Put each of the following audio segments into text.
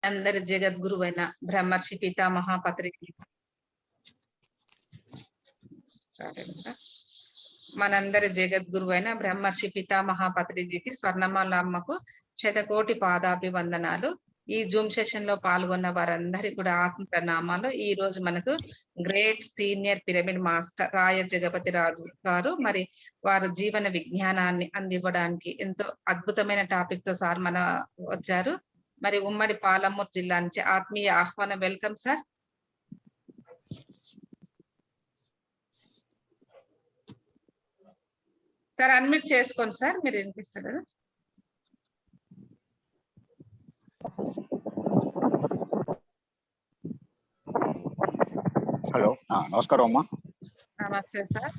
అందరి జగద్గురువైన బ్రహ్మర్షి పితామహ పత్రికి మనందరి జగద్గురువైన బ్రహ్మర్షి పితామహ పత్రిజీకి స్వర్ణమాలమ్మకు శతకోటి పాదాభివందనాలు. ఈ జూమ్ సెషన్ లో పాల్గొన్న వారందరికీ కూడా ఆత్మ ప్రణామాలు. ఈ రోజు మనకు గ్రేట్ సీనియర్ పిరమిడ్ మాస్టర్ రాయ జగపతి రాజు గారు మరి వారు జీవన విజ్ఞానాన్ని అందివ్వడానికి ఎంతో అద్భుతమైన టాపిక్ తో సార్ మన వచ్చారు. మరి ఉమ్మడి పాలమూరు జిల్లా నుంచి ఆత్మీయ ఆహ్వానం. Welcome sir. సార్ అన్మ్యూట్ చేసుకోండి సార్, మీరు వినిపిస్తారు కదా. హలో, నమస్కారం అమ్మా. నమస్తే సార్.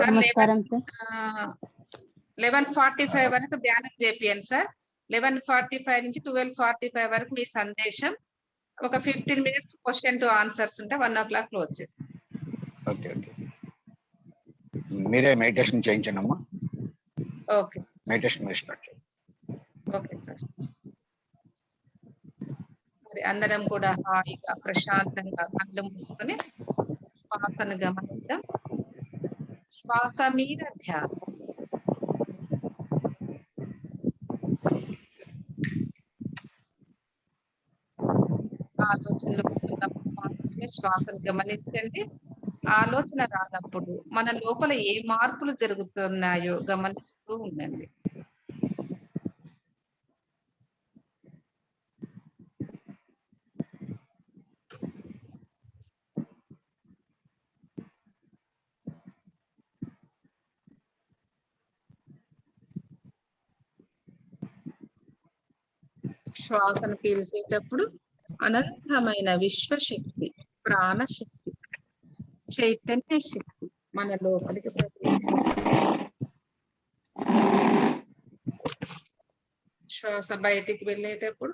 నమస్కారం సార్. 11:45 వరకు ధ్యానం చేపియండి సార్. 11:45 నుంచి 12:45 వరకు మీ సందేశం. ఒక 15 మినిట్స్ క్వశ్చన్ టు ఆన్సర్స్ ఉంటే 1 o'clock క్లోజ్ చేస్తాం. ఓకే ఓకే, మీరే మెడిటేషన్ చేయించండి అమ్మా. ఓకే, మెడిటేషన్ మీరు స్టార్ట్ చేయండి. Okay sir. మరి అందరం కూడా హాయిగా ప్రశాంతంగా కళ్ళు మూసుకొని శ్వాసను గమనిద్దాం. శ్వాస మీద ధ్యాస. ఆలోచనలు వస్తున్నప్పుడు మాత్రమే శ్వాసను గమనించండి. ఆలోచన రానప్పుడు మన లోపల ఏ మార్పులు జరుగుతున్నాయో గమనిస్తూ ఉండండి. శ్వాసను పీల్చేటప్పుడు అనంతమైన విశ్వశక్తి, ప్రాణశక్తి, చైతన్య శక్తి మన లోపలికి ప్రవేశిస్తుంది. శ్వాస బయటికి వెళ్ళేటప్పుడు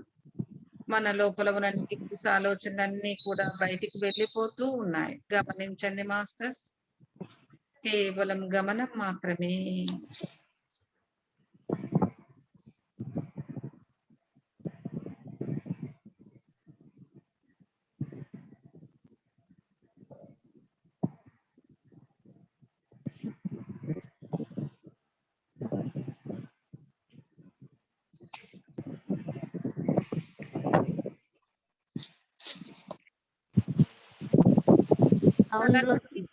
మన లోపల ఉన్న నెగిటివ్స్ ఆలోచనలన్నీ కూడా బయటికి వెళ్ళిపోతూ ఉన్నాయి. గమనించండి మాస్టర్స్, కేవలం గమనం మాత్రమే.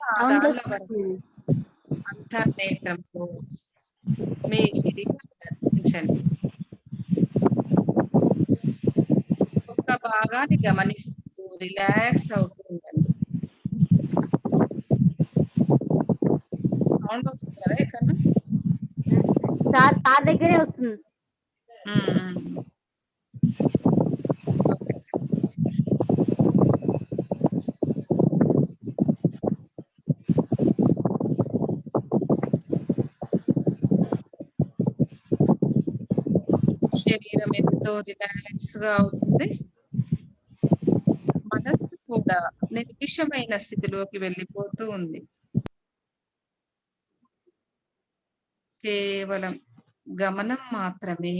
పాదాల వరకు అంతర్నేత్రంతో మీ శరీరాన్ని దర్శించండి. ఒక్క భాగాన్ని గమనిస్తూ రిలాక్స్ అవుతూ ఉండండి. సౌండ్ వస్తుంది కదా ఎక్కడన్నా? సార్ దగ్గరే వస్తుంది. శరీరం ఎంతో రిలాక్స్ గా అవుతుంది. మనస్సు కూడా నిర్విషమైన స్థితిలోకి వెళ్ళిపోతూ ఉంది. కేవలం గమనం మాత్రమే.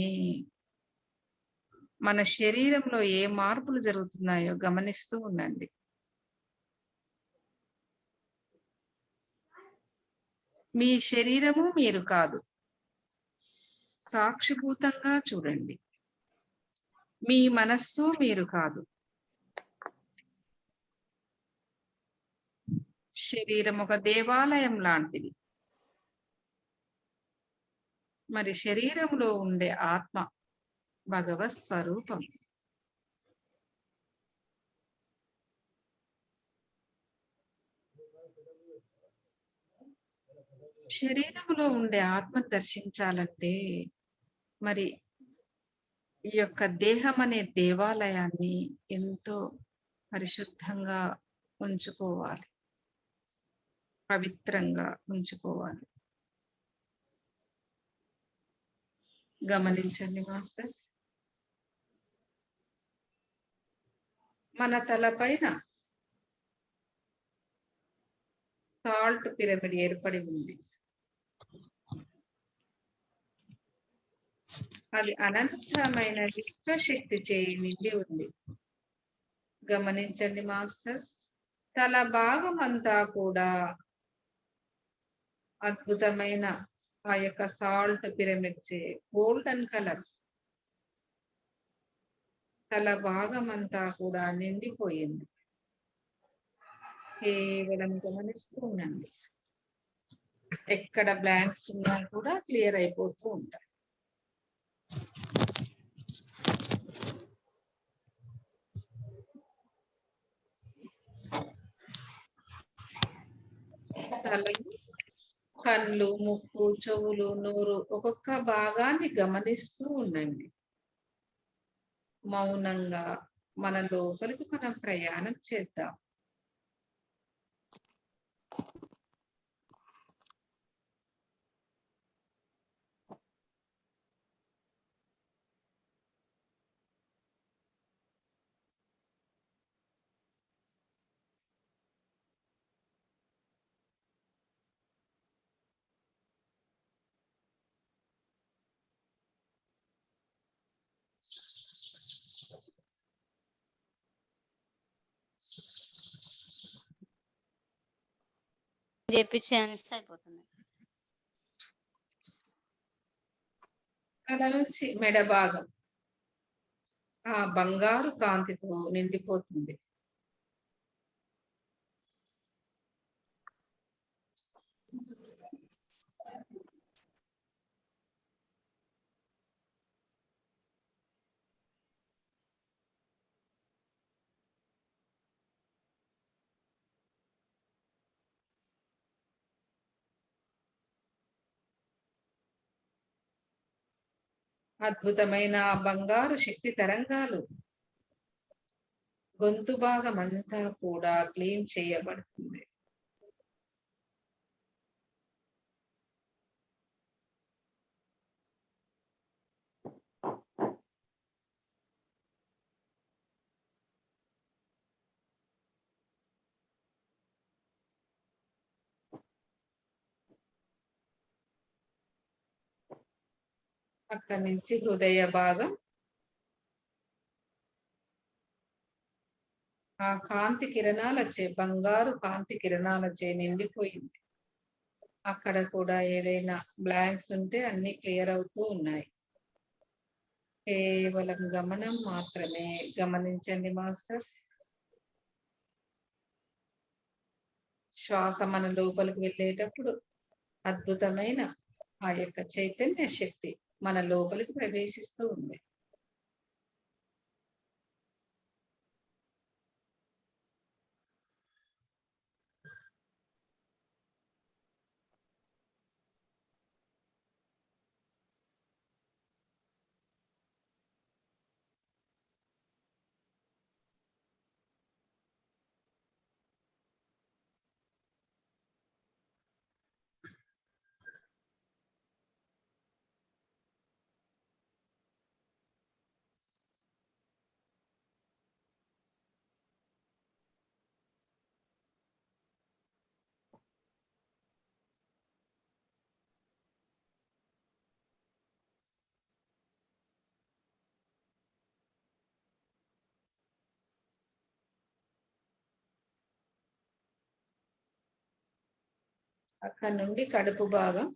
మన శరీరంలో ఏ మార్పులు జరుగుతున్నాయో గమనిస్తూ ఉండండి. మీ శరీరము మీరు కాదు, సాక్షిభూతంగా చూడండి. మీ మనస్సు మీరు కాదు. శరీరం ఒక దేవాలయం లాంటిది. మరి శరీరంలో ఉండే ఆత్మ భగవత్ స్వరూపం. శరీరంలో ఉండే ఆత్మ దర్శించాలంటే మరి ఈ యొక్క దేహం అనే దేవాలయాన్ని ఎంతో పరిశుద్ధంగా ఉంచుకోవాలి, పవిత్రంగా ఉంచుకోవాలి. గమనించండి మాస్టర్స్, మన తలపైన సాల్ట్ పిరమిడ్ ఏర్పడి ఉంది. అది అనంతమైన విశ్వశక్తి చేయి నిండి ఉంది. గమనించండి మాస్టర్స్. తల భాగం అంతా కూడా అద్భుతమైన ఆ యొక్క సాల్ట్ పిరమిడ్స్ గోల్డెన్ కలర్ తల భాగం అంతా కూడా నిండిపోయింది. కేవలం గమనిస్తూ ఉండండి. ఎక్కడ బ్లాంక్స్ ఉన్నా కూడా క్లియర్ అయిపోతూ ఉంటాయి. తలలు, కళ్ళు, ముక్కు, చెవులు, నోరు ఒక్కొక్క భాగాన్ని గమనిస్తూ ఉండండి. మౌనంగా మన లోపలికి మనం ప్రయాణం చేద్దాం. చేపించి అయిపోతుంది. తల నుంచి మెడ భాగం ఆ బంగారు కాంతితో నిండిపోతుంది. అద్భుతమైన బంగారు శక్తి తరంగాలు గొంతు భాగం అంతా కూడా క్లీన్ చేయబడుతుంది. అక్కడి నుంచి హృదయ భాగం ఆ కాంతి కిరణాలచే బంగారు కాంతి కిరణాలచే నిండిపోయింది. అక్కడ కూడా ఏదైనా బ్లాంక్స్ ఉంటే అన్ని క్లియర్ అవుతూ ఉన్నాయి. కేవలం గమనం మాత్రమే. గమనించండి మాస్టర్స్. శ్వాస మన లోపలికి వెళ్ళేటప్పుడు అద్భుతమైన ఆ యొక్క చైతన్య శక్తి మన లోపలికి ప్రవేశిస్తూ ఉంది. అక్కడ నుండి కడుపు భాగం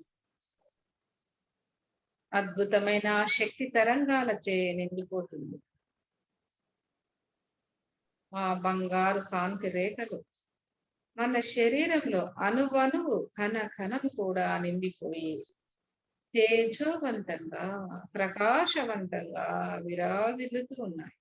అద్భుతమైన శక్తి తరంగాలచే నిండిపోతుంది. ఆ బంగారు కాంతి రేఖలు మన శరీరంలో అణువణువు కణ కణం కూడా నిండిపోయి తేజోవంతంగా ప్రకాశవంతంగా విరాజిల్లుతూ ఉన్నాయి.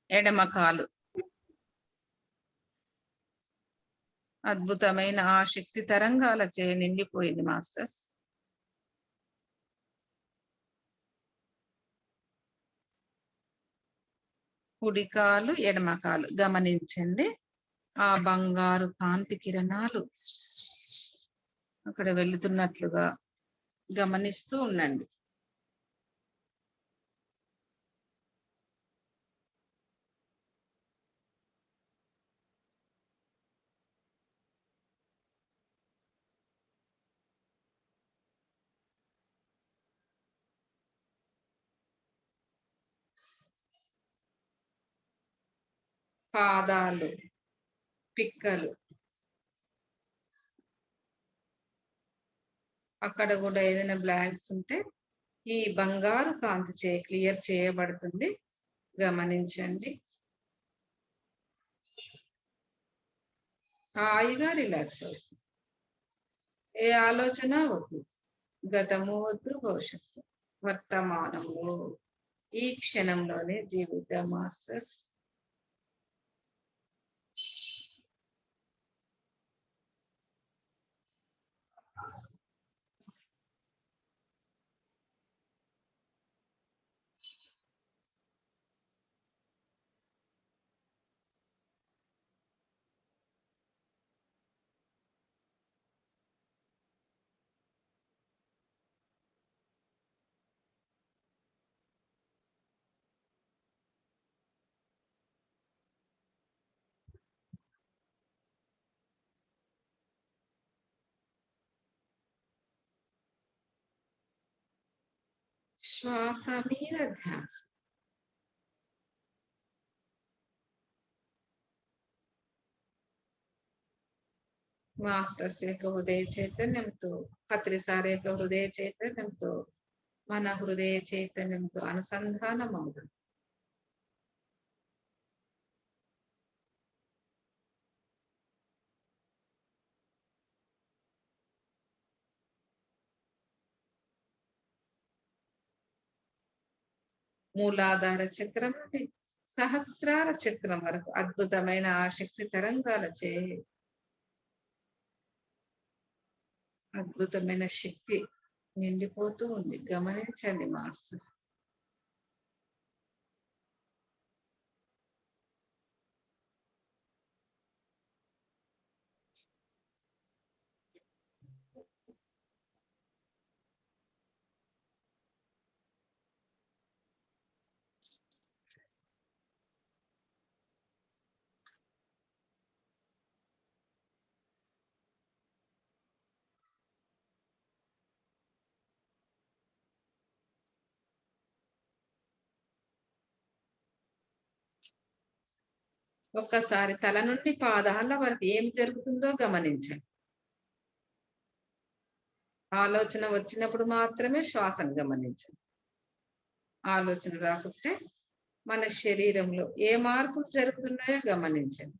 ఎడమ కాలు అద్భుతమైన ఆ శక్తి తరంగాలచే నిండిపోయింది మాస్టర్స్. కుడి కాలు ఎడమ కాలు గమనించండి. ఆ బంగారు కాంతి కిరణాలు అక్కడ వెళుతున్నట్లుగా గమనిస్తూ ఉండండి. పాదాలు, పిక్కలు అక్కడ కూడా ఏదైనా బ్లాంక్స్ ఉంటే ఈ బంగారు కాంతి చే క్లియర్ చేయబడుతుంది. గమనించండి. హాయిగా రిలాక్స్ అవుతుంది. ఏ ఆలోచన వద్దు. గతము వద్దు, భవిష్యత్తు. వర్తమానంలో ఈ క్షణంలోనే జీవిత మాస్టర్స్. శ్వాస మీద ధ్యాస. మాస్టర్స్ యొక్క హృదయ చైతన్యంతో, పత్రిసార్ యొక్క హృదయ చైతన్యంతో, మన హృదయ చైతన్యంతో అనుసంధానం అవుతుంది. మూలాధార చక్రం నుండి సహస్రార చక్రం వరకు అద్భుతమైన ఆ శక్తి తరంగాలచే అద్భుతమైన శక్తి నిండిపోతూ ఉంది. గమనించండి మాస్టర్స్. ఒక్కసారి తల నుండి పాదాల వరకు ఏం జరుగుతుందో గమనించండి. ఆలోచన వచ్చినప్పుడు మాత్రమే శ్వాసను గమనించండి. ఆలోచన రాకుంటే మన శరీరంలో ఏ మార్పులు జరుగుతున్నాయో గమనించండి.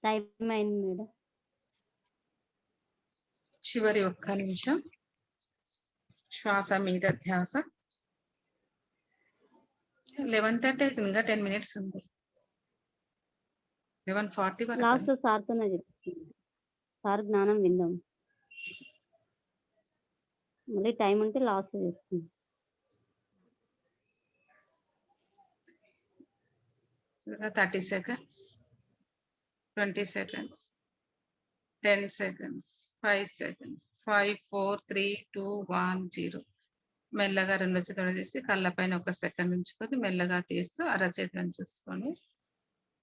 టైం అయింది మేడం. చివరి ఒక్క నిమిషం. శ్వాస మీద ధ్యాస. 11:30 అవుతుంది, ఇంకా 10 minutes ఉంది. 11:40 వరకు. లాస్ట్ సార్తోనే చెప్తాను. సార్ జ్ఞానం విందాం. మళ్ళీ టైం ఉంటే లాస్ట్ చేస్తాం. చూడగా 30 seconds, 20 seconds, 10 seconds, 5 seconds, 5, 4, 3, 2, 1, 0. మెల్లగా రెండు చేతులు తీసి కళ్ళపైన ఒక సెకండ్ ఉంచుకొని మెల్లగా తీస్తూ అరచేతులను చూసుకొని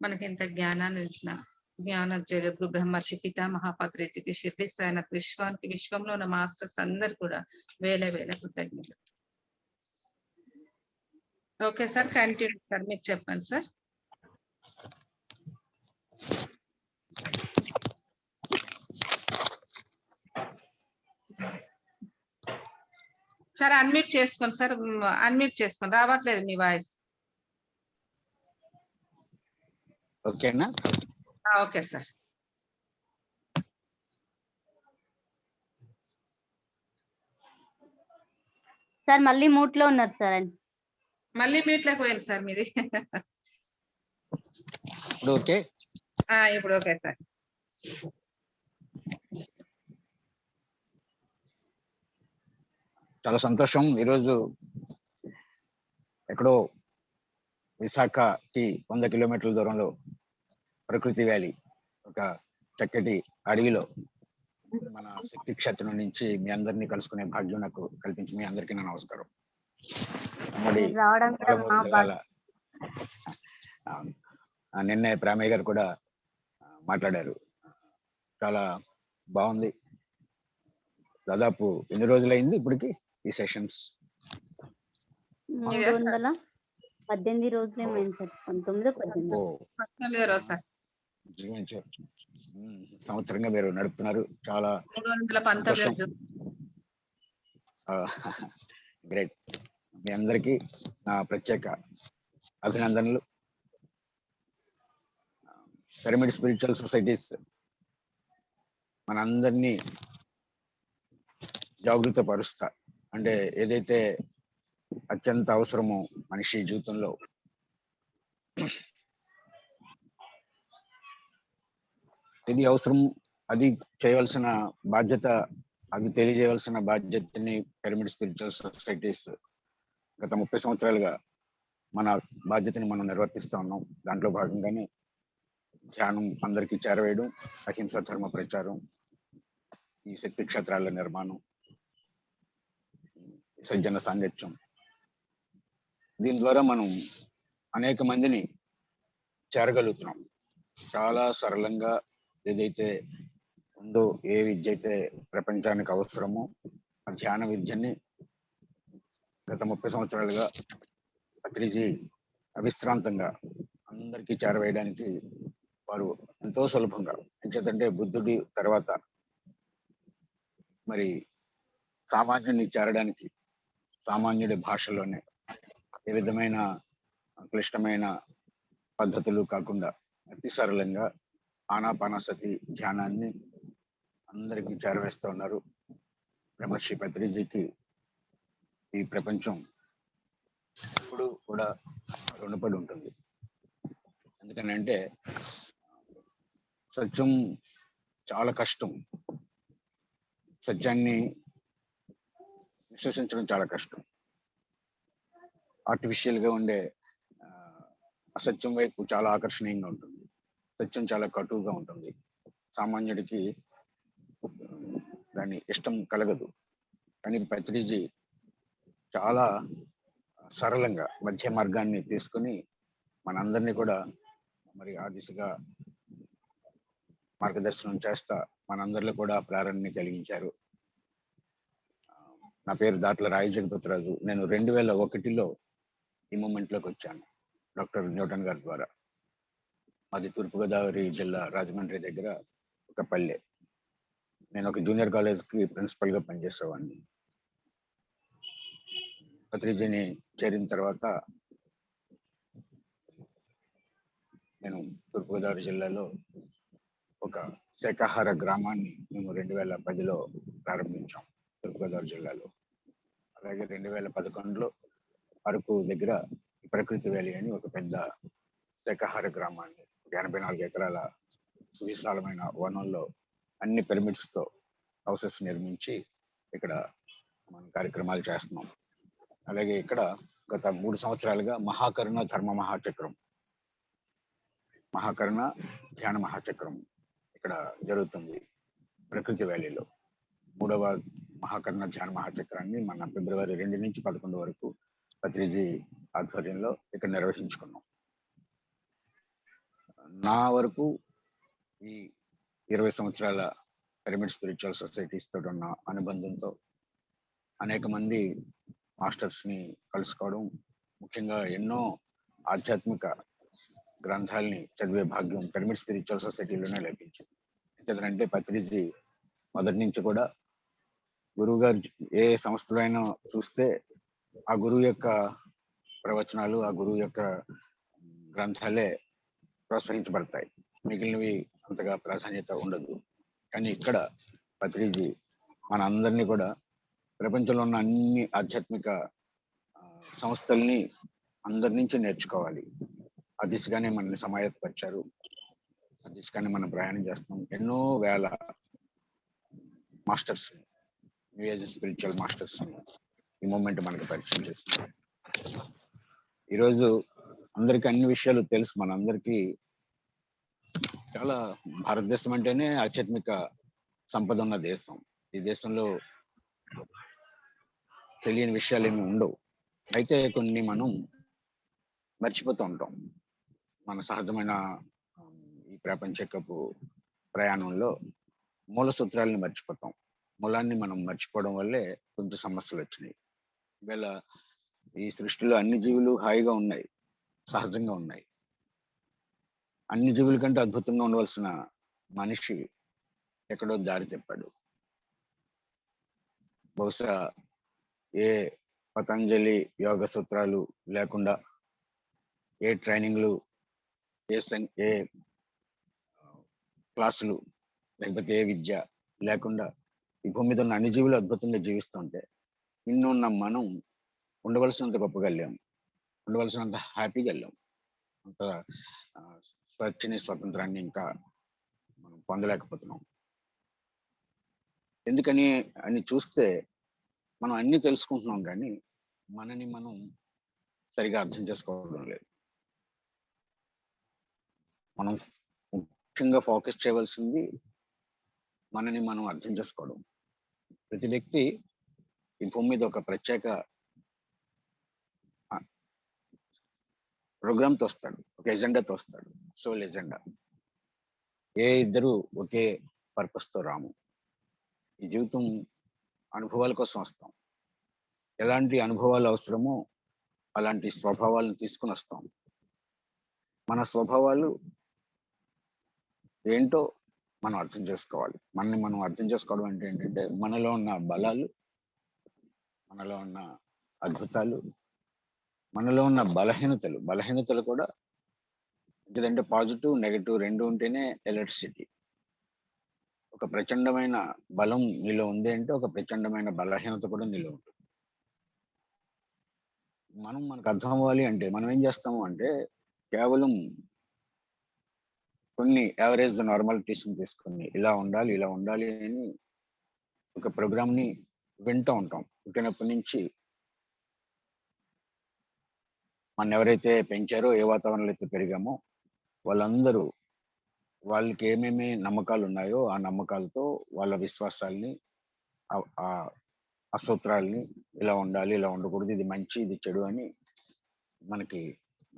మనకి ఇంత జ్ఞానాన్ని ఇచ్చిన జ్ఞాన జగద్గు బ్రహ్మర్షి పితామహ పత్రిజీకి, షిర్డీ సాయినాథ్, విశ్వానికి, విశ్వంలో ఉన్న మాస్టర్స్ అందరు కూడా వేల వేల కృతజ్ఞతలు. ఓకే సార్, కంటిన్యూ సార్, మీకు చెప్పండి సార్. సార్ అన్మ్యూట్ చేసుకోండి సార్, అన్మ్యూట్ చేసుకోండి, రావట్లేదు మీ వాయిస్. ఓకేనా? Okay sir. సార్ మళ్ళీ మూట్ లో ఉన్నారు సార్. మళ్ళీ మ్యూట్ లోకి పోయింది సార్ మీది. ఇప్పుడు ఓకే? ఇప్పుడు ఓకే సార్. చాలా సంతోషం. ఈరోజు ఎక్కడో విశాఖకి 100 కిలోమీటర్ల దూరంలో ప్రకృతి వ్యాలీ ఒక చక్కటి అడవిలో మన శక్తి క్షేత్రం నుంచి మీ అందరినీ కలుసుకునే భాగ్యం నాకు కల్పించి మీ అందరికీ నా నమస్కారం. నిన్నే ప్రేమయ్య గారు కూడా మాట్లాడారు, చాలా బాగుంది. దాదాపు ఎన్ని రోజులైంది ఇప్పటికి ఈ సెషన్స్? 318 రోజులేమైంది సార్. 19 రోజు సార్. సంవత్సరంగా మీరు నడుపుతున్నారు, చాలా 319. గ్రేట్. మీ అందరికీ నా ప్రత్యేక అభినందనలు. పిరమిడ్ స్పిరిచువల్ సొసైటీస్ మనందరినీ జాగృత పరుస్తా, అంటే ఏదైతే అత్యంత అవసరమో మనిషి జీవితంలో ఇది అవసరం, అది చేయవలసిన బాధ్యత, అది తెలియజేయవలసిన బాధ్యతని పిరమిడ్ స్పిరిచువల్ సొసైటీస్ గత 30 సంవత్సరాలుగా మన బాధ్యతని మనం నిర్వర్తిస్తూ ఉన్నాం. దాంట్లో భాగంగానే ధ్యానం అందరికీ చేరవేయడం, అహింస ధర్మ ప్రచారం, ఈ శక్తి క్షేత్రాల నిర్మాణం, సజ్జన సాంగత్యం, దీని ద్వారా మనం అనేక మందిని చేరగలుగుతున్నాం. చాలా సరళంగా ఏదైతే ఉందో, ఏ విద్య అయితే ప్రపంచానికి అవసరమో ఆ ధ్యాన విద్యని గత 30 సంవత్సరాలుగా పత్రిజీ అవిశ్రాంతంగా అందరికీ చేరవేయడానికి వారు ఎంతో సులభంగా, ఎందుకంటే బుద్ధుడి తర్వాత మరి సామాన్యుని చేరడానికి సామాన్యుడి భాషలోనే ఏ విధమైన క్లిష్టమైన పద్ధతులు కాకుండా అతి సరళంగా ఆనాపానసతి ధ్యానాన్ని అందరికీ చేరవేస్తూ ఉన్నారు. బ్రహ్మర్షి పత్రిజీకి ఈ ప్రపంచం ఎప్పుడు కూడా రుణపడి ఉంటుంది. ఎందుకనంటే సత్యం చాలా కష్టం, సత్యాన్ని విశ్వసించడం చాలా కష్టం. ఆర్టిఫిషియల్ గా ఉండే అసత్యం వైపు చాలా ఆకర్షణీయంగా ఉంటుంది, సత్యం చాలా కటువుగా ఉంటుంది. సామాన్యుడికి దాని ఇష్టం కలగదు. కానీ పత్రిజీ చాలా సరళంగా మధ్య మార్గాన్ని తీసుకుని మనందరినీ కూడా మరి ఆ దిశగా మార్గదర్శనం చేస్తా మనందరిలో కూడా ప్రేరణని కలిగించారు. నా పేరు దాట్ల రాయి జగపతిరాజు. నేను 2001లో ఈ మూమెంట్ లోకి వచ్చాను డాక్టర్ న్యూటన్ గారి ద్వారా. మాది తూర్పుగోదావరి జిల్లా రాజమండ్రి దగ్గర ఒక పల్లె. నేను ఒక జూనియర్ కాలేజ్ కి ప్రిన్సిపల్ గా పనిచేసేవాడిని. పత్రిజీని చేరిన తర్వాత నేను తూర్పుగోదావరి జిల్లాలో శాకాహార గ్రామాన్ని మేము 2010లో ప్రారంభించాం తూర్పుగోదావరి జిల్లాలో. అలాగే 2011లో అరకు దగ్గర ప్రకృతి వ్యాలీ అని ఒక పెద్ద శాకాహార గ్రామాన్ని 84 ఎకరాల సువిశాలమైన వనంలో అన్ని పిరమిడ్స్ తో హౌసెస్ నిర్మించి ఇక్కడ మనం కార్యక్రమాలు చేస్తున్నాం. అలాగే ఇక్కడ గత 3 సంవత్సరాలుగా మహాకరుణ ధర్మ మహాచక్రం, మహాకరుణ ధ్యాన మహాచక్రం ఇక్కడ జరుగుతుంది ప్రకృతి వ్యాలీలో. 3వ మహాకరుణ ధ్యాన మహాచక్రాన్ని మన ఫిబ్రవరి 2 నుంచి 11 వరకు పత్రిజీ ఆధ్వర్యంలో ఇక్కడ నిర్వహించుకున్నాం. నా వరకు ఈ 20 సంవత్సరాల పిరమిడ్ స్పిరిచువల్ సొసైటీస్ తోటి ఉన్న అనుబంధంతో అనేక మంది మాస్టర్స్ ని కలుసుకోవడం, ముఖ్యంగా ఎన్నో ఆధ్యాత్మిక గ్రంథాలని చదివే భాగ్యం పిరమిడ్ స్పిరిచువల్ సొసైటీలోనే లభించింది. ఎందుకంటే పత్రిజీ మొదటి నుంచి కూడా గురువు గారు ఏ సంస్థలో అయినా చూస్తే ఆ గురువు యొక్క ప్రవచనాలు, ఆ గురువు యొక్క గ్రంథాలే ప్రోత్సహించబడతాయి, మిగిలినవి అంతగా ప్రాధాన్యత ఉండదు. కానీ ఇక్కడ పత్రిజీ మన అందరినీ కూడా ప్రపంచంలో ఉన్న అన్ని ఆధ్యాత్మిక సంస్థల్ని అందరి నుంచి నేర్చుకోవాలి, ఆ దిశగానే మనల్ని సమాయత్తపరిచారు, ఆ దిశగానే మనం ప్రయాణం చేస్తున్నాం. ఎన్నో వేల masters, new age spiritual masters ఈ మూమెంట్ మనకు పరిచయం చేస్తుంది. ఈరోజు అందరికి అన్ని విషయాలు తెలుసు. మనందరికీ చాలా భారతదేశం అంటేనే ఆధ్యాత్మిక సంపద ఉన్న దేశం. ఈ దేశంలో తెలియని విషయాలు ఏమి ఉండవు. అయితే కొన్ని మనం మర్చిపోతూ ఉంటాం. మన సహజమైన ఈ ప్రపంచకపు ప్రయాణంలో మూల సూత్రాలని మర్చిపోతాం. మూలాన్ని మనం మర్చిపోవడం వల్లే కొంచెం సమస్యలు వచ్చినాయి. ఇవాళ ఈ సృష్టిలో అన్ని జీవులు హాయిగా ఉన్నాయి, సహజంగా ఉన్నాయి. అన్ని జీవుల కంటే అద్భుతంగా ఉండవలసిన మనిషి ఎక్కడో దారి తెప్పాడు. బహుశా ఏ పతంజలి యోగ సూత్రాలు లేకుండా, ఏ ట్రైనింగ్లు, ఏ క్లాసులు, లేకపోతే ఏ విద్య లేకుండా ఈ భూమి మీద ఉన్న అన్ని జీవులు అద్భుతంగా జీవిస్తుంటే ఇన్నున్న మనం ఉండవలసినంత గొప్పగా వెళ్ళాం, ఉండవలసినంత హ్యాపీగా వెళ్ళాం. అంత స్వేచ్ఛని, స్వతంత్రాన్ని ఇంకా మనం పొందలేకపోతున్నాం. ఎందుకని అని చూస్తే మనం అన్ని తెలుసుకుంటున్నాం, కానీ మనని మనం సరిగా అర్థం చేసుకోవడం లేదు. మనం ముఖ్యంగా ఫోకస్ చేయవలసింది మనని మనం అర్థం చేసుకోవడం. ప్రతి వ్యక్తి ఈ భూమి మీద ఒక ప్రత్యేక ప్రోగ్రామ్తో వస్తాడు, ఒక ఎజెండాతో వస్తాడు, సోల్ ఎజెండా. ఏ ఇద్దరు ఒకే పర్పస్తో రాము. ఈ జీవితం అనుభవాల కోసం వస్తాం. ఎలాంటి అనుభవాలు అవసరమో అలాంటి స్వభావాలను తీసుకుని వస్తాం. మన స్వభావాలు ఏంటో మనం అర్థం చేసుకోవాలి. మనని మనం అర్థం చేసుకోవడం అంటే ఏంటంటే మనలో ఉన్న బలాలు, మనలో ఉన్న అద్భుతాలు, మనలో ఉన్న బలహీనతలు కూడా. ఎందుకంటే పాజిటివ్, నెగటివ్ రెండు ఉంటేనే ఎలక్ట్రిసిటీ. ఒక ప్రచండమైన బలం నీలో ఉంది అంటే ఒక ప్రచండమైన బలహీనత కూడా నీలో ఉంటుంది. మనకు అర్థం అవ్వాలి అంటే మనం ఏం చేస్తాము అంటే కేవలం కొన్ని యావరేజ్ నార్మాలిటీస్ తీసుకుని ఇలా ఉండాలి అని ఒక ప్రోగ్రామ్ ని వింటూ ఉంటాం. పుట్టినప్పటి నుంచి మన ఎవరైతే పెంచారో, ఏ వాతావరణంలో అయితే పెరిగామో వాళ్ళందరూ వాళ్ళకి ఏమేమి నమ్మకాలు ఉన్నాయో ఆ నమ్మకాలతో వాళ్ళ విశ్వాసాల్ని, ఆ సూత్రాల్ని ఇలా ఉండాలి, ఇలా ఉండకూడదు, ఇది మంచి, ఇది చెడు అని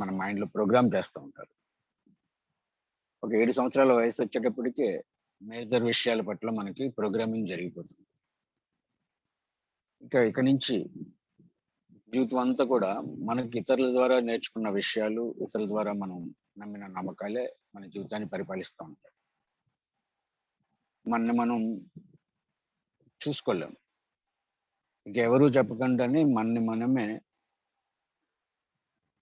మన మైండ్ లో ప్రోగ్రామ్ చేస్తూ ఉంటారు. ఒక 7 సంవత్సరాల వయసు వచ్చేటప్పటికే మేజర్ విషయాల పట్ల మనకి ప్రోగ్రామింగ్ జరిగిపోతుంది. ఇక నుంచి జీవితం అంతా కూడా మనకి ఇతరుల ద్వారా నేర్చుకున్న విషయాలు, ఇతరుల ద్వారా మనం నమ్మిన నమ్మకాలే మన జీవితాన్ని పరిపాలిస్తూ ఉంటాయి. మనం చూసుకోలేం. ఇంకెవరూ చెప్పకుండానే మనమే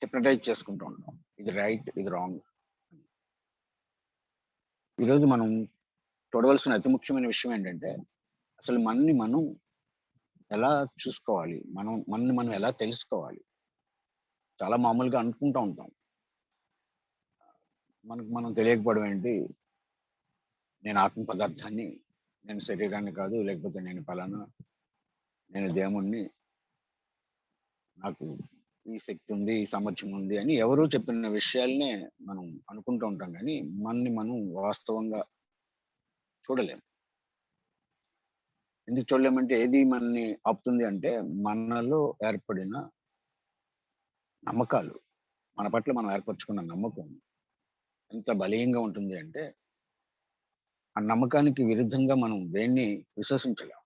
హిప్నటైజ్ చేసుకుంటూ ఉంటాం. ఇది రైట్, ఇది రాంగ్. ఈరోజు మనం చూడవలసిన అతి ముఖ్యమైన విషయం ఏంటంటే అసలు మనని మనం ఎలా చూసుకోవాలి, మనని మనం ఎలా తెలుసుకోవాలి. చాలా మామూలుగా అనుకుంటూ ఉంటాం. మనకు మనం తెలియకపోవడం ఏంటి, నేను ఆత్మ పదార్థాన్ని, నేను శరీరాన్ని కాదు, లేకపోతే నేను పలానా, నేను దేవుణ్ణి, నాకు ఈ శక్తి ఉంది, ఈ సామర్థ్యం ఉంది అని ఎవరో చెప్పిన విషయాలనే మనం అనుకుంటూ ఉంటాం, కానీ మనని మనం వాస్తవంగా చూడలేం. ఎందుకు చూడలేమంటే ఏది మనని ఆపుతుంది అంటే మనలో ఏర్పడిన నమ్మకాలు, మన పట్ల మనం ఏర్పరచుకున్న నమ్మకం ఎంత బలీయంగా ఉంటుంది అంటే ఆ నమ్మకానికి విరుద్ధంగా మనం దేన్ని విశ్వసించలేం.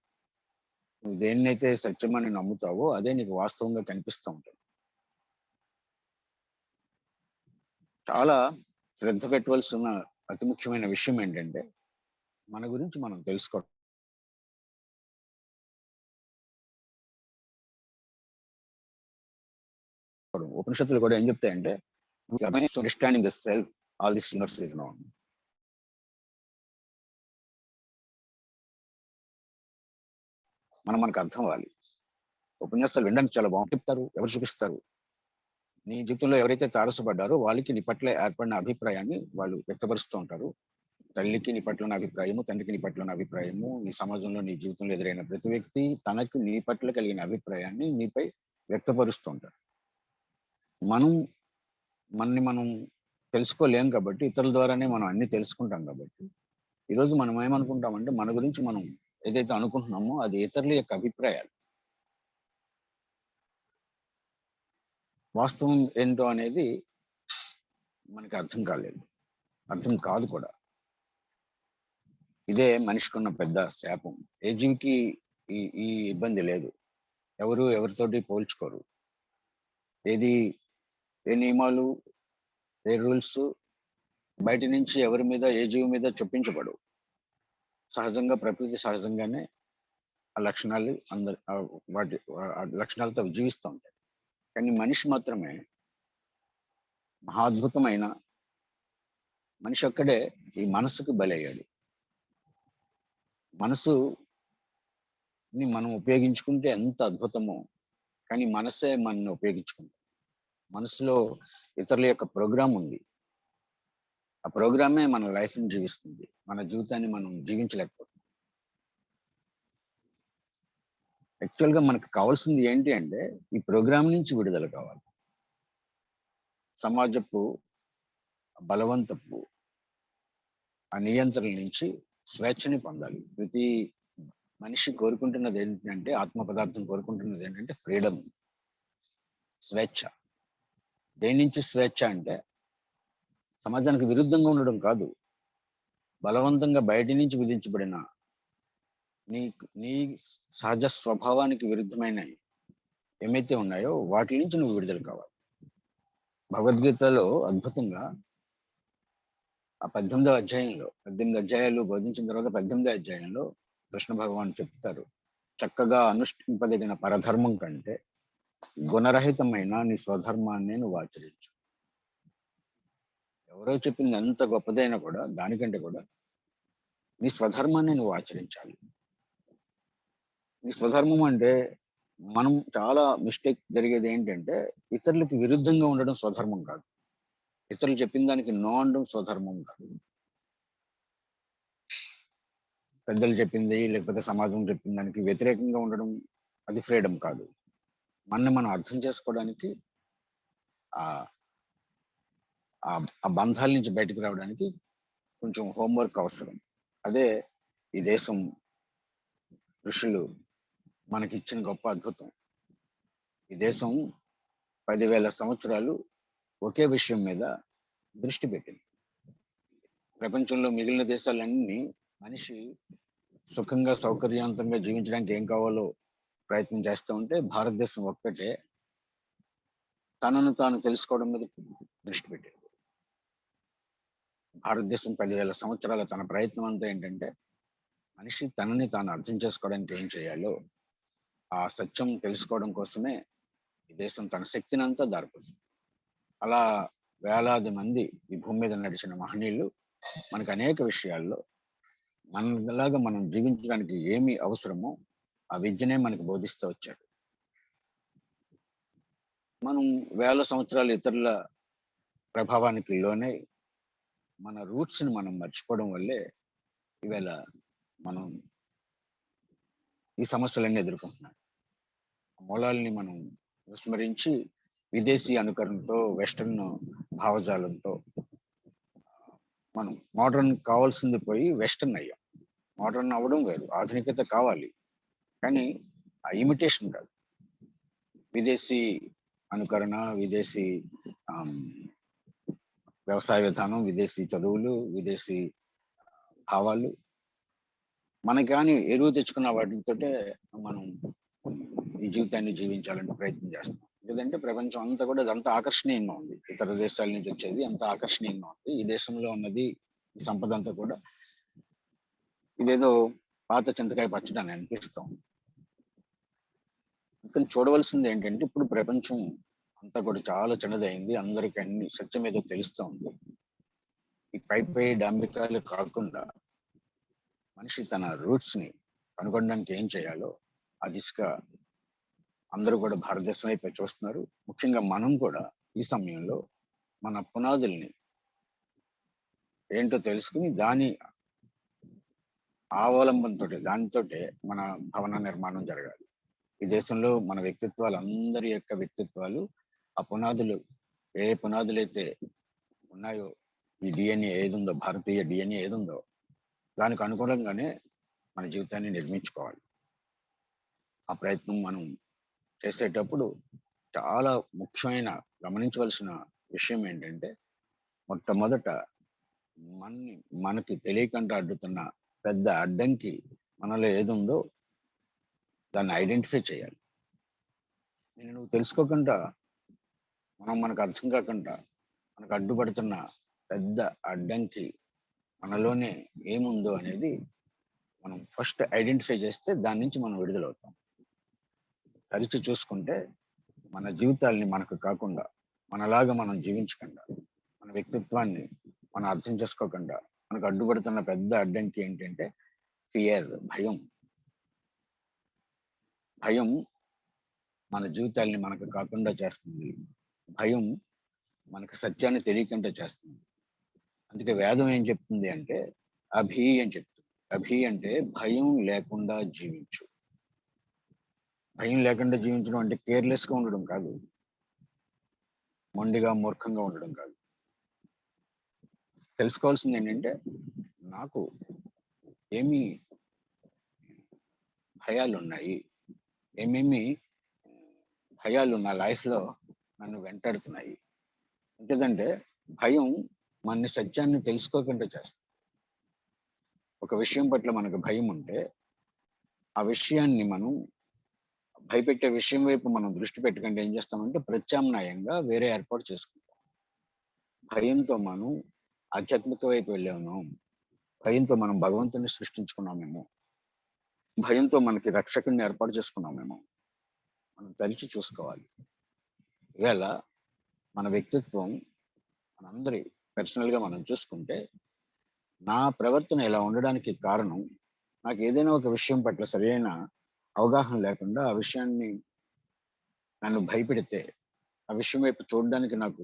నువ్వు దేన్నైతే సత్యమని నమ్ముతావో అదే నీకు వాస్తవంగా కనిపిస్తూ ఉంటుంది. చాలా శ్రద్ధ పెట్టవలసిన అతి ముఖ్యమైన విషయం ఏంటంటే మన గురించి మనం తెలుసుకోవడం. ఉపనిషత్తులు కూడా ఏం చెప్తాయంటే understanding the self all this universe is known. మనకు అర్థం అవ్వాలి. ఉపన్యాసాలు వినడానికి చాలా బాగుంది, చెప్తారు, ఎవరు చూపిస్తారు. నీ జీవితంలో ఎవరైతే తారసపడ్డారో వాళ్ళకి నీ పట్ల ఏర్పడిన అభిప్రాయాన్ని వాళ్ళు వ్యక్తపరుస్తూ ఉంటారు. తల్లికి నీ పట్ల ఉన్న అభిప్రాయము, తండ్రికి నీ పట్ల ఉన్న అభిప్రాయము, నీ సమాజంలో నీ జీవితంలో ఎదురైన ప్రతి వ్యక్తి తనకు నీ పట్ల కలిగిన అభిప్రాయాన్ని నీపై వ్యక్తపరుస్తూ ఉంటారు. మనని మనం తెలుసుకోలేం కాబట్టి ఇతరుల ద్వారానే మనం అన్ని తెలుసుకుంటాం. కాబట్టి ఈరోజు మనం ఏమనుకుంటామంటే మన గురించి మనం ఏదైతే అనుకుంటున్నామో అది ఇతరుల యొక్క అభిప్రాయాలు. వాస్తవం ఏంటో అనేది మనకి అర్థం కాలేదు, అర్థం కాదు కూడా. ఇదే మనిషికి ఉన్న పెద్ద శాపం. ఏ జీవికి ఈ ఇబ్బంది లేదు, ఎవరు ఎవరితోటి పోల్చుకోరు. ఏది ఏ నియమాలు, ఏ రూల్స్ బయట నుంచి ఎవరి మీద, ఏ జీవి మీద చొప్పించబడవు. సహజంగా ప్రకృతి సహజంగానే ఆ లక్షణాలు వాటి లక్షణాలతో జీవిస్తూ ఉంటాయి. కానీ మనిషి మాత్రమే మహాద్భుతమైన మనిషి ఒక్కడే ఈ మనసుకు బలయ్యాడు. మనసుని మనం ఉపయోగించుకుంటే ఎంత అద్భుతమో, కానీ మనసే మనల్ని ఉపయోగించుకుంటాం. మనసులో ఇతరుల యొక్క ప్రోగ్రామ్ ఉంది. ఆ ప్రోగ్రామే మన లైఫ్ని జీవిస్తుంది, మన జీవితాన్ని మనం జీవించలేకపోతున్నాం. యాక్చువల్గా మనకు కావాల్సింది ఏంటి అంటే ఈ ప్రోగ్రామ్ నుంచి విడుదల కావాలి. సమాజపు బలవంతపు ఆ నియంత్రణ నుంచి స్వేచ్ఛని పొందాలి. ప్రతి మనిషి కోరుకుంటున్నది ఏంటంటే, ఆత్మ పదార్థం కోరుకుంటున్నది ఏంటంటే ఫ్రీడమ్, స్వేచ్ఛ. దేని నుంచి స్వేచ్ఛ అంటే సమాజానికి విరుద్ధంగా ఉండడం కాదు, బలవంతంగా బయటి నుంచి విధించబడిన నీ సహజ స్వభావానికి విరుద్ధమైన ఏమైతే ఉన్నాయో వాటి నుంచి నువ్వు విడుదల కావాలి. భగవద్గీతలో అద్భుతంగా ఆ 18వ అధ్యాయంలో, 18 అధ్యాయాలు బోధించిన తర్వాత 18వ అధ్యాయంలో కృష్ణ భగవాన్ చెప్తారు, చక్కగా అనుష్ఠింపదగిన పరధర్మం కంటే గుణరహితమైన నీ స్వధర్మాన్ని నువ్వు ఆచరించు. ఎవరో చెప్పింది ఎంత గొప్పదైనా కూడా దానికంటే కూడా నీ స్వధర్మాన్ని నువ్వు ఆచరించాలి. నీ స్వధర్మం అంటే మనం చాలా మిస్టేక్ జరిగేది ఏంటంటే ఇతరులకి విరుద్ధంగా ఉండడం స్వధర్మం కాదు, ఇతరులు చెప్పిన దానికి నో అనడం స్వధర్మం కాదు. పెద్దలు చెప్పింది లేకపోతే సమాజం చెప్పిన దానికి వ్యతిరేకంగా ఉండడం అది ఫ్రీడమ్ కాదు. మనని మనం అర్థం చేసుకోవడానికి ఆ బంధాల నుంచి బయటకు రావడానికి కొంచెం హోంవర్క్ అవసరం. అదే ఈ దేశం ఋషులు మనకి ఇచ్చిన గొప్ప అద్భుతం. ఈ దేశం 10,000 సంవత్సరాలు ఒకే విషయం మీద దృష్టి పెట్టింది. ప్రపంచంలో మిగిలిన దేశాలన్నీ మనిషి సుఖంగా సౌకర్యవంతంగా జీవించడానికి ఏం కావాలో ప్రయత్నం చేస్తూ ఉంటే భారతదేశం ఒక్కటే తనను తాను తెలుసుకోవడం మీద దృష్టి పెట్టింది. భారతదేశం 10,000 సంవత్సరాల తన ప్రయత్నం అంతా ఏంటంటే మనిషి తనని తాను అర్థం చేసుకోవడానికి ఏం చేయాలో ఆ సత్యం తెలుసుకోవడం కోసమే ఈ దేశం తన శక్తిని అంతా దారిపోతుంది. అలా వేలాది మంది ఈ భూమి మీద నడిచిన మహనీయులు మనకు అనేక విషయాల్లో మనలాగా మనం జీవించడానికి ఏమి అవసరమో ఆ విద్యనే మనకు బోధిస్తూ వచ్చాడు. మనం వేల సంవత్సరాలు ఇతరుల ప్రభావానికి లోనే మన రూట్స్ ని మనం మర్చిపోవడం వల్లే ఈవేళ మనం ఈ సమస్యలన్నీ ఎదుర్కొంటున్నాం. మూలాల్ని మనం విస్మరించి విదేశీ అనుకరణతో, వెస్టర్న్ భావజాలంతో మనం మోడర్న్ కావాల్సింది పోయి వెస్టర్న్ అయ్యాం. మోడర్న్ అవ్వడం వేరు, ఆధునికత కావాలి, కానీ ఆ ఇమిటేషన్ కాదు. విదేశీ అనుకరణ, విదేశీ వ్యవసాయ విధానం, విదేశీ చదువులు, విదేశీ భావాలు మనకి కానీ ఎరువు తెచ్చుకున్న వాటితోటే మనం ఈ జీవితాన్ని జీవించాలని ప్రయత్నం చేస్తాం. లేదంటే ప్రపంచం అంతా కూడా అదంతా ఆకర్షణీయంగా ఉంది, ఇతర దేశాల నుంచి వచ్చేది అంత ఆకర్షణీయంగా ఉంది. ఈ దేశంలో ఉన్నది ఈ సంపద అంతా కూడా ఇదేదో పాత చింతకాయ పచ్చడి అని అనిపిస్తాం. కానీ చూడవలసింది ఏంటంటే ఇప్పుడు ప్రపంచం అంతా కూడా చాలా చిన్నదైంది, అందరికి అన్ని సత్యం ఏదో తెలుస్తూ ఉంది. ఈ పై డాంబికాలు కాకుండా మనిషి తన రూట్స్ ని కనుగొనడానికి ఏం చేయాలో ఆ దిశగా అందరూ కూడా భారతదేశం వైపు చూస్తున్నారు. ముఖ్యంగా మనం కూడా ఈ సమయంలో మన పునాదుల్ని ఏంటో తెలుసుకుని దాని అవలంబనతో దానితోటే మన భవన నిర్మాణం జరగాలి. ఈ దేశంలో మన వ్యక్తిత్వాలు, అందరి యొక్క వ్యక్తిత్వాలు ఆ పునాదులు ఏ పునాదులైతే ఉన్నాయో, ఈ డిఎన్ఏ ఏదుందో, భారతీయ డిఎన్ఏ ఏదుందో దానికి అనుగుణంగానే మన జీవితాన్ని నిర్మించుకోవాలి. ఆ ప్రయత్నం మనం చేసేటప్పుడు చాలా ముఖ్యమైన గమనించవలసిన విషయం ఏంటంటే, మొట్టమొదట మనకి తెలియకుండా అడ్డుతున్న పెద్ద అడ్డంకి మనలో ఏదుందో దాన్ని ఐడెంటిఫై చేయాలి. నువ్వు తెలుసుకోకుండా, మనకు అర్థం కాకుండా మనకు అడ్డుపడుతున్న పెద్ద అడ్డంకి మనలోనే ఏముందో అనేది మనం ఫస్ట్ ఐడెంటిఫై చేస్తే దాని నుంచి మనం విడుదలవుతాం. తరిచి చూసుకుంటే మన జీవితాల్ని మనకు కాకుండా, మనలాగా మనం జీవించకుండా, మన వ్యక్తిత్వాన్ని మనం అర్థం చేసుకోకుండా మనకు అడ్డుపడుతున్న పెద్ద అడ్డంకి ఏంటంటే ఫియర్, భయం. భయం మన జీవితాల్ని మనకు కాకుండా చేస్తుంది. భయం మనకు సత్యాన్ని తెలియకుండా చేస్తుంది. అందుకే వేదం ఏం చెప్తుంది అంటే అభి అని చెప్తుంది. అభి అంటే భయం లేకుండా జీవించు. భయం లేకుండా జీవించడం అంటే కేర్లెస్ గా ఉండడం కాదు, మొండిగా మూర్ఖంగా ఉండడం కాదు. తెలుసుకోవాల్సింది ఏంటంటే నాకు ఏమి భయాలు ఉన్నాయి, ఏమేమి భయాలు నా లైఫ్ లో నన్ను వెంటాడుతున్నాయి. ఎందుకంటే భయం మన సత్యాన్ని తెలుసుకోకుండా చేస్తుంది. ఒక విషయం పట్ల మనకు భయం ఉంటే ఆ విషయాన్ని మనం భయపెట్టే విషయం వైపు మనం దృష్టి పెట్టకుండా ఏం చేస్తామంటే ప్రత్యామ్నాయంగా వేరే ఏర్పాటు చేసుకుంటాం. భయంతో మనం ఆధ్యాత్మిక వైపు వెళ్ళాము, భయంతో మనం భగవంతుని సృష్టించుకున్నామేమో, భయంతో మనకి రక్షకుడిని ఏర్పాటు చేసుకున్నామేమో. మనం తరిచి చూసుకోవాలి. ఇవాళ మన వ్యక్తిత్వం మనందరి పర్సనల్ గా మనం చూసుకుంటే, నా ప్రవర్తన ఇలా ఉండడానికి కారణం నాకు ఏదైనా ఒక విషయం పట్ల సరైన అవగాహన లేకుండా ఆ విషయాన్ని నన్ను భయపెడితే, ఆ విషయం వైపు చూడడానికి నాకు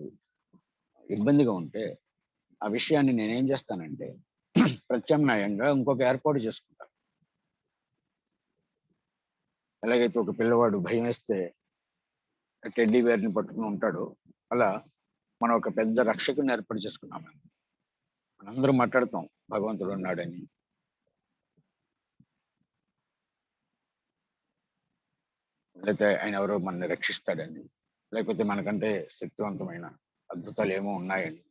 ఇబ్బందిగా ఉంటే, ఆ విషయాన్ని నేనేం చేస్తానంటే ప్రత్యామ్నాయంగా ఇంకొక ఏర్పాటు చేసుకుంటాను. ఎలాగైతే ఒక పిల్లవాడు భయం వేస్తే టెడ్డీ బేర్ని పట్టుకుని ఉంటాడు, అలా మనం ఒక పెద్ద రక్షకుని ఏర్పాటు చేసుకున్నాము. మనందరం మాట్లాడతాం భగవంతుడు ఉన్నాడని, లేకపోతే ఆయన ఎవరో మనల్ని రక్షిస్తాడని, లేకపోతే మనకంటే శక్తివంతమైన అద్భుతాలు ఏమో ఉన్నాయని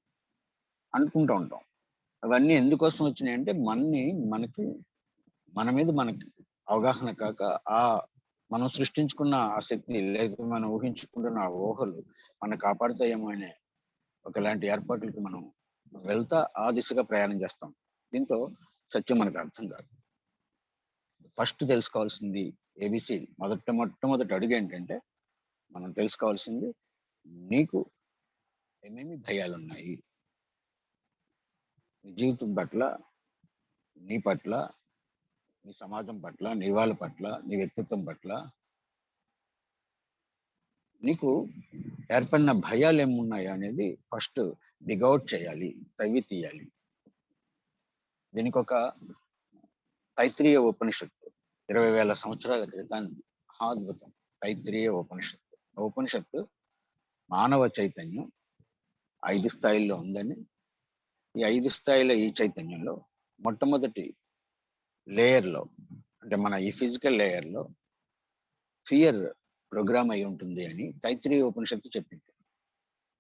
అనుకుంటూ ఉంటాం. అవన్నీ ఎందుకోసం వచ్చినాయి అంటే మన మీద మనకి అవగాహన కాక, ఆ మనం సృష్టించుకున్న ఆ శక్తి, లేకపోతే మనం ఊహించుకుంటున్న ఆ ఊహలు మనం కాపాడుతాయేమో అనే ఒకలాంటి ఏర్పాట్లకి మనం వెళ్తా ఆ దిశగా ప్రయాణం చేస్తాం. దీంతో సత్యం మనకు అర్థం కాదు. ఫస్ట్ తెలుసుకోవాల్సింది ఏబిసి, మొట్టమొదటి అడుగు ఏంటంటే మనం తెలుసుకోవాల్సింది నీకు ఏమేమి భయాలు ఉన్నాయి, నీ జీవితం పట్ల నీ పట్ల, నీ సమాజం పట్ల, నీ వాళ్ళ పట్ల, నీ వ్యక్తిత్వం పట్ల నీకు ఏర్పడిన భయాలు ఏమున్నాయి అనేది ఫస్ట్ డిగౌట్ చేయాలి, తవ్వి తీయాలి. దీనికి ఒక తైత్రీయ ఉపనిషత్తు 20,000 సంవత్సరాల క్రితం అద్భుతం. తైత్రీయ ఉపనిషత్తు. ఉపనిషత్తు మానవ చైతన్యం 5 స్థాయిల్లో ఉందని, ఈ 5 స్థాయిల ఈ చైతన్యంలో మొట్టమొదటి లేయర్లో, అంటే మన ఈ ఫిజికల్ లేయర్లో ఫియర్ ప్రోగ్రామ్ అయి ఉంటుంది అని తైత్రీయ ఉపనిషత్తు చెప్పింది.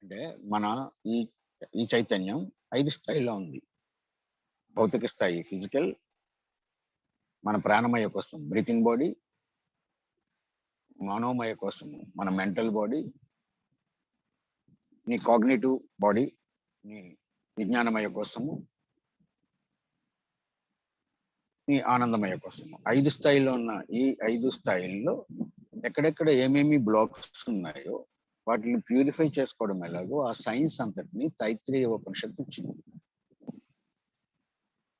అంటే మన ఈ చైతన్యం 5 స్థాయిలో ఉంది. భౌతిక స్థాయి ఫిజికల్, మన ప్రాణమయ కోసం బ్రీతింగ్ బాడీ, మనోమయ కోసం మన మెంటల్ బాడీ, నీ కాగ్నిటివ్ బాడీ, నీ విజ్ఞానమయ కోసము, నీ ఆనందమయ కోసము. 5 స్థాయిలో ఉన్న ఈ 5 స్థాయిల్లో ఎక్కడెక్కడ ఏమేమి బ్లాక్స్ ఉన్నాయో వాటిని ప్యూరిఫై చేసుకోవడం ఎలాగో ఆ సైన్స్ అంతటిని తైత్రీయ ఉపనిషత్తు ఇచ్చింది.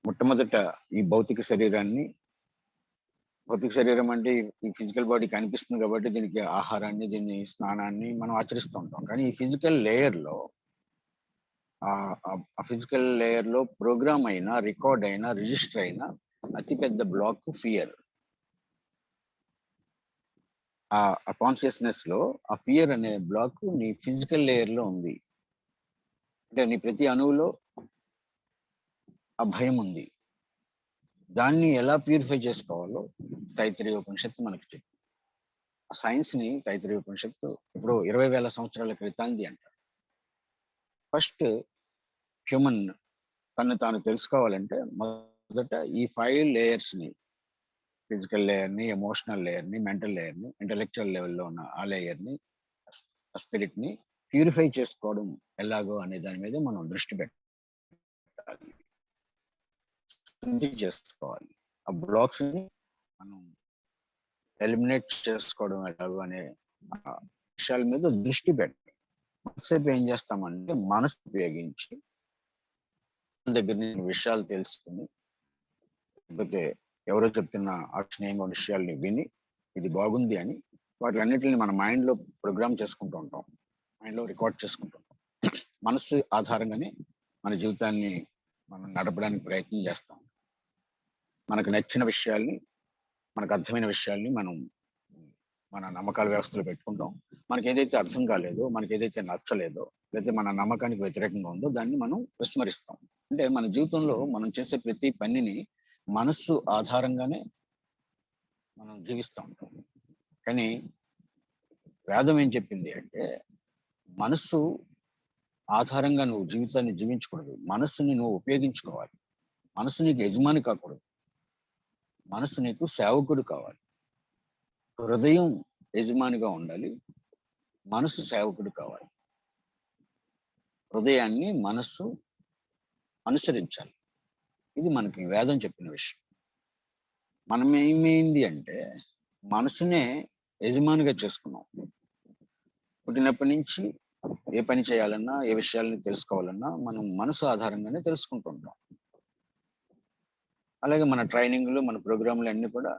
మొట్టమొదట ఈ భౌతిక శరీరాన్ని, భౌతిక శరీరం అంటే ఈ ఫిజికల్ బాడీ కనిపిస్తుంది కాబట్టి దీనికి ఆహారాన్ని, దీన్ని స్నానాన్ని మనం ఆచరిస్తూ ఉంటాం. కానీ ఈ ఫిజికల్ లేయర్ లో ఆ ఫిజికల్ లేయర్ లో ప్రోగ్రామ్ అయిన, రికార్డ్ అయిన, రిజిస్టర్ అయిన అతిపెద్ద బ్లాక్ ఫియర్. ఆ కాన్షియస్నెస్ లో ఆ ఫియర్ అనే బ్లాక్ నీ ఫిజికల్ లేయర్ లో ఉంది. అంటే నీ ప్రతి అణువులో ఆ భయం ఉంది. దాన్ని ఎలా ప్యూరిఫై చేసుకోవాలో తైత్రీయ ఉపనిషత్తు మనకి చెప్పి, ఆ సైన్స్ ని తైత్రీయ ఉపనిషత్తు ఇప్పుడు 20,000 సంవత్సరాల క్రితాంది అంటారు. ఫస్ట్ హ్యూమన్ తను తాను తెలుసుకోవాలంటే మొదట ఈ 5 లేయర్స్ ని, ఫిజికల్ లేయర్ ని, ఎమోషనల్ లేయర్ ని, మెంటల్ లేయర్ ని, ఇంటలెక్చువల్ లెవెల్లో ఉన్న ఆ లేయర్ ని, స్పిరిట్ ని ప్యూరిఫై చేసుకోవడం ఎలాగో అనే దాని మీద మనం దృష్టి పెట్టాలి, శుద్ధి చేసుకోవాలి. ఆ బ్లాక్స్ ని మనం ఎలిమినేట్ చేసుకోవడం ఎలాగో అనే విషయాల మీద దృష్టి పెట్టాలి. మనసేపు ఏం చేస్తామంటే మనసు ఉపయోగించి దగ్గర నుంచి విషయాలు తెలుసుకుని, లేకపోతే ఎవరో చెప్తున్న ఆకర్షణీయంగా విషయాల్ని విని ఇది బాగుంది అని వాటిలన్నిటిని మన మైండ్ లో ప్రోగ్రామ్ చేసుకుంటూ ఉంటాం, మైండ్ లో రికార్డ్ చేసుకుంటూ ఉంటాం. మనసు ఆధారంగానే మన జీవితాన్ని మనం నడపడానికి ప్రయత్నం చేస్తాం. మనకు నచ్చిన విషయాల్ని, మనకు అర్థమైన విషయాల్ని మనం మన నమ్మకాల వ్యవస్థలో పెట్టుకుంటాం. మనకి ఏదైతే అర్థం కాలేదో, మనకి ఏదైతే నచ్చలేదో, లేకపోతే మన నమ్మకానికి వ్యతిరేకంగా ఉందో దాన్ని మనం విస్మరిస్తాం. అంటే మన జీవితంలో మనం చేసే ప్రతి పనిని మనస్సు ఆధారంగానే మనం జీవిస్తూ ఉంటాం. కానీ వేదం ఏం చెప్పింది అంటే మనస్సు ఆధారంగా నువ్వు జీవితాన్ని జీవించకూడదు, మనస్సుని నువ్వు ఉపయోగించుకోవాలి. మనస్సు నీకు యజమాని కాకూడదు, మనస్సు నీకు సేవకుడు కావాలి. హృదయం యజమానిగా ఉండాలి, మనస్సు సేవకుడు కావాలి. హృదయాన్ని మనస్సు అనుసరించాలి. ఇది మనకి వేదం చెప్పిన విషయం. మనం ఏమైంది అంటే మనసునే యజమానిగా చేసుకున్నాం. పుట్టినప్పటి నుంచి ఏ పని చేయాలన్నా, ఏ విషయాలని తెలుసుకోవాలన్నా మనం మనసు ఆధారంగానే తెలుసుకుంటుంటాం. అలాగే మన ట్రైనింగ్లు, మన ప్రోగ్రాంలు అన్ని కూడా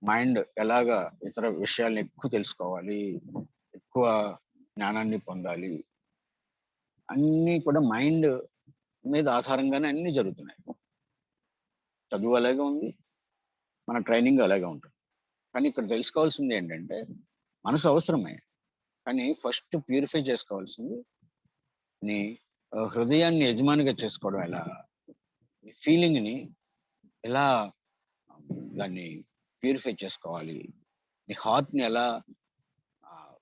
మైండ్ ఎలాగా ఇతర విషయాలను ఎక్కువ తెలుసుకోవాలి, ఎక్కువ జ్ఞానాన్ని పొందాలి, అన్నీ కూడా మైండ్ మీద ఆధారంగానే అన్ని జరుగుతున్నాయి. చదువు అలాగే ఉంది, మన ట్రైనింగ్ అలాగే ఉంటుంది. కానీ ఇక్కడ తెలుసుకోవాల్సింది ఏంటంటే మనసు అవసరమే, కానీ ఫస్ట్ ప్యూరిఫై చేసుకోవాల్సింది నీ హృదయాన్ని యజమానిగా చేసుకోవడం ఎలా, నీ ఫీలింగ్ ని ఎలా దాన్ని ప్యూరిఫై చేసుకోవాలి, నీ హార్ట్ ని ఎలా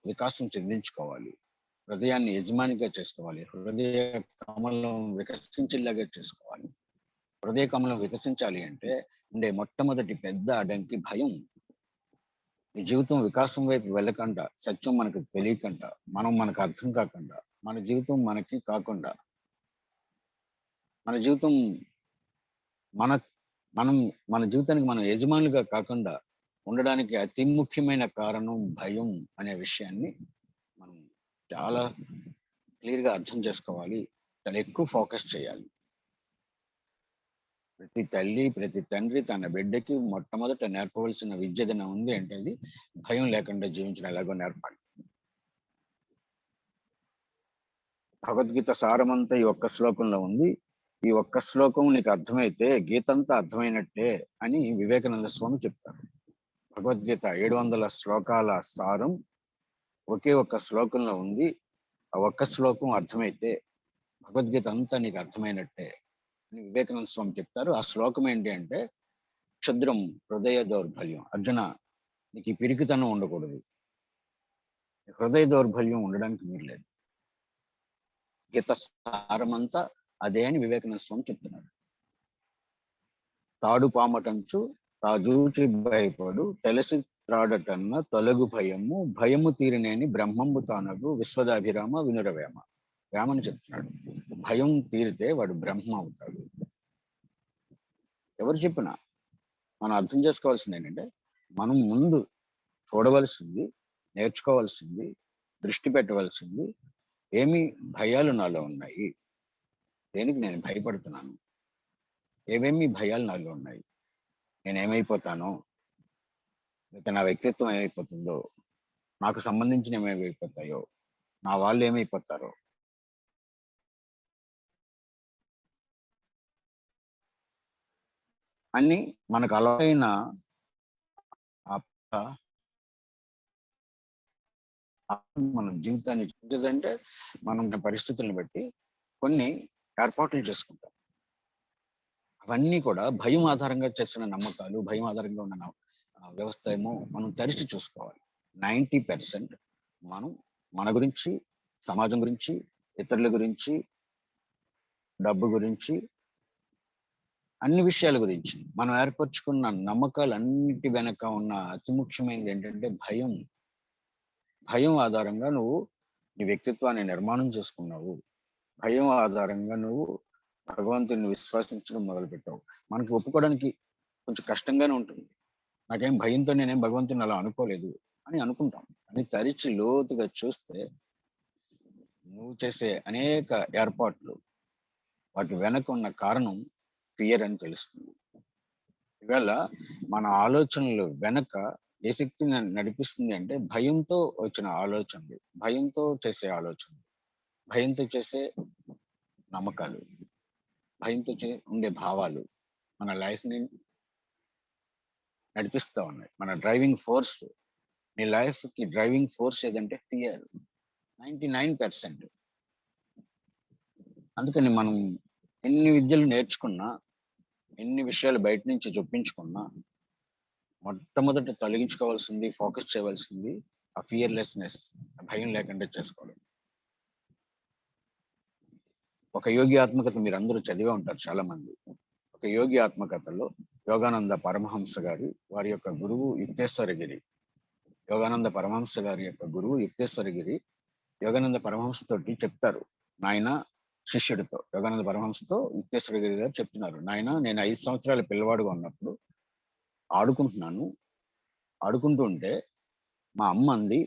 వికాసం చెందించుకోవాలి, హృదయాన్ని యజమానిగా చేసుకోవాలి, హృదయ కమలం వికసించేలాగా చేసుకోవాలి. హృదయ కమలం వికసించాలి అంటే ఉండే మొట్టమొదటి పెద్ద అడ్డంకి భయం. ఈ జీవితం వికాసం వైపు వెళ్ళకుండా, సత్యం మనకు తెలియకుండా, మనకు అర్థం కాకుండా, మన జీవితం మనకి కాకుండా, మన జీవితం మన జీవితానికి మనం యజమానులుగా కాకుండా ఉండడానికి అతి ముఖ్యమైన కారణం భయం అనే విషయాన్ని మనం చాలా క్లియర్ గా అర్థం చేసుకోవాలి, చాలా ఎక్కువ ఫోకస్ చేయాలి. ప్రతి తల్లి ప్రతి తండ్రి తన బిడ్డకి మొట్టమొదట నేర్పవలసిన విద్య ఏదైనా ఉంది అంటే అది భయం లేకుండా జీవించడం ఎలాగో నేర్పాలి. భగవద్గీత సారమంతా ఈ ఒక్క శ్లోకంలో ఉంది. ఈ ఒక్క శ్లోకం నీకు అర్థమైతే గీతంతా అర్థమైనట్టే అని వివేకానంద స్వామి చెప్తారు. భగవద్గీత 700 శ్లోకాల సారం ఒకే ఒక్క శ్లోకంలో ఉంది. ఆ ఒక్క శ్లోకం అర్థమైతే భగవద్గీత అంతా నీకు అర్థమైనట్టే అని వివేకానంద స్వామి చెప్తారు. ఆ శ్లోకం ఏంటి అంటే, క్షుద్రం హృదయ దౌర్బల్యం. అర్జున, నీకు ఈ పిరికితనం ఉండకూడదు, హృదయ దౌర్బల్యం ఉండడానికి మీరు లేదు. గీత సారమంతా అదే అని వివేకానంద స్వామి చెప్తున్నారు. తాడు పామటంచు తాజూచి భయపడు తెలిసి త్రాడటన్న తొలగు భయము భయము తీరినేని బ్రహ్మంబు తానగు విశ్వదాభిరామ వినురవేమ. వేమని చెప్తున్నాడు, భయం తీరితే వాడు బ్రహ్మ అవుతాడు. ఎవరు చెప్పినా మనం అర్థం చేసుకోవాల్సింది ఏంటంటే, మనం ముందు చూడవలసింది, నేర్చుకోవాల్సింది, దృష్టి పెట్టవలసింది, ఏమి భయాలు నాలో ఉన్నాయి, దేనికి నేను భయపడుతున్నాను, ఏమేమి భయాలు నాలో ఉన్నాయి, నేనేమైపోతానో, లేకపోతే నా వ్యక్తిత్వం ఏమైపోతుందో, నాకు సంబంధించిన ఏమైపోతాయో, నా వాళ్ళు ఏమైపోతారో, అని మనకు అలవైన మనం జీవితాన్ని అంటే మనం పరిస్థితులను బట్టి కొన్ని ఏర్పాట్లు చేసుకుంటాం. అవన్నీ కూడా భయం ఆధారంగా చేసిన నమ్మకాలు, భయం ఆధారంగా ఉన్న వ్యవస్థ ఏమో మనం తెరిచి చూసుకోవాలి. 90% మనం మన గురించి, సమాజం గురించి, ఇతరుల గురించి, డబ్బు గురించి, అన్ని విషయాల గురించి మనం ఏర్పరచుకున్న నమ్మకాలు అన్నిటి వెనక ఉన్న అతి ముఖ్యమైనది ఏంటంటే భయం. భయం ఆధారంగా నువ్వు నీ వ్యక్తిత్వాన్ని నిర్మాణం చేసుకున్నావు. భయం ఆధారంగా నువ్వు భగవంతుని విశ్వసించడం మొదలుపెట్టావు. మనకి ఒప్పుకోవడానికి కొంచెం కష్టంగానే ఉంటుంది. నాకేం భయంతో నేనేం భగవంతుని అలా అనుకోలేదు అని అనుకుంటాం. అని తరిచి లోతుగా చూస్తే నువ్వు చేసే అనేక ఏర్పాట్లు, వాటి వెనక ఉన్న కారణం ఫియర్ అని తెలుస్తుంది. ఇవాళ మన ఆలోచనలు వెనక ఏ శక్తి నడిపిస్తుంది అంటే భయంతో వచ్చిన ఆలోచనలు, భయంతో చేసే ఆలోచనలు, భయంతో చేసే నమ్మకాలు, భయంతో ఉండే భావాలు మన లైఫ్ ని నడిపిస్తూ ఉన్నాయి. మన డ్రైవింగ్ ఫోర్స్, నీ లైఫ్ కి డ్రైవింగ్ ఫోర్స్ ఏదంటే ఫియర్ 99%. అందుకని మనం ఎన్ని విద్యలు నేర్చుకున్నా, ఎన్ని విషయాలు బయట నుంచి చొప్పించుకున్నా, మొట్టమొదట తొలగించుకోవాల్సింది, ఫోకస్ చేయవలసింది ఆ ఫియర్లెస్నెస్, భయం లేకుండా చేసుకోవాలి. ఒక యోగి ఆత్మకథ మీరు అందరూ చదివే ఉంటారు చాలా మంది. ఒక యోగి ఆత్మకథలో యోగానంద పరమహంస గారు, వారి యొక్క గురువు యుక్తేశ్వరగిరి, యోగానంద పరమహంస గారి యొక్క గురువు యుక్తేశ్వరగిరి యోగానంద పరమహంస తోటి చెప్తారు, నాయన శిష్యుడితో, యోగానంద పరమహంసతో యుక్తేశ్వరగిరి గారు చెప్తున్నారు, నాయన నేను 5 సంవత్సరాల పిల్లవాడుగా ఉన్నప్పుడు ఆడుకుంటూ ఉంటే మా అమ్మ అంది,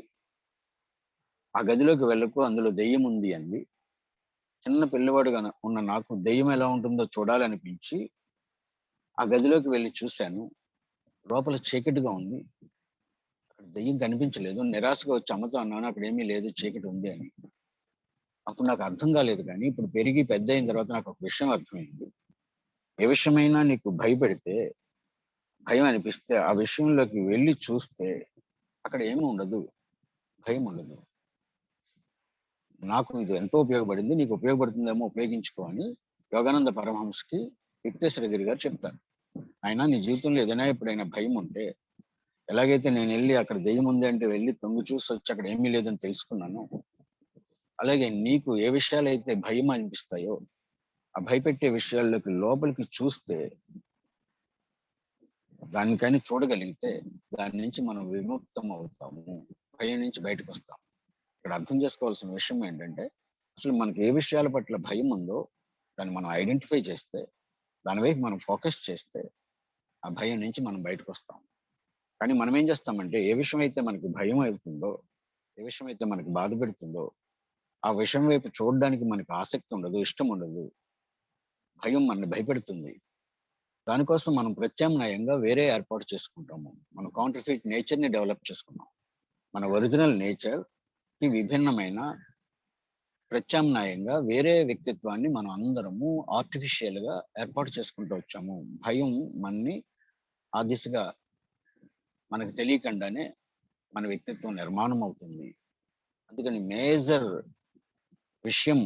ఆ గదిలోకి వెళ్ళకు, అందులో దెయ్యం ఉంది అంది. చిన్న పిల్లవాడుగా ఉన్న నాకు దెయ్యం ఎలా ఉంటుందో చూడాలనిపించి ఆ గదిలోకి వెళ్ళి చూశాను. లోపల చీకటిగా ఉంది, అక్కడ దెయ్యం కనిపించలేదు. నిరాశగా వచ్చి అమ్మతో అన్నాను, అక్కడ ఏమీ లేదు, చీకటి ఉంది అని. అప్పుడు నాకు అర్థం కాలేదు, కానీ ఇప్పుడు పెరిగి పెద్ద అయిన తర్వాత నాకు ఒక విషయం అర్థమైంది. ఏ విషయమైనా నీకు భయపెడితే, భయం అనిపిస్తే ఆ విషయంలోకి వెళ్ళి చూస్తే అక్కడ ఏమీ ఉండదు, భయం ఉండదు. నాకు ఇది ఎంతో ఉపయోగపడింది, నీకు ఉపయోగపడుతుందేమో, ఉపయోగించుకో అని యోగానంద పరమహంసకి యుక్తేశ్వరగిరి గారు చెప్తారు. ఆయన నీ జీవితంలో ఏదైనా ఎప్పుడైనా భయం ఉంటే, ఎలాగైతే నేను వెళ్ళి అక్కడ దెయ్యం ఉంది అంటే వెళ్ళి తొంగి చూసి వచ్చి అక్కడ ఏమీ లేదని తెలుసుకున్నాను, అలాగే నీకు ఏ విషయాలైతే భయం అనిపిస్తాయో ఆ భయపెట్టే విషయాల్లోకి లోపలికి చూస్తే, దానికని చూడగలిగితే దాని నుంచి మనం విముక్తం అవుతాము, భయం నుంచి బయటకు వస్తాం. ఇక్కడ అర్థం చేసుకోవాల్సిన విషయం ఏంటంటే, అసలు మనకి ఏ విషయాల పట్ల భయం ఉందో దాన్ని మనం ఐడెంటిఫై చేస్తే, దాని వైపు మనం ఫోకస్ చేస్తే ఆ భయం నుంచి మనం బయటకు వస్తాం. కానీ మనం ఏం చేస్తామంటే, ఏ విషయం అయితే మనకి భయం అవుతుందో, ఏ విషయం అయితే మనకి బాధ పెడుతుందో ఆ విషయం వైపు చూడడానికి మనకు ఆసక్తి ఉండదు, ఇష్టం ఉండదు. భయం మనల్ని భయపెడుతుంది. దానికోసం మనం ప్రత్యామ్నాయంగా వేరే ఏర్పాటు చేసుకుంటాము. మనం కౌంటర్ఫిట్ నేచర్ ని డెవలప్ చేసుకున్నాం. మన ఒరిజినల్ నేచర్ కి విభిన్నమైన ప్రత్యామ్నాయంగా వేరే వ్యక్తిత్వాన్ని మనం అందరము ఆర్టిఫిషియల్ గా ఏర్పాటు చేసుకుంటూ వచ్చాము. భయం మనని ఆ దిశగా మనకు తెలియకుండానే మన వ్యక్తిత్వం నిర్మాణం అవుతుంది. అందుకని మేజర్ విషయం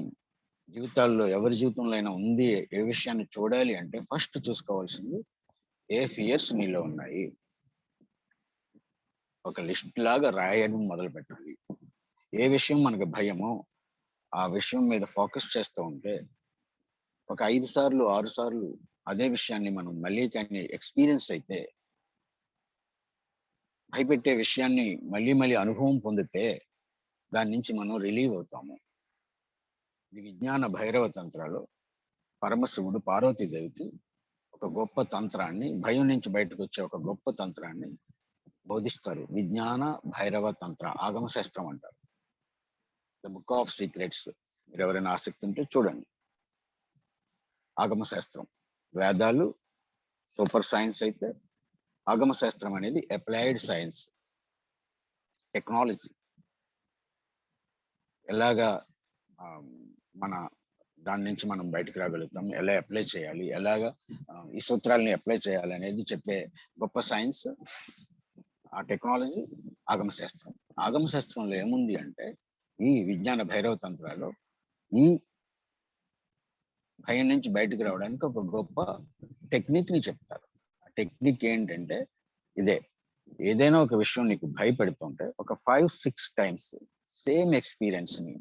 జీవితాల్లో ఎవరి జీవితంలో అయినా ఉంది, ఏ విషయాన్ని చూడాలి అంటే ఫస్ట్ చూసుకోవాల్సింది ఏ ఫియర్స్ నీలో ఉన్నాయి. ఒక లిస్ట్ లాగా రాయడం మొదలు పెట్టాలి. ఏ విషయం మనకు భయమో ఆ విషయం మీద ఫోకస్ చేస్తూ ఉంటే ఒక 5 సార్లు 6 సార్లు అదే విషయాన్ని మనం మళ్ళీ కానీ ఎక్స్పీరియన్స్ అయితే, భయపెట్టే విషయాన్ని మళ్ళీ మళ్ళీ అనుభవం పొందితే దాని నుంచి మనం రిలీవ్ అవుతాము. ఇది విజ్ఞాన భైరవ తంత్రాలు పరమశివుడు పార్వతీదేవికి ఒక గొప్ప తంత్రాన్ని, భయం నుంచి బయటకు వచ్చే ఒక గొప్ప తంత్రాన్ని బోధిస్తారు. విజ్ఞాన భైరవ తంత్ర ఆగమ శాస్త్రం అంటారు. The book of secrets. మీరు ఎవరైనా ఆసక్తి ఉంటే చూడండి. ఆగమ శాస్త్రం, వేదాలు సూపర్ సైన్స్ అయితే ఆగమ శాస్త్రం అనేది అప్లైడ్ సైన్స్, టెక్నాలజీ. ఎలాగా మన దాని నుంచి మనం బయటకు రాగలుగుతాం, ఎలా అప్లై చేయాలి, ఎలాగా ఈ సూత్రాలని అప్లై చేయాలి అనేది చెప్పే గొప్ప సైన్స్ ఆ టెక్నాలజీ ఆగమ శాస్త్రం. ఆగమ శాస్త్రంలో ఏముంది అంటే ఈ విజ్ఞాన భైరవ తంత్రాలు ఈ భయం నుంచి బయటకు రావడానికి ఒక గొప్ప టెక్నిక్ ని చెప్తారు. ఆ టెక్నిక్ ఏంటంటే ఇదే. ఏదైనా ఒక విషయం నీకు భయపెడుతుంటే ఒక 5-6 టైమ్స్ సేమ్ ఎక్స్పీరియన్స్ ని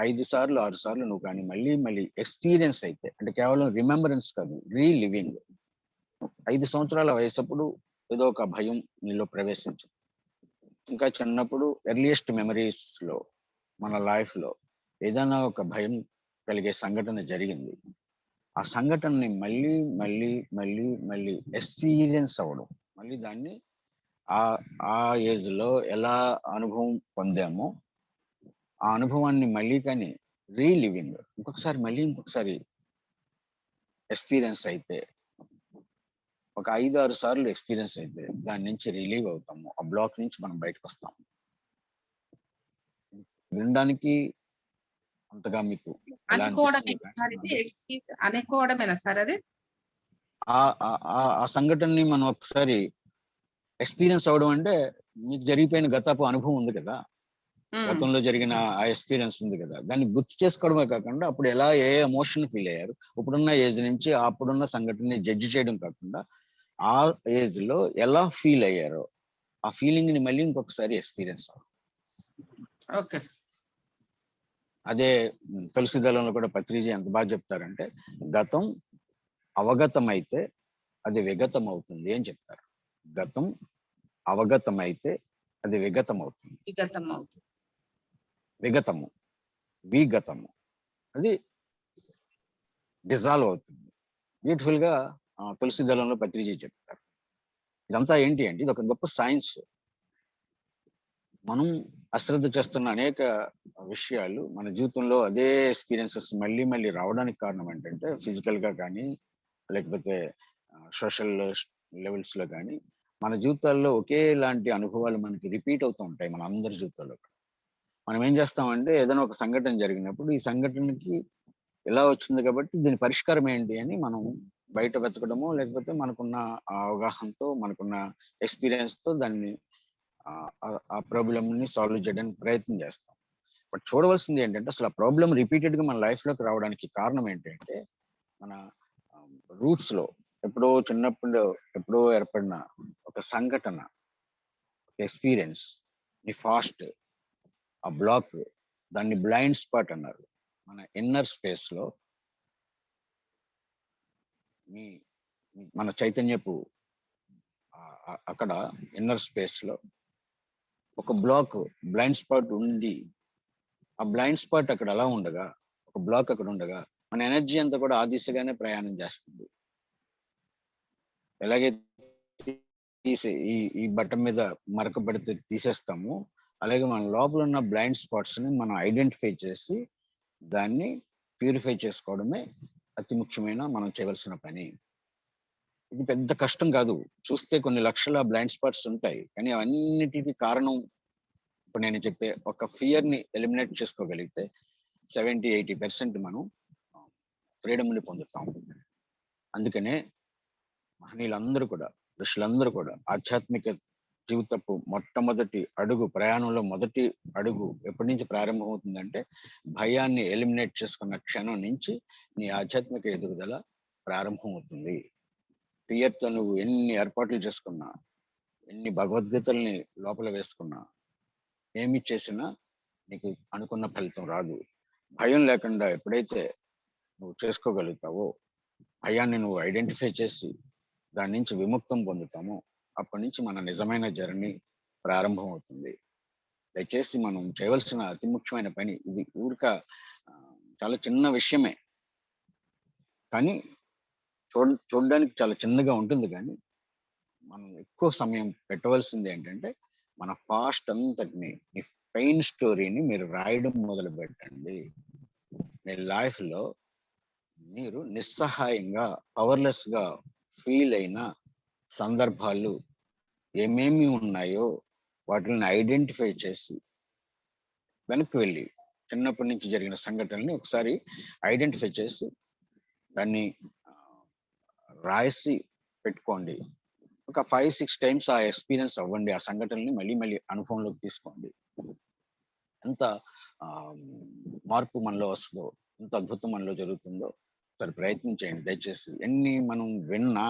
5 సార్లు 6 సార్లు నువ్వు కానీ మళ్ళీ మళ్ళీ ఎక్స్పీరియన్స్ అయితే, అంటే కేవలం రిమెంబరెన్స్ కాదు, రీలివింగ్. 5 సంవత్సరాల వయసప్పుడు ఏదో ఒక భయం నీలో ప్రవేశించింది. ఇంకా చిన్నప్పుడు ఎర్లియస్ట్ మెమరీస్ లో మన లైఫ్ లో ఏదైనా ఒక భయం కలిగే సంఘటన జరిగింది. ఆ సంఘటనని మళ్ళీ మళ్ళీ మళ్ళీ మళ్ళీ ఎక్స్పీరియన్స్ అవ్వడం, మళ్ళీ దాన్ని ఆ ఏజ్ లో ఎలా అనుభవం పొందామో ఆ అనుభవాన్ని మళ్ళీ కానీ రీలివింగ్ ఇంకొకసారి ఎక్స్పీరియన్స్ అయితే, ఒక 5-6 సార్లు ఎక్స్పీరియన్స్ అయితే దాని నుంచి రిలీవ్ అవుతాము. ఆ బ్లాక్ నుంచి మనం బయటకు వస్తాము. వినడానికి అంతగా మీకు ఎలా అనిపిస్తుంది? అనుకోవడమేనా సార్ అది? ఆ సంఘటనని మనం ఒకసారి ఎక్స్పీరియన్స్ అవడం అంటే మీకు జరిగిపోయిన గతపు అనుభవం ఉంది కదా, గతంలో జరిగిన ఆ ఎక్స్పీరియన్స్ ఉంది కదా, దాన్ని గుర్తు చేసుకోవడమే కాకుండా అప్పుడు ఎలా ఏ ఎమోషన్ ఫీల్ అయ్యారు, ఇప్పుడున్న ఏజ్ నుంచి అప్పుడున్న సంఘటనని జడ్జి చేయడం కాకుండా ఆ ఏజ్ లో ఎలా ఫీల్ అయ్యారో ఆ ఫీలింగ్ ని మళ్ళీ ఇంకొకసారి ఎక్స్పీరియన్స్ అవ్వడం. ఓకే. అదే తులసి దళంలో కూడా పత్రిజీ ఎంత బాగా చెప్తారంటే, గతం అవగతం అయితే అది విగతం అవుతుంది అని చెప్తారు. గతం అవగతం అయితే అది విగతం అవుతుంది. విగతము విగతము అది డిజాల్వ్ అవుతుంది. బ్యూటిఫుల్ గా తులసి దళంలో పత్రిజీ చెప్తారు. ఇదంతా ఏంటి అంటే ఇది ఒక గొప్ప సైన్స్. మనం అశ్రద్ధ చేస్తున్న అనేక విషయాలు మన జీవితంలో అదే ఎక్స్పీరియన్సెస్ మళ్ళీ మళ్ళీ రావడానికి కారణం ఏంటంటే, ఫిజికల్ గా కానీ లేకపోతే సోషల్ లెవెల్స్ లో కానీ మన జీవితాల్లో ఒకేలాంటి అనుభవాలు మనకి రిపీట్ అవుతూ ఉంటాయి మన అందరి జీవితాల్లో. మనం ఏం చేస్తామంటే ఏదైనా ఒక సంఘటన జరిగినప్పుడు ఈ సంఘటనకి ఎలా వచ్చింది కాబట్టి దీని పరిష్కారం ఏంటి అని మనం బయట వెతకడము, లేకపోతే మనకున్న అవగాహనతో మనకున్న ఎక్స్పీరియన్స్ తో దాన్ని ఆ ప్రాబ్లమ్ ని సాల్వ్ చేయడానికి ప్రయత్నం చేస్తాం. బట్ చూడవలసింది ఏంటంటే అసలు ఆ ప్రాబ్లం రిపీటెడ్ గా మన లైఫ్ లోకి రావడానికి కారణం ఏంటంటే మన రూట్స్ లో ఎప్పుడో ఏర్పడిన ఒక సంఘటన, ఎక్స్పీరియన్స్ ని ఫాస్ట్ ఆ బ్లాక్, దాన్ని బ్లైండ్ స్పాట్ అన్నారు. మన ఇన్నర్ స్పేస్ లో మన చైతన్యపు అక్కడ ఇన్నర్ స్పేస్ లో ఒక బ్లాక్ బ్లైండ్ స్పాట్ ఉంది. ఆ బ్లైండ్ స్పాట్ అక్కడ అలా ఉండగా, ఒక బ్లాక్ అక్కడ ఉండగా మన ఎనర్జీ అంతా కూడా ఆ దిశగానే ప్రయాణం చేస్తుంది. ఎలాగైతే ఈ బట్టం మీద మరక పడితే తీసేస్తాము, అలాగే మన లోపల ఉన్న బ్లైండ్ స్పాట్స్ ని మనం ఐడెంటిఫై చేసి దాన్ని ప్యూరిఫై చేసుకోవడమే అతి ముఖ్యమైన మనం చేయవలసిన పని. ఇది పెద్ద కష్టం కాదు. చూస్తే కొన్ని లక్షల బ్లైండ్ స్పాట్స్ ఉంటాయి. కానీ అవన్నిటికి కారణం ఇప్పుడు నేను చెప్పే ఒక ఫియర్ ని ఎలిమినేట్ చేసుకోగలిగితే 70-80% మనం ఫ్రీడమ్ ని పొందుతాం. అందుకనే మహనీయులందరూ కూడా, ఋషులందరూ కూడా ఆధ్యాత్మిక జీవితపు మొట్టమొదటి అడుగు, ప్రయాణంలో మొదటి అడుగు ఎప్పటి నుంచి ప్రారంభం అవుతుందంటే భయాన్ని ఎలిమినేట్ చేసుకున్న క్షణం నుంచి నీ ఆధ్యాత్మిక ఎదుగుదల ప్రారంభం అవుతుంది. ఫియర్తో నువ్వు ఎన్ని ఏర్పాట్లు చేసుకున్నా, ఎన్ని భగవద్గీతల్ని లోపల వేసుకున్నా, ఏమి చేసినా నీకు అనుకున్న ఫలితం రాదు. భయం లేకుండా ఎప్పుడైతే నువ్వు చేసుకోగలుగుతావో, భయాన్ని నువ్వు ఐడెంటిఫై చేసి దాని నుంచి విముక్తం పొందుతామో, అప్పటి నుంచి మన నిజమైన జర్నీ ప్రారంభం అవుతుంది. దయచేసి మనం చేయవలసిన అతి ముఖ్యమైన పని ఇది. చాలా చిన్న విషయమే, కానీ చూడడానికి చాలా చిన్నగా ఉంటుంది. కానీ మనం ఎక్కువ సమయం పెట్టవలసింది ఏంటంటే మన పాస్ట్ అంతటిని, ఈ పెయిన్ స్టోరీని మీరు రాయడం మొదలు పెట్టండి. మీ లైఫ్ లో మీరు నిస్సహాయంగా, పవర్లెస్ గా ఫీల్ అయిన సందర్భాలు ఏమేమి ఉన్నాయో వాటిని ఐడెంటిఫై చేసి వెనక్కి వెళ్ళి చిన్నప్పటి నుంచి జరిగిన సంఘటనల్ని ఒకసారి ఐడెంటిఫై చేసి దాన్ని రాసి పెట్టుకోండి. ఒక 5-6 టైమ్స్ ఆ ఎక్స్పీరియన్స్ అవ్వండి. ఆ సంఘటనని మళ్ళీ మళ్ళీ అనుభవంలోకి తీసుకోండి. ఎంత మార్పు మనలో వస్తుందో, ఎంత అద్భుతం మనలో జరుగుతుందో సరే ప్రయత్నం చేయండి దయచేసి. ఎన్ని మనం విన్నా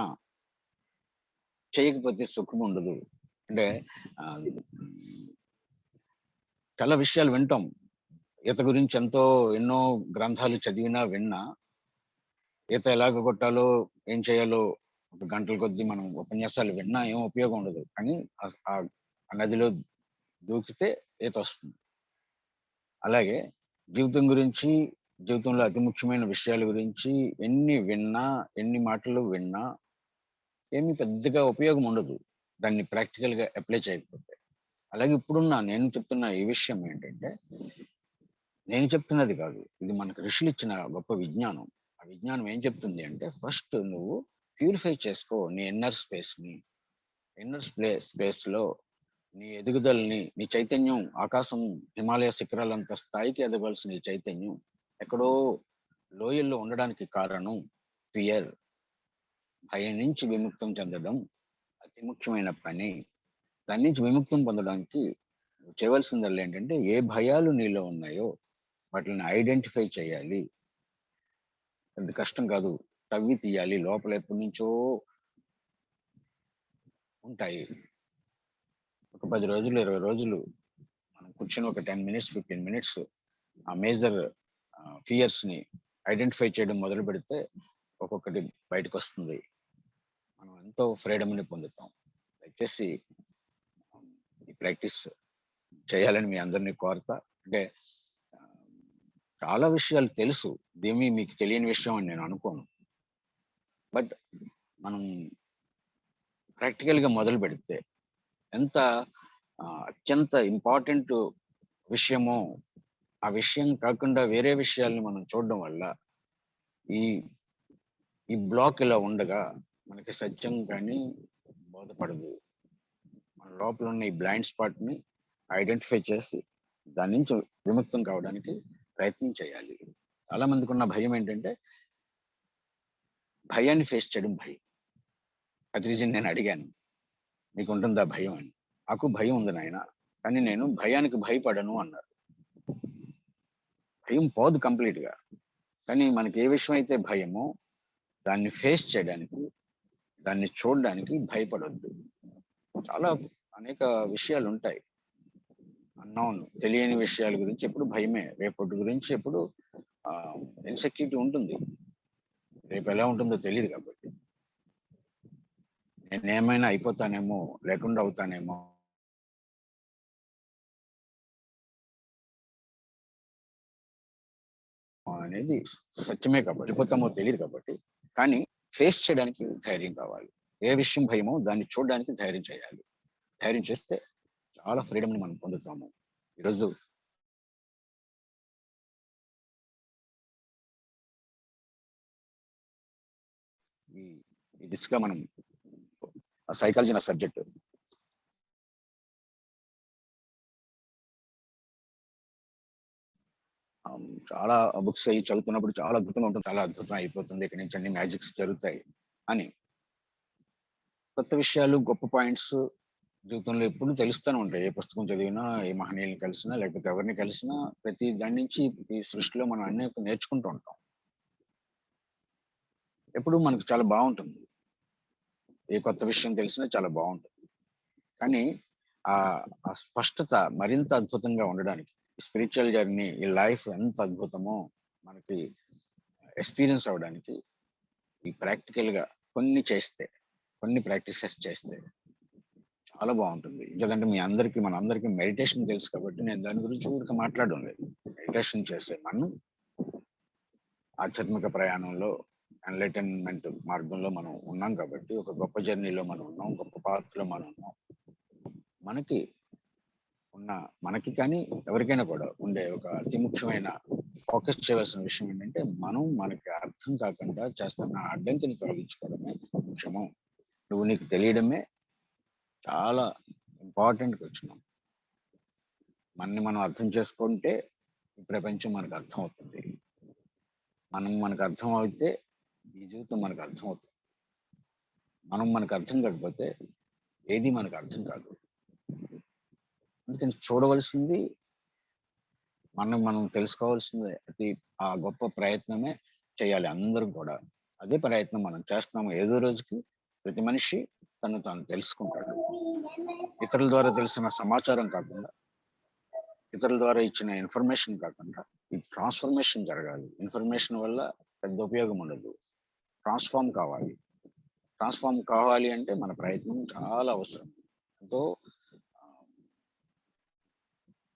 చేయకపోతే సుఖం ఉండదు. అంటే చాలా విషయాలు వింటాం. ఈత గురించి ఎన్నో గ్రంథాలు చదివినా విన్నా, ఈత ఎలాగ కొట్టాలో, ఏం చేయాలో ఒక గంటల కొద్దీ మనం ఉపన్యాసాలు విన్నా ఏం ఉపయోగం ఉండదు. కానీ ఆ నదిలో దూకితే ఈత వస్తుంది. అలాగే జీవితం గురించి, జీవితంలో అతి ముఖ్యమైన విషయాల గురించి ఎన్ని విన్నా, ఎన్ని మాటలు విన్నా ఏమి పెద్దగా ఉపయోగం ఉండదు దాన్ని ప్రాక్టికల్ గా అప్లై చేయకపోతే. అలాగే ఇప్పుడున్న నేను చెప్తున్న ఈ విషయం ఏంటంటే, నేను చెప్తున్నది కాదు, ఇది మనకు ఋషులు ఇచ్చిన గొప్ప విజ్ఞానం. ఆ విజ్ఞానం ఏం చెప్తుంది అంటే, ఫస్ట్ నువ్వు ప్యూరిఫై చేసుకో నీ ఇన్నర్ స్పేస్ ని. ఇన్నర్ స్పేస్ లో నీ ఎదుగుదలని, నీ చైతన్యం ఆకాశం హిమాలయ శిఖరాలంత స్థాయికి ఎదగవలసిన ఈ చైతన్యం ఎక్కడో లోయల్లో ఉండడానికి కారణం ఫియర్. భయం నుంచి విముక్తం చెందడం అతి ముఖ్యమైన పని. దాని నుంచి విముక్తం పొందడానికి చేయవలసిందల్లా ఏంటంటే, ఏ భయాలు నీలో ఉన్నాయో వాటిని ఐడెంటిఫై చేయాలి. అంత కష్టం కాదు, తవ్వి తీయాలి. లోపల ఎప్పటి నుంచో ఉంటాయి. ఒక 10 రోజులు 20 రోజులు మనం కూర్చొని ఒక 10 మినిట్స్ 15 మినిట్స్ ఆ మేజర్ ఫియర్స్ ని ఐడెంటిఫై చేయడం మొదలు పెడితే ఒక్కొక్కటి బయటకు వస్తుంది. మనం ఎంతో ఫ్రీడమ్ ని పొందుతాం. దయచేసి ఈ ప్రాక్టీస్ చేయాలని మీ అందరినీ కోరుతా. అంటే చాలా విషయాలు తెలుసు, ఇదేమీ మీకు తెలియని విషయం అని నేను అనుకోను. బట్ మనం ప్రాక్టికల్ గా మొదలు పెడితే ఎంత అత్యంత ఇంపార్టెంట్ విషయమో ఆ విషయం కాకుండా వేరే విషయాల్ని మనం చూడడం వల్ల ఈ బ్లాక్ ఇలా ఉండగా మనకి సత్యం కానీ బోధపడదు. మన లోపల ఉన్న ఈ బ్లైండ్ స్పాట్ ని ఐడెంటిఫై చేసి దాని నుంచి విముక్తం కావడానికి ప్రయత్నం చేయాలి. చాలా మందికి ఉన్న భయం ఏంటంటే, భయాన్ని ఫేస్ చేయడం భయం. అది రీజన్ నేను అడిగాను, నీకు ఉంటుందా భయం అని. నాకు భయం ఉంది నాయన, కానీ నేను భయానికి భయపడను అన్నారు. భయం పోదు కంప్లీట్ గా, కానీ మనకి ఏ విషయం అయితే భయమో దాన్ని ఫేస్ చేయడానికి, దాన్ని చూడడానికి భయపడొద్దు. చాలా అనేక విషయాలు ఉంటాయి, అన్నోన్ తెలియని విషయాల గురించి ఎప్పుడు భయమే. రేపటి గురించి ఎప్పుడు ఇన్సెక్యూరిటీ ఉంటుంది. రేపు ఎలా ఉంటుందో తెలియదు కాబట్టి నేనేమైనా అయిపోతానేమో, లేకుండా అవుతానేమో అనేది సత్యమే కాబట్టి, అయిపోతామో తెలియదు కాబట్టి. కానీ ఫేస్ చేయడానికి ధైర్యం కావాలి. ఏ విషయం భయమో దాన్ని చూడడానికి ధైర్యం చేయాలి. ధైర్యం చేస్తే చాలా ఫ్రీడమ్ ని మనం పొందుతాము. ఈరోజు ఈ ఈ దిశగా మనం సైకాలజీ నా సబ్జెక్ట్. చాలా బుక్స్ అవి చదువుతున్నప్పుడు చాలా అద్భుతంగా ఉంటుంది, చాలా అద్భుతం అయిపోతుంది, ఇక్కడ నుంచి అన్ని మ్యాజిక్స్ జరుగుతాయి అని. కొత్త విషయాలు, గొప్ప పాయింట్స్ జీవితంలో ఎప్పుడు తెలుస్తూనే ఉంటాయి. ఏ పుస్తకం చదివినా, ఏ మహనీయుల్ని కలిసినా, లేకపోతే ఎవరిని కలిసినా ప్రతి దాని నుంచి ఈ సృష్టిలో మనం అన్ని నేర్చుకుంటూ ఉంటాం. ఎప్పుడు మనకు చాలా బాగుంటుంది, ఏ కొత్త విషయం తెలిసినా చాలా బాగుంటుంది. కానీ ఆ స్పష్టత మరింత అద్భుతంగా ఉండడానికి స్పిరిచువల్ జర్నీ, ఈ లైఫ్ ఎంత అద్భుతమో మనకి ఎక్స్పీరియన్స్ అవ్వడానికి ఈ ప్రాక్టికల్ గా కొన్ని ప్రాక్టీసెస్ చేస్తే చాలా బాగుంటుంది. ఎందుకంటే మనందరికీ మెడిటేషన్ తెలుసు కాబట్టి నేను దాని గురించి ఊరికే మాట్లాడడం లేదు. మెడిటేషన్ చేసే మనం ఆధ్యాత్మిక ప్రయాణంలో, ఎన్లైటన్మెంట్ మార్గంలో మనం ఉన్నాం కాబట్టి, ఒక గొప్ప జర్నీలో మనం ఉన్నాం, గొప్ప పాత్రలో మనం ఉన్నాం. మనకి కానీ ఎవరికైనా కూడా ఉండే ఒక అతి ముఖ్యమైన ఫోకస్ చేయవలసిన విషయం ఏంటంటే, మనం మనకి అర్థం కాకుండా చేస్తున్న అడ్డంకిని తొలగించుకోవడమే ముఖ్యము. నువ్వు నీకు తెలియడమే చాలా ఇంపార్టెంట్ వచ్చినాం. మనం అర్థం చేసుకుంటే ఈ ప్రపంచం మనకు అర్థం అవుతుంది. మనకు అర్థం అయితే ఈ జీవితం మనకు అర్థం అవుతుంది. మనకు అర్థం కాకపోతే ఏది మనకు అర్థం కాదు. అందుకని చూడవలసింది, మనం తెలుసుకోవాల్సింది, ఆ గొప్ప ప్రయత్నమే చేయాలి అందరం కూడా. అదే ప్రయత్నం మనం చేస్తున్నాము. ఏదో రోజుకి ప్రతి మనిషి తను తాను తెలుసుకుంటాడు. ఇతరుల ద్వారా తెలిసిన సమాచారం కాకుండా, ఇతరుల ద్వారా ఇచ్చిన ఇన్ఫర్మేషన్ కాకుండా, ఇది ట్రాన్స్ఫర్మేషన్ జరగాలి. ఇన్ఫర్మేషన్ వల్ల పెద్ద ఉపయోగం ఉండదు. ట్రాన్స్ఫార్మ్ కావాలి అంటే మన ప్రయత్నం చాలా అవసరం. ఎంతో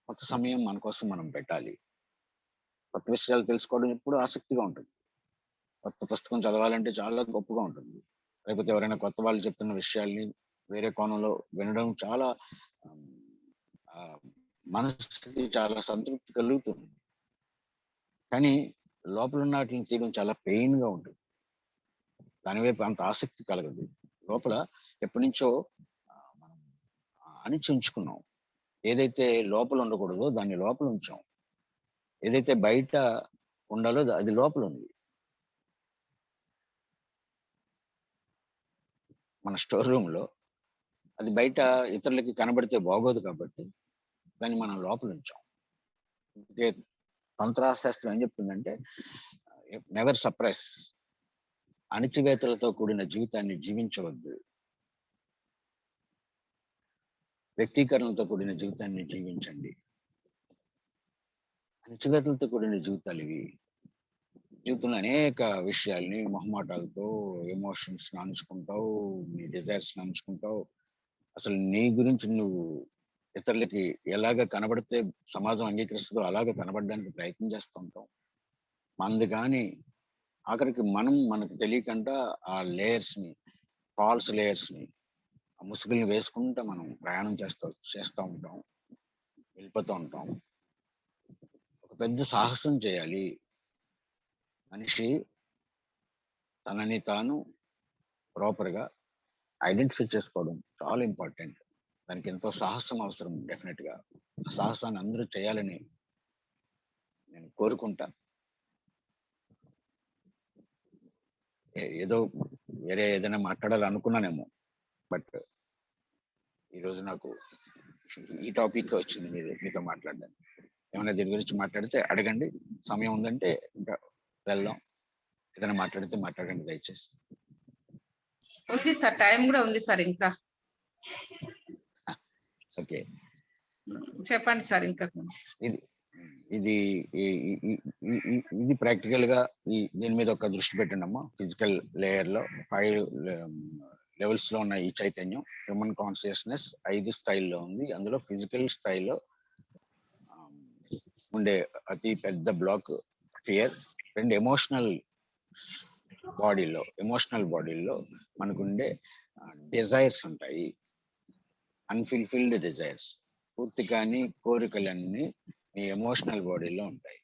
కొంత సమయం మన కోసం మనం పెట్టాలి. కొత్త విషయాలు తెలుసుకోవడం ఎప్పుడు ఆసక్తిగా ఉంటుంది. కొత్త పుస్తకం చదవాలంటే చాలా గొప్పగా ఉంటుంది. లేకపోతే ఎవరైనా కొత్త వాళ్ళు చెప్తున్న విషయాల్ని వేరే కోణంలో వినడం చాలా మనసుకి చాలా సంతృప్తి కలుగుతుంది. కానీ లోపల ఉన్న వాటిని తీయడం చాలా పెయిన్ గా ఉంటుంది. దానివైపు అంత ఆసక్తి కలగదు. లోపల ఎప్పటి నుంచో మనం అణిచి ఉంచుకున్నాం. ఏదైతే లోపల ఉండకూడదో దాన్ని లోపల ఉంచాం. ఏదైతే బయట ఉండాలో అది లోపల ఉంది. మన స్టోర్ రూమ్ లో అది బయట ఇతరులకి కనబడితే బాగోదు కాబట్టి దాన్ని మనం లోపల ఉంచాం. తంత్రశాస్త్రం ఏం చెప్తుందంటే, నెవర్ సప్రెస్, అణిచివేతలతో కూడిన జీవితాన్ని జీవించవద్దు, వ్యక్తీకరణలతో కూడిన జీవితాన్ని జీవించండి. అణిచివేతలతో కూడిన జీవితాలు ఇవి. జీవితంలో అనేక విషయాల్ని మొహమాటాలతో, ఎమోషన్స్ అణుచుకుంటావు, నీ డిజైర్స్ అణుచుకుంటావు. అసలు నీ గురించి నువ్వు ఇతరులకి ఎలాగ కనబడితే సమాజం అంగీకరిస్తుందో అలాగ కనబడడానికి ప్రయత్నం చేస్తూ ఉంటాం. మనది కానీ ఆఖరికి మనకు తెలియకుండా ఆ లేయర్స్ ని, ఫాల్స్ లేయర్స్ ని, ఆ ముసుగుల్ని వేసుకుంటా మనం ప్రయాణం చేస్తూ ఉంటాం, వెళ్ళిపోతూ ఉంటాం. ఒక పెద్ద సాహసం చేయాలి. మనిషి తనని తాను ప్రాపర్ గా ఐడెంటిఫై చేసుకోవడం చాలా ఇంపార్టెంట్. దానికి ఎంతో సాహసం అవసరం. డెఫినెట్ గా ఆ సాహసాన్ని అందరూ చేయాలని నేను కోరుకుంటా. ఏదో ఏదైనా మాట్లాడాలనుకున్నానేమో, బట్ ఈరోజు నాకు ఈ టాపిక్ వచ్చింది మీతో మాట్లాడడానికి. ఏమైనా దీని గురించి మాట్లాడితే అడగండి, సమయం ఉందంటే ఇంకా వెళ్దాం. ఏదైనా మాట్లాడితే మాట్లాడండి దయచేసి. ఉంది సార్, టైం కూడా ఉంది సార్ ఇంకా. ఓకే, చెప్పండి సార్. ఇంకా ఇది ప్రాక్టికల్ గా దీని మీద ఒక దృష్టి పెట్టండి అమ్మా. ఫిజికల్ లేయర్ లో 5 లెవెల్స్ లో ఉన్న ఈ చైతన్యం, హ్యూమన్ కాన్షియస్నెస్ 5 స్థాయిల్లో ఉంది. అందులో ఫిజికల్ స్థాయిలో ఉండే అతి పెద్ద బ్లాక్ ఫియర్. 2 ఎమోషనల్ బాడీలో మనకుండే డిజైర్స్ ఉంటాయి, అన్ఫుల్ఫిల్డ్ డిజైర్స్. పూర్తి కాని కోరికలన్నీ ఈ ఎమోషనల్ బాడీలో ఉంటాయి.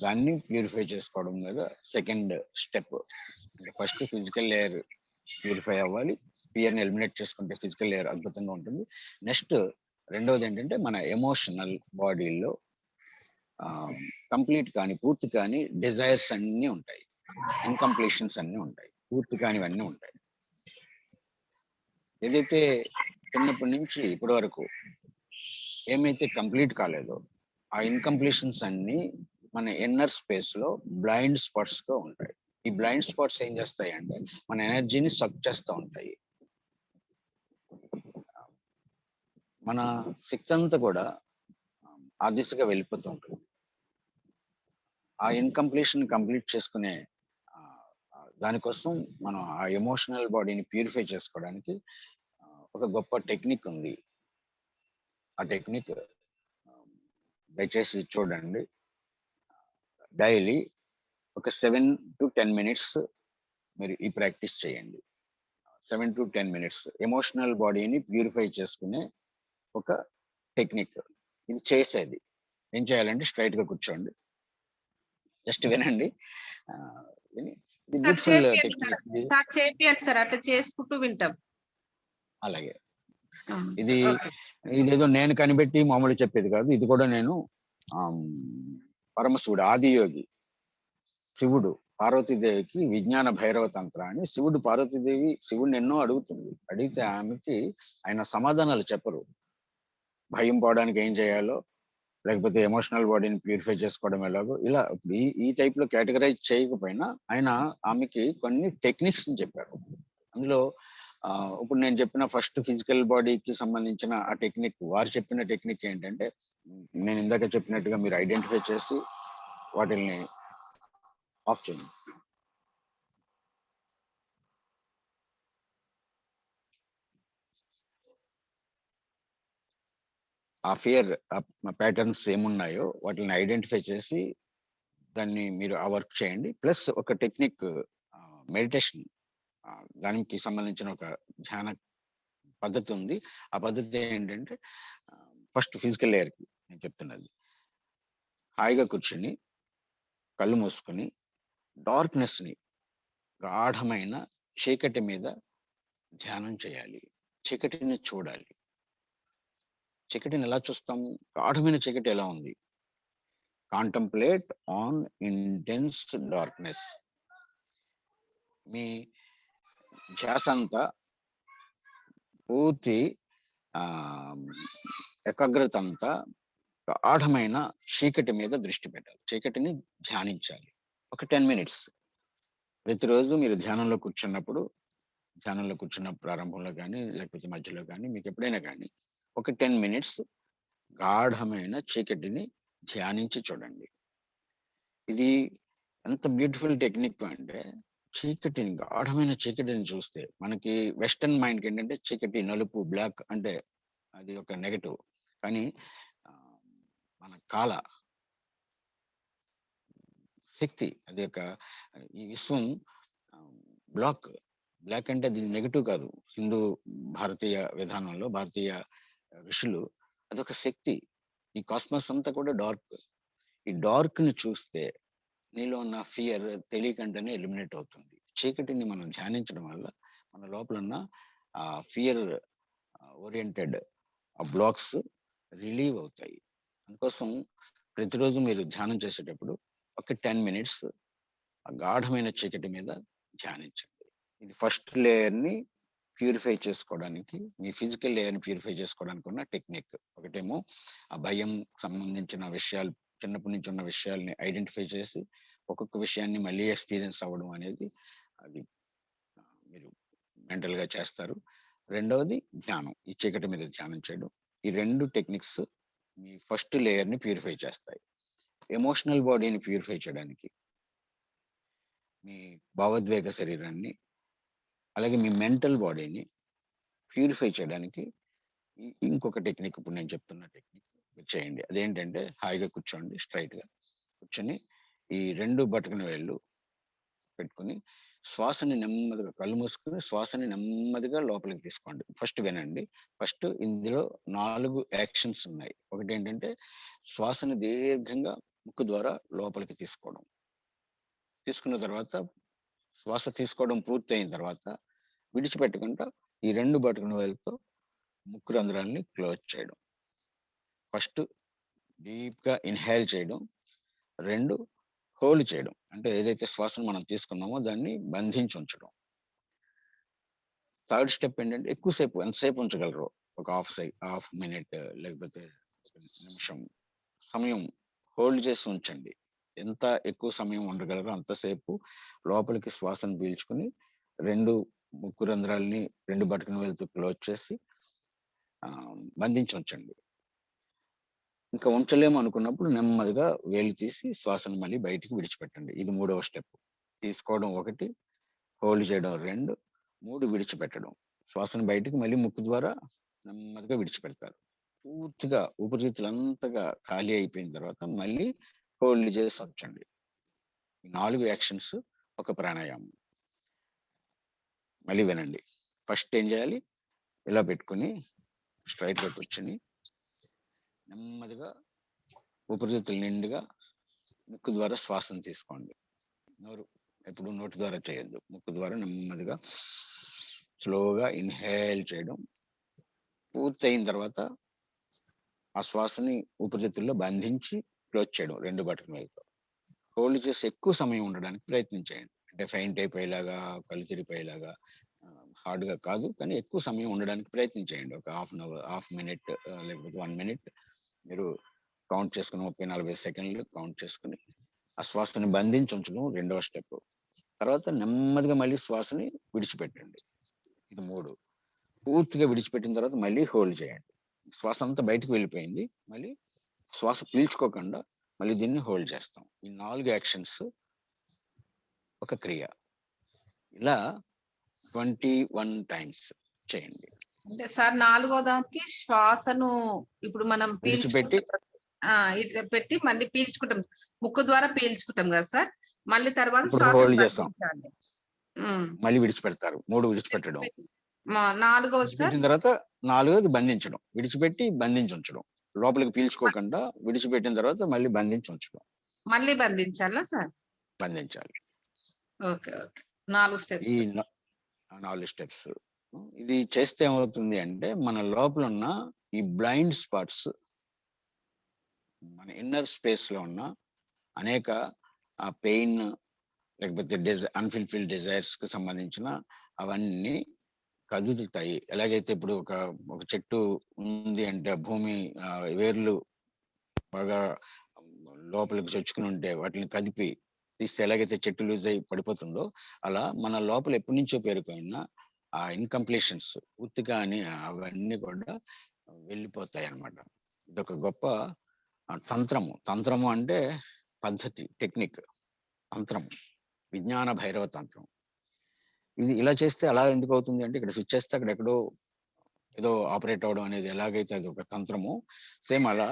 దాన్ని ప్యూరిఫై చేసుకోవడం మీద సెకండ్ స్టెప్. అంటే ఫస్ట్ ఫిజికల్ లేయర్ ప్యూరిఫై అవ్వాలి, ఫియర్ని ఎలిమినేట్ చేసుకుంటే ఫిజికల్ లేయర్ అద్భుతంగా ఉంటుంది. నెక్స్ట్ రెండవది ఏంటంటే మన ఎమోషనల్ బాడీలో కంప్లీట్ కానీ పూర్తి కానీ డిజైర్స్ అన్నీ ఉంటాయి, ఇన్కంప్లీషన్స్ అన్నీ ఉంటాయి, పూర్తి కానివన్నీ ఉంటాయి. ఏదైతే చిన్నప్పటి నుంచి ఇప్పటి వరకు ఏమైతే కంప్లీట్ కాలేదో ఆ ఇన్కంప్లీషన్స్ అన్ని మన ఇన్నర్ స్పేస్ లో బ్లైండ్ స్పాట్స్ గా ఉంటాయి. ఈ బ్లైండ్ స్పాట్స్ ఏం చేస్తాయి అంటే మన ఎనర్జీని సక్ చేస్తూ ఉంటాయి. మన శక్తి అంతా కూడా ఆ దిశగా వెళ్ళిపోతూ ఉంటుంది. ఆ ఇన్కంప్లీషన్ కంప్లీట్ చేసుకునే దానికోసం మనం ఆ ఎమోషనల్ బాడీని ప్యూరిఫై చేసుకోవడానికి ఒక గొప్ప టెక్నిక్ ఉంది. ఆ టెక్నిక్ దయచేసి చూడండి. డైలీ ఒక 7 to 10 minutes మీరు ఈ ప్రాక్టీస్ చేయండి. 7 to 10 minutes ఎమోషనల్ బాడీని ప్యూరిఫై చేసుకునే ఒక టెక్నిక్. ఇది చేసేది ఏం చేయాలంటే స్ట్రైట్ గా కూర్చోండి, జస్ట్ వినండి. ఇది బ్యూటిఫుల్ టెక్నిక్. సార్ చేపియండి సార్, అట్లా చేసుకుంటూ వింటాం. అలాగే ఇది ఇదేదో నేను కనిపెట్టి మామూలు చెప్పేది కాదు. ఇది కూడా నేను పరమశివుడు ఆదియోగి శివుడు పార్వతీదేవికి విజ్ఞాన భైరవ తంత్ర అని శివుడిని ఎన్నో అడుగుతుంది. అడిగితే ఆమెకి ఆయన సమాధానాలు చెప్పరు. భయం పోవడానికి ఏం చేయాలో, లేకపోతే ఎమోషనల్ బాడీని ప్యూరిఫై చేసుకోవడం ఎలాగో, ఇలా ఈ టైప్ లో కేటగరైజ్ చేయకపోయినా ఆయన ఆమెకి కొన్ని టెక్నిక్స్ చెప్పారు. అందులో ఇప్పుడు నేను చెప్పిన ఫస్ట్ ఫిజికల్ బాడీకి సంబంధించిన ఆ టెక్నిక్, వారు చెప్పిన టెక్నిక్ ఏంటంటే నేను ఇందాక చెప్పినట్టుగా మీరు ఐడెంటిఫై చేసి వాటిల్ని ఆఫ్ చేయండి. ఆ ఫియర్ ప్యాటర్న్స్ ఏమున్నాయో వాటిని ఐడెంటిఫై చేసి దాన్ని మీరు ఆ వర్క్ చేయండి. ప్లస్ ఒక టెక్నిక్ మెడిటేషన్, దానికి సంబంధించిన ఒక ధ్యాన పద్ధతి ఉంది. ఆ పద్ధతి ఏంటంటే ఫస్ట్ ఫిజికల్ లేయర్కి నేను చెప్తున్నది, హాయిగా కూర్చుని కళ్ళు మూసుకొని డార్క్నెస్ ని, గాఢమైన చీకటి మీద ధ్యానం చేయాలి. చీకటిని చూడాలి. చీకటిని ఎలా చూస్తాం? గాఢమైన చీకటి ఎలా ఉంది? Contemplate on intense darkness. మీ ధ్యాస అంతా పూర్తి ఏకాగ్రత అంతా గాఢమైన చీకటి మీద దృష్టి పెట్టాలి. చీకటిని ధ్యానించాలి. ఒక 10 minutes ప్రతిరోజు మీరు ధ్యానంలో కూర్చున్న ప్రారంభంలో కానీ లేకపోతే మధ్యలో కానీ మీకు ఎప్పుడైనా కానీ ఒక 10 minutes గాఢమైన చీకటిని ధ్యానించి చూడండి. ఇది ఎంత బ్యూటిఫుల్ టెక్నిక్ అంటే గాఢమైన చీకటిని చూస్తే మనకి వెస్టర్న్ మైండ్కి ఏంటంటే చీకటి, నలుపు, బ్లాక్ అంటే అది ఒక నెగటివ్. కానీ మన కాల శక్తి, అది ఒక ఈ విశ్వం బ్లాక్ అంటే అది నెగటివ్ కాదు. హిందూ భారతీయ విధానంలో భారతీయ ఋషులు అదొక శక్తి. ఈ కాస్మస్ అంతా కూడా డార్క్. ఈ డార్క్ ని చూస్తే నీలో ఉన్న ఫియర్ తెలియకుండానే ఎలిమినేట్ అవుతుంది. చీకటిని మనం ధ్యానించడం వల్ల మన లోపల ఉన్న ఫియర్ ఓరియంటెడ్ బ్లాక్స్ రిలీవ్ అవుతాయి. అందుకోసం ప్రతిరోజు మీరు ధ్యానం చేసేటప్పుడు ఒక 10 minutes గాఢమైన చీకటి మీద ధ్యానించండి. ఇది ఫస్ట్ లేయర్ ని ప్యూరిఫై చేసుకోవడానికి, మీ ఫిజికల్ లేయర్ ని ప్యూరిఫై చేసుకోవడానికి ఉన్న టెక్నిక్. ఒకటేమో ఆ భయం సంబంధించిన విషయాలు, చిన్నప్పటి నుంచి ఉన్న విషయాల్ని ఐడెంటిఫై చేసి ఒక్కొక్క విషయాన్ని మళ్ళీ ఎక్స్పీరియన్స్ అవ్వడం అనేది అది మీరు మెంటల్ గా చేస్తారు. రెండవది ధ్యానం, ఈ చీకటి మీద ధ్యానం చేయడం. ఈ రెండు టెక్నిక్స్ మీ ఫస్ట్ లేయర్ ని ప్యూరిఫై చేస్తాయి. ఎమోషనల్ బాడీని ప్యూరిఫై చేయడానికి, మీ భావోద్వేగ శరీరాన్ని, అలాగే మీ మెంటల్ బాడీని ప్యూరిఫై చేయడానికి ఇంకొక టెక్నిక్, ఇప్పుడు నేను చెప్తున్న టెక్నిక్ చేయండి. అదేంటంటే హాయిగా కూర్చోండి, స్ట్రైట్ గా కూర్చొని ఈ 2 బటకన వేళ్ళు పెట్టుకుని శ్వాసని నెమ్మదిగా, కళ్ళు మూసుకుని శ్వాసని నెమ్మదిగా లోపలికి తీసుకోండి. ఫస్ట్ వినండి. ఫస్ట్ ఇందులో 4 యాక్షన్స్ ఉన్నాయి. ఒకటి ఏంటంటే శ్వాసని దీర్ఘంగా ముక్కు ద్వారా లోపలికి తీసుకోవడం. తీసుకున్న తర్వాత శ్వాస తీసుకోవడం పూర్తి అయిన తర్వాత విడిచిపెట్టకుండా ఈ 2 బటన్ వేలుతో ముక్కు రంధ్రాలని క్లోజ్ చేయడం. ఫస్ట్ డీప్ గా ఇన్హేల్ చేయడం, 2 హోల్డ్ చేయడం. అంటే ఏదైతే శ్వాసను మనం తీసుకున్నామో దాన్ని బంధించి ఉంచడం. థర్డ్ స్టెప్ ఏంటంటే ఎక్కువసేపు ఎంతసేపు ఉంచగలరు, ఒక హాఫ్ మినిట్ లేకపోతే ఒక నిమిషం సమయం హోల్డ్ చేసి ఉంచండి. ఎంత ఎక్కువ సమయం ఉండగలరో అంతసేపు లోపలికి శ్వాసను పీల్చుకుని 2 ముక్కు రంధ్రాలని 2 బటన్ వేలుతో క్లోజ్ చేసి బంధించి ఉంచండి. ఇంకా ఉంచలేము అనుకున్నప్పుడు నెమ్మదిగా వేలు తీసి శ్వాసను మళ్ళీ బయటికి విడిచిపెట్టండి. ఇది 3వ స్టెప్. తీసుకోవడం 1, హోల్డ్ చేయడం 2, 3 విడిచిపెట్టడం. శ్వాసను బయటికి మళ్ళీ ముక్కు ద్వారా నెమ్మదిగా విడిచిపెడతారు. పూర్తిగా ఊపిరితిత్తులు అంతగా ఖాళీ అయిపోయిన తర్వాత మళ్ళీ హోల్డ్ చేసి ఉంచండి. 4 యాక్షన్స్ ఒక ప్రాణాయామం. మళ్ళీ వినండి. ఫస్ట్ ఏం చేయాలి, ఇలా పెట్టుకుని స్ట్రైట్ గా కూర్చొని నెమ్మదిగా ఊపిరితిత్తులు నిండుగా ముక్కు ద్వారా శ్వాసను తీసుకోండి. ఎప్పుడు నోటి ద్వారా చేయొద్దు, ముక్కు ద్వారా నెమ్మదిగా స్లోగా ఇన్హేల్ చేయడం. పూర్తి అయిన తర్వాత ఆ శ్వాసని ఊపిరితిత్తుల్లో బంధించి క్లోజ్ చేయడం 2 బటన్ వేలుతో. హోల్డ్ చేసి ఎక్కువ సమయం ఉండడానికి ప్రయత్నించేయండి. అంటే ఫెయింట్ అయిపోయేలాగా, కళ్ళు తిరిగిపోయేలాగా హార్డ్ గా కాదు, కానీ ఎక్కువ సమయం ఉండడానికి ప్రయత్నించేయండి. ఒక హాఫ్ మినిట్ లేకపోతే 1 మినిట్ మీరు కౌంట్ చేసుకుని 30-40 సెకండ్లు కౌంట్ చేసుకుని ఆ శ్వాసని బంధించి ఉంచడం 2వ స్టెప్. తర్వాత నెమ్మదిగా మళ్ళీ శ్వాసని విడిచిపెట్టండి. ఇది 3. పూర్తిగా విడిచిపెట్టిన తర్వాత మళ్ళీ హోల్డ్ చేయండి. శ్వాస అంతా బయటకు వెళ్ళిపోయింది, మళ్ళీ శ్వాస పీల్చుకోకుండా మళ్ళీ దీన్ని హోల్డ్ చేస్తాం. ఈ 4 యాక్షన్స్ ఒక క్రియ. ఇలా 21 టైమ్స్ చేయండి. అంటే సార్ 4వ దానికి శ్వాసను ఇప్పుడు మనం విడిచిపెట్టి ఇట్లా పెట్టి మళ్ళీ పీల్చుకుంటాం, ముక్కు ద్వారా పీల్చుకుంటాం కదా సార్. మళ్ళీ తర్వాత ఇప్పుడు శ్వాస హోల్డ్ చేస్తాం, మళ్ళీ విడిచిపెడతారు. 3 విడిచిపెట్టడం. 4వది సార్, విడిచిపెట్టిన తర్వాత 4వది బంధించడం. విడిచిపెట్టి బంధించి ఉంచడం. లోపలికి పీల్చుకోకుండా విడిచిపెట్టిన తర్వాత మళ్ళీ బంధించి ఉంచడం. మళ్ళీ బంధించాలా సార్? బంధించాలి. Okay okay, 4 steps. ఈ 4 స్టెప్స్. ఇది చేస్తే ఏమవుతుంది అంటే మన లోపల ఉన్న ఈ బ్లైండ్ స్పాట్స్, మన ఇన్నర్ స్పేస్ లో ఉన్న అనేక పెయిన్ లేకపోతే అన్ఫుల్ఫిల్డ్ డిజైర్స్ కి సంబంధించిన అవన్నీ కదులుతాయి. ఎలాగైతే ఇప్పుడు ఒక చెట్టు ఉంది అంటే భూమి వేర్లు బాగా లోపలికి చొచ్చుకుని ఉంటే వాటిని కదిపి తీస్తే ఎలాగైతే చెట్టు లూజ్ అయి పడిపోతుందో, అలా మన లోపల ఎప్పటి నుంచో పేరుకున్న ఆ ఇన్కంప్లీషన్స్ పూర్తిగా అని అవన్నీ కూడా వెళ్ళిపోతాయి అన్నమాట. ఇదొక గొప్ప తంత్రము అంటే పద్ధతి, టెక్నిక్. తంత్రం, విజ్ఞాన భైరవ తంత్రం. ఇది ఇలా చేస్తే అలా ఎందుకు అవుతుంది అంటే, ఇక్కడ స్విచ్ చేస్తే అక్కడ ఎక్కడో ఏదో ఆపరేట్ అవడం అనేది ఎలాగైతే అది ఒక తంత్రము, సేమ్ అలా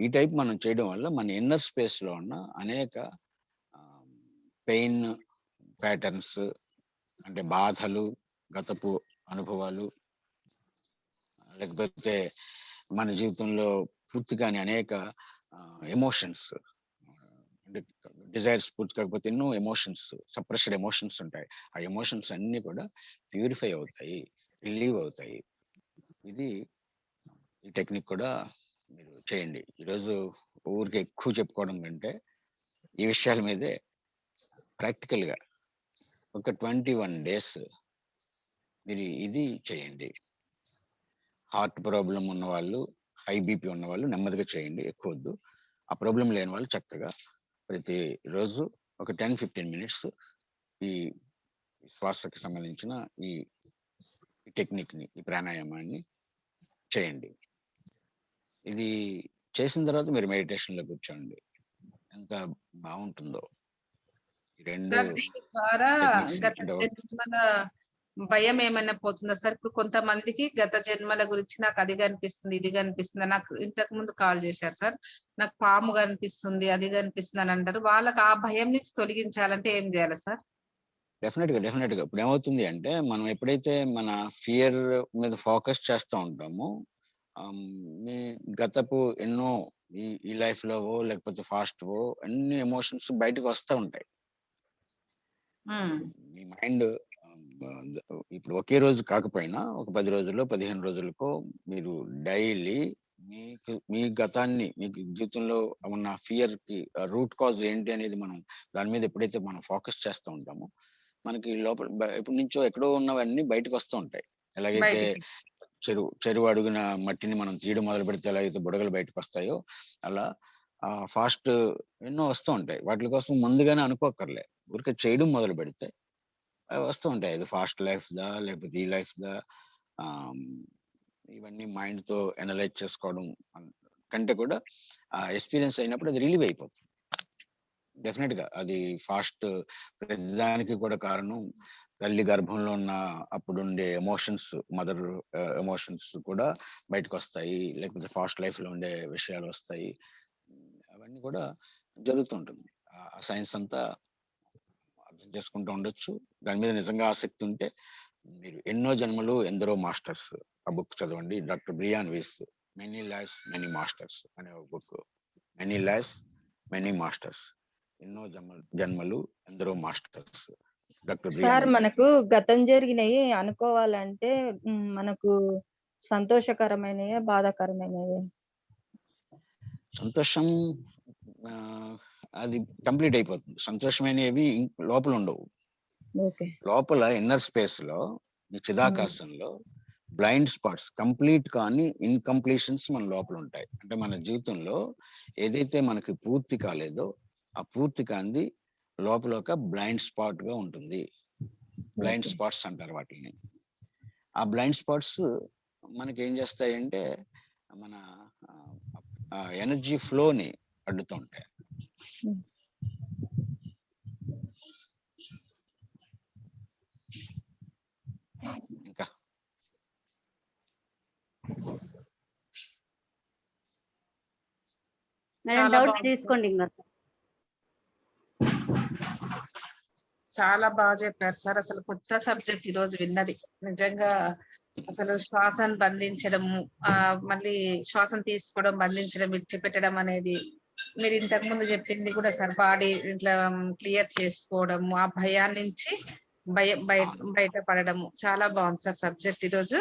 ఈ టైప్ మనం చేయడం వల్ల మన ఇన్నర్ స్పేస్ లో ఉన్న అనేక పెయిన్ ప్యాటర్న్స్, అంటే బాధలు, గతపు అనుభవాలు, లేకపోతే మన జీవితంలో పూర్తిగాని అనేక ఎమోషన్స్, అంటే డిజైర్స్ పూర్తి కాకపోతే ఎన్నో ఎమోషన్స్, సప్రెస్డ్ ఎమోషన్స్ ఉంటాయి. ఆ ఎమోషన్స్ అన్ని కూడా ప్యూరిఫై అవుతాయి, రిలీవ్ అవుతాయి. ఇది ఈ టెక్నిక్ కూడా మీరు చేయండి. ఈరోజు ఊరికి ఎక్కువ చెప్పుకోవడం కంటే ఈ విషయాల మీదే ప్రాక్టికల్ గా ఒక 21 డేస్ మీరు ఇది చేయండి. హార్ట్ ప్రాబ్లం ఉన్న వాళ్ళు, హై బీపీ ఉన్న వాళ్ళు నెమ్మదిగా చేయండి, ఎక్కువ వద్దు. ఆ ప్రాబ్లం లేని వాళ్ళు చక్కగా ప్రతి రోజు ఒక 10-15 మినిట్స్ ఈ శ్వాసకి సంబంధించిన ఈ టెక్నిక్ ని, ఈ ప్రాణాయామాన్ని చేయండి. ఇది చేసిన తర్వాత మీరు మెడిటేషన్ లో కూర్చోండి, ఎంత బాగుంటుందో. ఈ 2 సార్ దీని ద్వారా టెక్నిక్స్ గత జన్మల భయం ఏమైనా పోతుందా సార్? ఇప్పుడు కొంతమందికి గత జన్మల గురించి నాకు అది కనిపిస్తుంది, ఇది కనిపిస్తుంది. నాకు ఇంతకు ముందు కాల్ చేశారు సార్, నాకు పాము కనిపిస్తుంది, అది కనిపిస్తుంది అని అంటారు. వాళ్ళకి ఆ భయం నుంచి తొలగించాలంటే ఏం చేయాలి సార్? డెఫినెట్ గా ఇప్పుడు ఏమవుతుంది అంటే, మనం ఎప్పుడైతే మన ఫియర్ మీద ఫోకస్ చేస్తూ ఉంటామో, మీ గతపు ఎన్నో ఈ లైఫ్ లో లేకపోతే ఫాస్ట్ అన్ని ఎమోషన్స్ బయటకు వస్తూ ఉంటాయి. మీ మైండ్ ఇప్పుడు ఒకే రోజు కాకపోయినా ఒక 10 రోజుల్లో 15 రోజులకో మీరు డైలీ మీ గతాన్ని, మీకు జీవితంలో ఉన్న ఫియర్ కి రూట్ కాజ్ ఏంటి అనేది మనం దాని మీద ఎప్పుడైతే మనం ఫోకస్ చేస్తూ ఉంటామో మనకి లోపల ఎప్పటి నుంచో ఎక్కడో ఉన్నవన్నీ బయటకు వస్తూ ఉంటాయి. ఎలాగైతే బయటికి. చెరువు అడుగున మట్టిని మనం తీయడం మొదలు పెడితే ఎలాగైతే బుడగలు బయటకు వస్తాయో అలా ఫాస్ట్ ఎన్నో వస్తూ ఉంటాయి. వాటి కోసం ముందుగానే అనుకోకర్లే, ఊరికే చేయడం మొదలు పెడితే వస్తూ ఉంటాయి. అది ఫాస్ట్ లైఫ్ దా లేకపోతే ఈ లైఫ్ దా ఇవన్నీ మైండ్ తో అనలైజ్ చేసుకోవడం కంటే కూడా ఎక్స్పీరియన్స్ అయినప్పుడు అది రిలీవ్ అయిపోతుంది. డెఫినెట్ గా అది ఫాస్ట్ ప్రతిదానికి కూడా కారణం తల్లి గర్భంలో ఉన్న అప్పుడు ఉండే ఎమోషన్స్, మదర్ ఎమోషన్స్ కూడా బయటకు వస్తాయి, లేకపోతే ఫాస్ట్ లైఫ్ లో ఉండే విషయాలు వస్తాయి. అవన్నీ కూడా జరుగుతుంటుంది. ఆ సైన్స్ అంతా అర్థం చేసుకుంటూ ఉండొచ్చు. దాని మీద నిజంగా ఆసక్తి ఉంటే మీరు ఎన్నో జన్మలు ఎందరో మాస్టర్స్ ఆ బుక్ చదవండి. Doctor Brian Weiss many lives many masters అనే ఒక book. Many lives many masters, ఎన్నో జన్మలు ఎందరో masters, doctor sir Brian Weiss. మనకు గతం జరిగినవి అనుకోవాలంటే మనకు సంతోషకరమైనయే బాధాకరమైనవి? సంతోషం అది కంప్లీట్ అయిపోతుంది. సంతోషమైనవి లోపల ఉండవు. ఓకే. లోపల ఇన్నర్ స్పేస్ లో ఈ చిదాకాశంలో బ్లైండ్ స్పాట్స్, కంప్లీట్ కానీ ఇన్కంప్లీషన్స్ మన లోపల ఉంటాయి. అంటే మన జీవితంలో ఏదైతే మనకి పూర్తి కాలేదో ఆ పూర్తి కాంది లోపల ఒక బ్లైండ్ స్పాట్ గా ఉంటుంది. బ్లైండ్ స్పాట్స్ అంటారు వాటిని. ఆ బ్లైండ్ స్పాట్స్ మనకి ఏం చేస్తాయంటే మన ఎనర్జీ ఫ్లోని అడ్డుతూ ఉంటాయి. ఇంకా మేడం డౌట్స్ తీసుకోండి. ఇంకా చాలా బాగా చెప్పారు సార్. అసలు కొత్త సబ్జెక్ట్ ఈ రోజు విన్నది. నిజంగా అసలు శ్వాసను బంధించడము, మళ్ళీ శ్వాసను తీసుకోవడం, బంధించడం, విడిచిపెట్టడం అనేది మీరు ఇంతకు ముందు చెప్పింది కూడా సార్. బాడీ ఇట్లా క్లియర్ చేసుకోవడము, ఆ భయాన్ని నుంచి బయటపడము. చాలా బాగుంది సార్ సబ్జెక్ట్ ఈరోజు.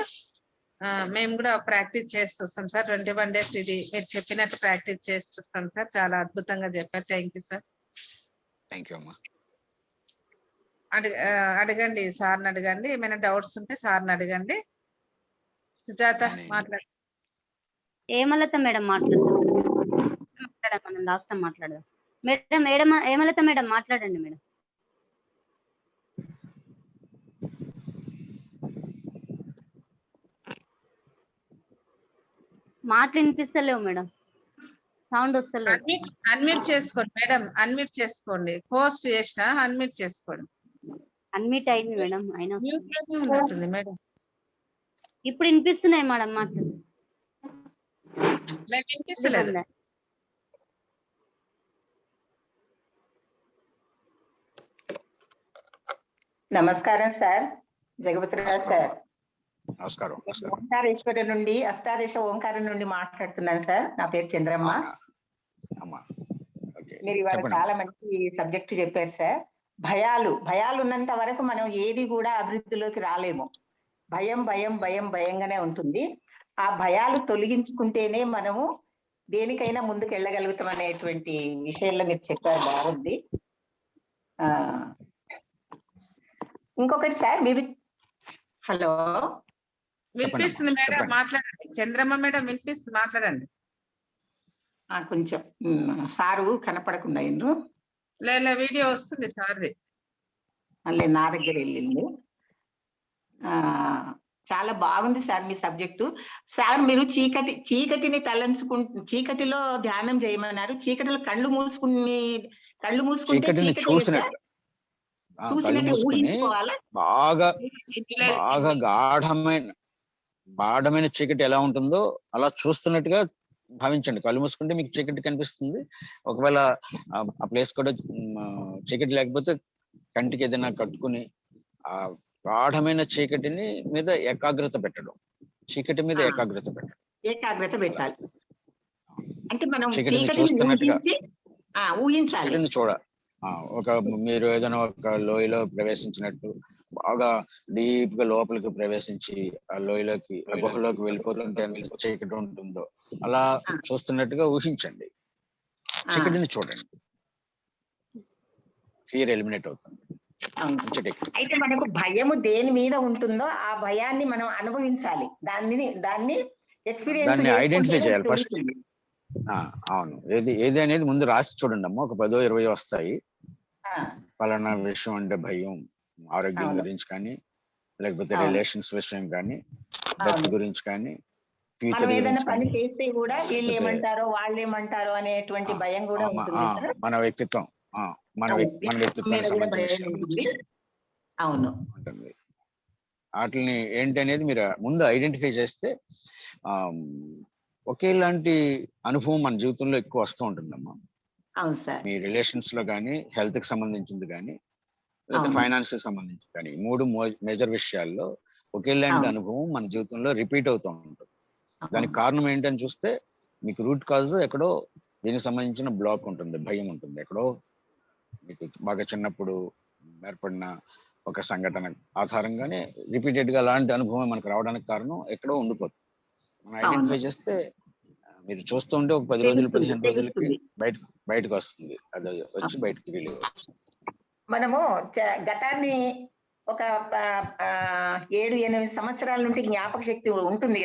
మేము కూడా ప్రాక్టీస్ చేస్తున్నాం సార్. 21 days ఇది మీరు చెప్పినట్టు ప్రాక్టీస్ చేస్తున్నాం సార్. చాలా అద్భుతంగా చెప్పారు. Thank you sir. Thank you అమ్మా. అడగండి, సార్ని అడగండి. ఏమైనా డౌట్స్ ఉంటే సార్ని అడగండి. సుజాత మాట్లాడు. ఏమలత మేడం మాట్లాడదాం. మనం లాస్ట్ టైం మాట్లాడదాం. మేడం ఏమలత మేడం మాట్లాడండి మేడం. మాటలు వినిపిస్తలేవు మేడం, సౌండ్ వస్తలేదు. అన్మ్యూట్ చేసుకోండి మేడం, అన్మ్యూట్ చేసుకోండి. పోస్ట్ చేసిన అన్మ్యూట్ చేసుకోండి. అన్మ్యూట్ అయింది మేడం. అయినా ఉంటుంది మేడం. ఇప్పుడు వినిపిస్తున్నాయి మేడం మాటలు. వినిపిస్తలేదు. నమస్కారం సార్. జగపతిరావు సార్. నమస్కారం. ఓంకారేశ్వరి నుండి, అష్టాదశ ఓంకారం నుండి మాట్లాడుతున్నాను సార్. నా పేరు చంద్రమ్మ. మీరు ఇవాళ చాలా మంచి సబ్జెక్ట్ చెప్పారు సార్. భయాలు ఉన్నంత వరకు మనం ఏది కూడా అభివృద్ధిలోకి రాలేము. భయంగానే ఉంటుంది. ఆ భయాలు తొలగించుకుంటేనే మనము దేనికైనా ముందుకు వెళ్ళగలుగుతాం అనేటువంటి విషయంలో మీరు చెప్పారు. బాగుంది. ఇంకొకటి సార్, మీరు హలో వినిపిస్తుంది మేడం, మాట్లాడండి. చంద్రమ్మ మేడం వినిపిస్తుంది, మాట్లాడండి. కొంచెం సారు కనపడకుండా అయిండ్రు. లేదా వీడియో వస్తుంది సార్ది, మళ్ళీ నా దగ్గర వెళ్ళింది. చాలా బాగుంది సార్ మీ సబ్జెక్టు. సార్ మీరు చీకటిని చీకటిలో ధ్యానం చేయమన్నారు. చీకటిలో కళ్ళు మూసుకుంటే చూసినట్టు ఊహించుకోవాలా? బాగా గాఢమైన చీకటి ఎలా ఉంటుందో అలా చూస్తున్నట్టుగా భావించండి. కళ్ళు మూసుకుంటే మీకు చీకటి కనిపిస్తుంది. ఒకవేళ ఆ ప్లేస్ కూడా చీకటి లేకపోతే కంటికి ఏదైనా కట్టుకుని ఆ గాఢమైన చీకటిని మీద ఏకాగ్రత పెట్టడం. చీకటి మీద ఏకాగ్రత పెట్టడం. ఏకాగ్రత పెట్టాలి. అంటే మనం చీకటిని చీకటిని చూస్తున్నట్టుగా ఊహించాలి. చీకటిని ఒక మీరు ఏదైనా ఒక లోయలో ప్రవేశించినట్టు బాగా డీప్ గా లోపలికి ప్రవేశించి ఆ లోయలోకి ఆ గుహలోకి వెళ్ళిపోతుంటే ఎంత చీకటి ఉంటుందో అలా చూస్తున్నట్టుగా ఊహించండి. చీకటిని చూడండి, ఫియర్ ఎలిమినేట్ అవుతుంది. మంచి టెక్నిక్. అయితే మనకు భయము దేని మీద ఉంటుందో ఆ భయాన్ని మనం అనుభవించాలి. దాన్ని ఎక్స్పీరియన్స్ దాన్ని ఐడెంటిఫై చేయాలి ఫస్ట్. అవును, ఏది అనేది ముందు రాసి చూడండి అమ్మా. ఒక 10-20 వస్తాయి. పలానా విషయం అంటే భయం, ఆరోగ్యం గురించి కానీ, లేకపోతే రిలేషన్స్ విషయం కానీ, డెత్ గురించి కానీ, ఫ్యూచర్ ఏదైనా గురించి పని కానీ, చేస్తే కూడా వీళ్ళు ఏమంటారో వాళ్ళు ఏమంటారో అనేటువంటి భయం కూడా ఉంటుంది. మన వ్యక్తిత్వం మన వ్యక్తిత్వానికి సంబంధించిన విషయాల గురించి అవును ఉంటుంది. వాటిని ఏంటి అనేది మీరు ముందు ఐడెంటిఫై చేస్తే ఒకేలాంటి అనుభవం మన జీవితంలో ఎక్కువ వస్తూ ఉంటుందమ్మా. అవును సార్. మీ రిలేషన్స్ లో కానీ, హెల్త్ కి సంబంధించింది కానీ, లేకపోతే ఫైనాన్స్ కి సంబంధించి కానీ, 3 మేజర్ విషయాల్లో ఒకేలాంటి అనుభవం మన జీవితంలో రిపీట్ అవుతూ ఉంటుంది. దానికి కారణం ఏంటని చూస్తే మీకు రూట్ కాజ్ ఎక్కడో దీనికి సంబంధించిన బ్లాక్ ఉంటుంది, భయం ఉంటుంది. ఎక్కడో మీకు బాగా చిన్నప్పుడు ఏర్పడిన ఒక సంఘటన ఆధారంగానే రిపీటెడ్ గా అలాంటి అనుభవం మనకు రావడానికి కారణం ఎక్కడో ఉండిపోతుంది. మనం ఐడెంటిఫై చేస్తే మీరు చూస్తూ ఉంటే ఒక 10 రోజులు 15 రోజులకి బయటకు వస్తుంది. అది వచ్చి బయటకు రిలీవ్. మనము గతాన్ని ఒక 7-8 సంవత్సరాల నుండి జ్ఞాపక శక్తి ఉంటుంది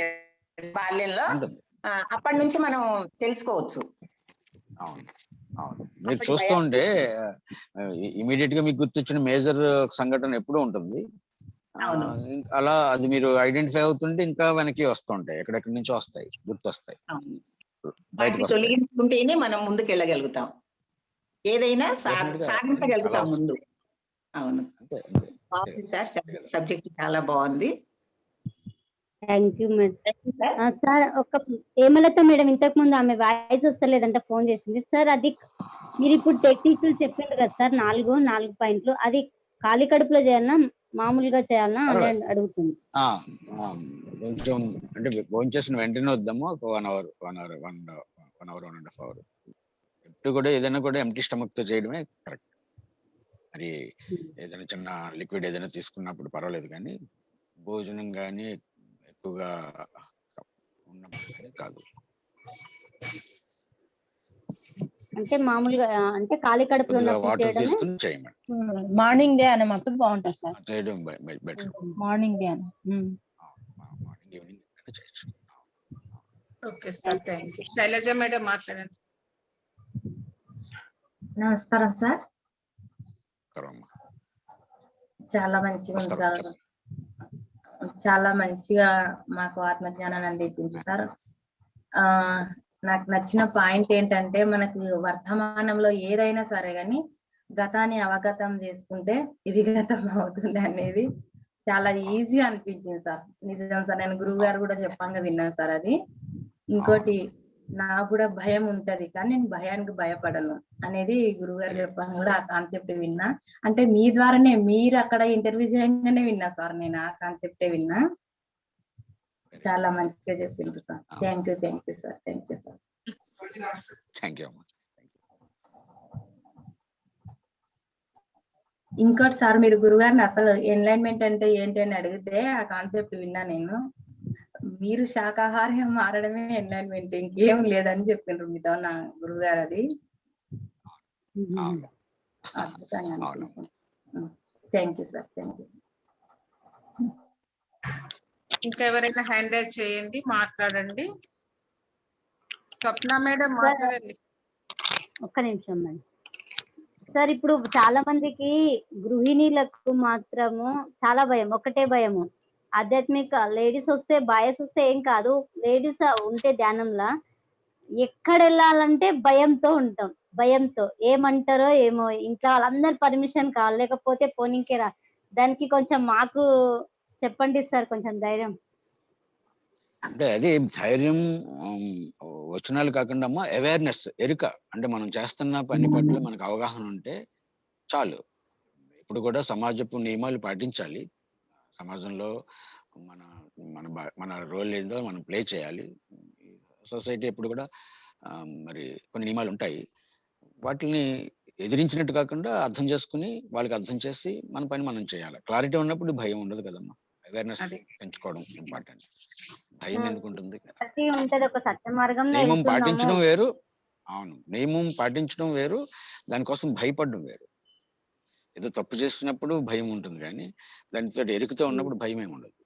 బాల్యంలో. అప్పటి నుంచి మనం తెలుసుకోవచ్చు. అవును అవును, మీరు చూస్తూ ఉంటే ఇమీడియట్ గా మీకు గుర్తొచ్చిన మేజర్ సంఘటన ఎప్పుడూ ఉంటుంది. అలా అది మీరు ఐడెంటిఫై అవుతుంటే ఇంకా వెనక్కి వస్తూ ఉంటాయి, ఎక్కడెక్కడి నుంచో వస్తాయి, గుర్తొస్తాయి, బయటకు వస్తాయి. తొలగించుకుంటేనే మనం ముందుకు వెళ్ళగలుగుతాం, ఏదైనా సాధించగలుగుతాం ముందు. అవును సార్, సబ్జెక్ట్ చాలా బాగుంది. Thank you madam. సార్ ఒక హేమలత మేడం ఇంతకు ముందు ఆమె వాయిస్ వస్తలేదంటే ఫోన్ చేసింది సార్. అది మీరు ఇప్పుడు టెక్నిక్లు చెప్పిండ్రు కదా సార్, 4 పాయింట్లు, అది ఖాళీ కడుపులో చేయాలన్నా మామూలుగా చేయాలన్నా అని అడుగుతుంది. కొంచెం అంటే భోంచేసిన వెంటనే వద్దాము, ఒక 1.5 అవర్. ఎప్పుడు కూడా ఏదైనా కూడా ఎంప్టీ స్టమక్ తో చేయడమే కరెక్ట్. మరి ఏదైనా చిన్న లిక్విడ్ ఏదైనా తీసుకున్నప్పుడు పర్వాలేదు, కానీ భోజనం కానీ ఎక్కువగా ఉన్నప్పుడు కానీ కాదు. అంటే మామూలుగా అంటే ఖాళీ కడుపులో వాటర్ తీసుకుని చేయమని. మార్నింగ్ డే అన్నమాట బాగుంటుంది సార్. చేయడం బెటర్. మార్నింగ్ డే అని మార్నింగ్ ఈవినింగ్ చేయొచ్చు. Okay sir, thank you. Shailaja madam మాట్లాడండి. నమస్కారం సార్. చాలా మంచిగా ఉంది సార్, చాలా మంచిగా మాకు ఆత్మజ్ఞానాన్ని అందించింది సార్. నాకు నచ్చిన పాయింట్ ఏంటంటే, మనకు వర్తమానంలో ఏదైనా సరే కానీ గతాన్ని అవగతం చేసుకుంటే విగతం అవుతుంది అనేది చాలా ఈజీగా అనిపించింది సార్. నిజం సార్, నేను గురువు గారు కూడా చెప్పంగా విన్నాను సార్ అది. ఇంకోటి, నాకు కూడా భయం ఉంటది కానీ నేను భయానికి భయపడను అనేది గురువుగారు చెప్పాను కూడా ఆ కాన్సెప్ట్ విన్నా. అంటే మీ ద్వారానే, మీరు అక్కడ ఇంటర్వ్యూ చేయగానే విన్నా సార్, నేను ఆ కాన్సెప్టే విన్నా. చాలా మంచిగా చెప్పిండ్రు సార్. Thank you sir. ఇంకోటి సార్, మీరు గురుగారిని అసలు ఎన్లైన్మెంట్ అంటే ఏంటి అని అడిగితే ఆ కాన్సెప్ట్ విన్నా నేను. మీరు శాకాహారిగా మారడమే ఎన్లైన్మెంట్, ఇంకేం లేదని చెప్పిండ్రు మీతో నా గురువుగారు. అది అద్భుతంగా అనిపించింది. Thank you sir. ఇంకా ఎవరైనా హ్యాండ్ రైజ్ చేయండి, మాట్లాడండి. స్వప్న మేడం మాట్లాడండి. ఒక్క నిమిషం మేడం. సార్, ఇప్పుడు చాలా మందికి గృహిణీలకు మాత్రము చాలా భయం, ఒకటే భయము. ఆధ్యాత్మిక లేడీస్ వస్తే, బాయ్స్ వస్తే ఏం కాదు, లేడీస్ ఉంటే ధ్యానంలా ఎక్కడ వెళ్ళాలంటే భయంతో ఉంటాం. భయంతో ఏమంటారో ఏమో, ఇంట్లో వాళ్ళందరు పర్మిషన్ కావాలి, లేకపోతే పోనీకే రా. దానికి కొంచెం మాకు చెప్పండి సార్, కొంచెం ధైర్యం. అంటే అది ధైర్యం వచనాలు కాకుండా అమ్మా, అవేర్నెస్, ఎరుక. అంటే మనం చేస్తున్న పని పట్ల మనకు అవగాహన ఉంటే చాలు. ఇప్పుడు కూడా సమాజపు నియమాలు పాటించాలి. సమాజంలో మన మన మన రోల్ ఏంటో మనం ప్లే చేయాలి. సొసైటీ ఎప్పుడు కూడా మరి కొన్ని నియమాలు ఉంటాయి. వాటిని ఎదిరించినట్టు కాకుండా అర్థం చేసుకుని వాళ్ళకి అర్థం చేసి మన పని మనం చేయాలి. క్లారిటీ ఉన్నప్పుడు భయం ఉండదు కదమ్మా. అవేర్నెస్ అదే. పెంచుకోవడం ఇంపార్టెంట్. భయం ఎందుకు ఉంటుంది? ప్రతి ఉంటది ఒక సత్య మార్గంలో నియమం వెళ్తున్నాము. పాటించడం వేరు. అవును, నియమం పాటించడం వేరు, దానికోసం భయపడడం వేరు. ఏదో తప్పు చేస్తున్నప్పుడు భయం ఉంటుంది, కానీ దానితో ఎరుకుతో ఉన్నప్పుడు భయం ఏమి ఉండదు.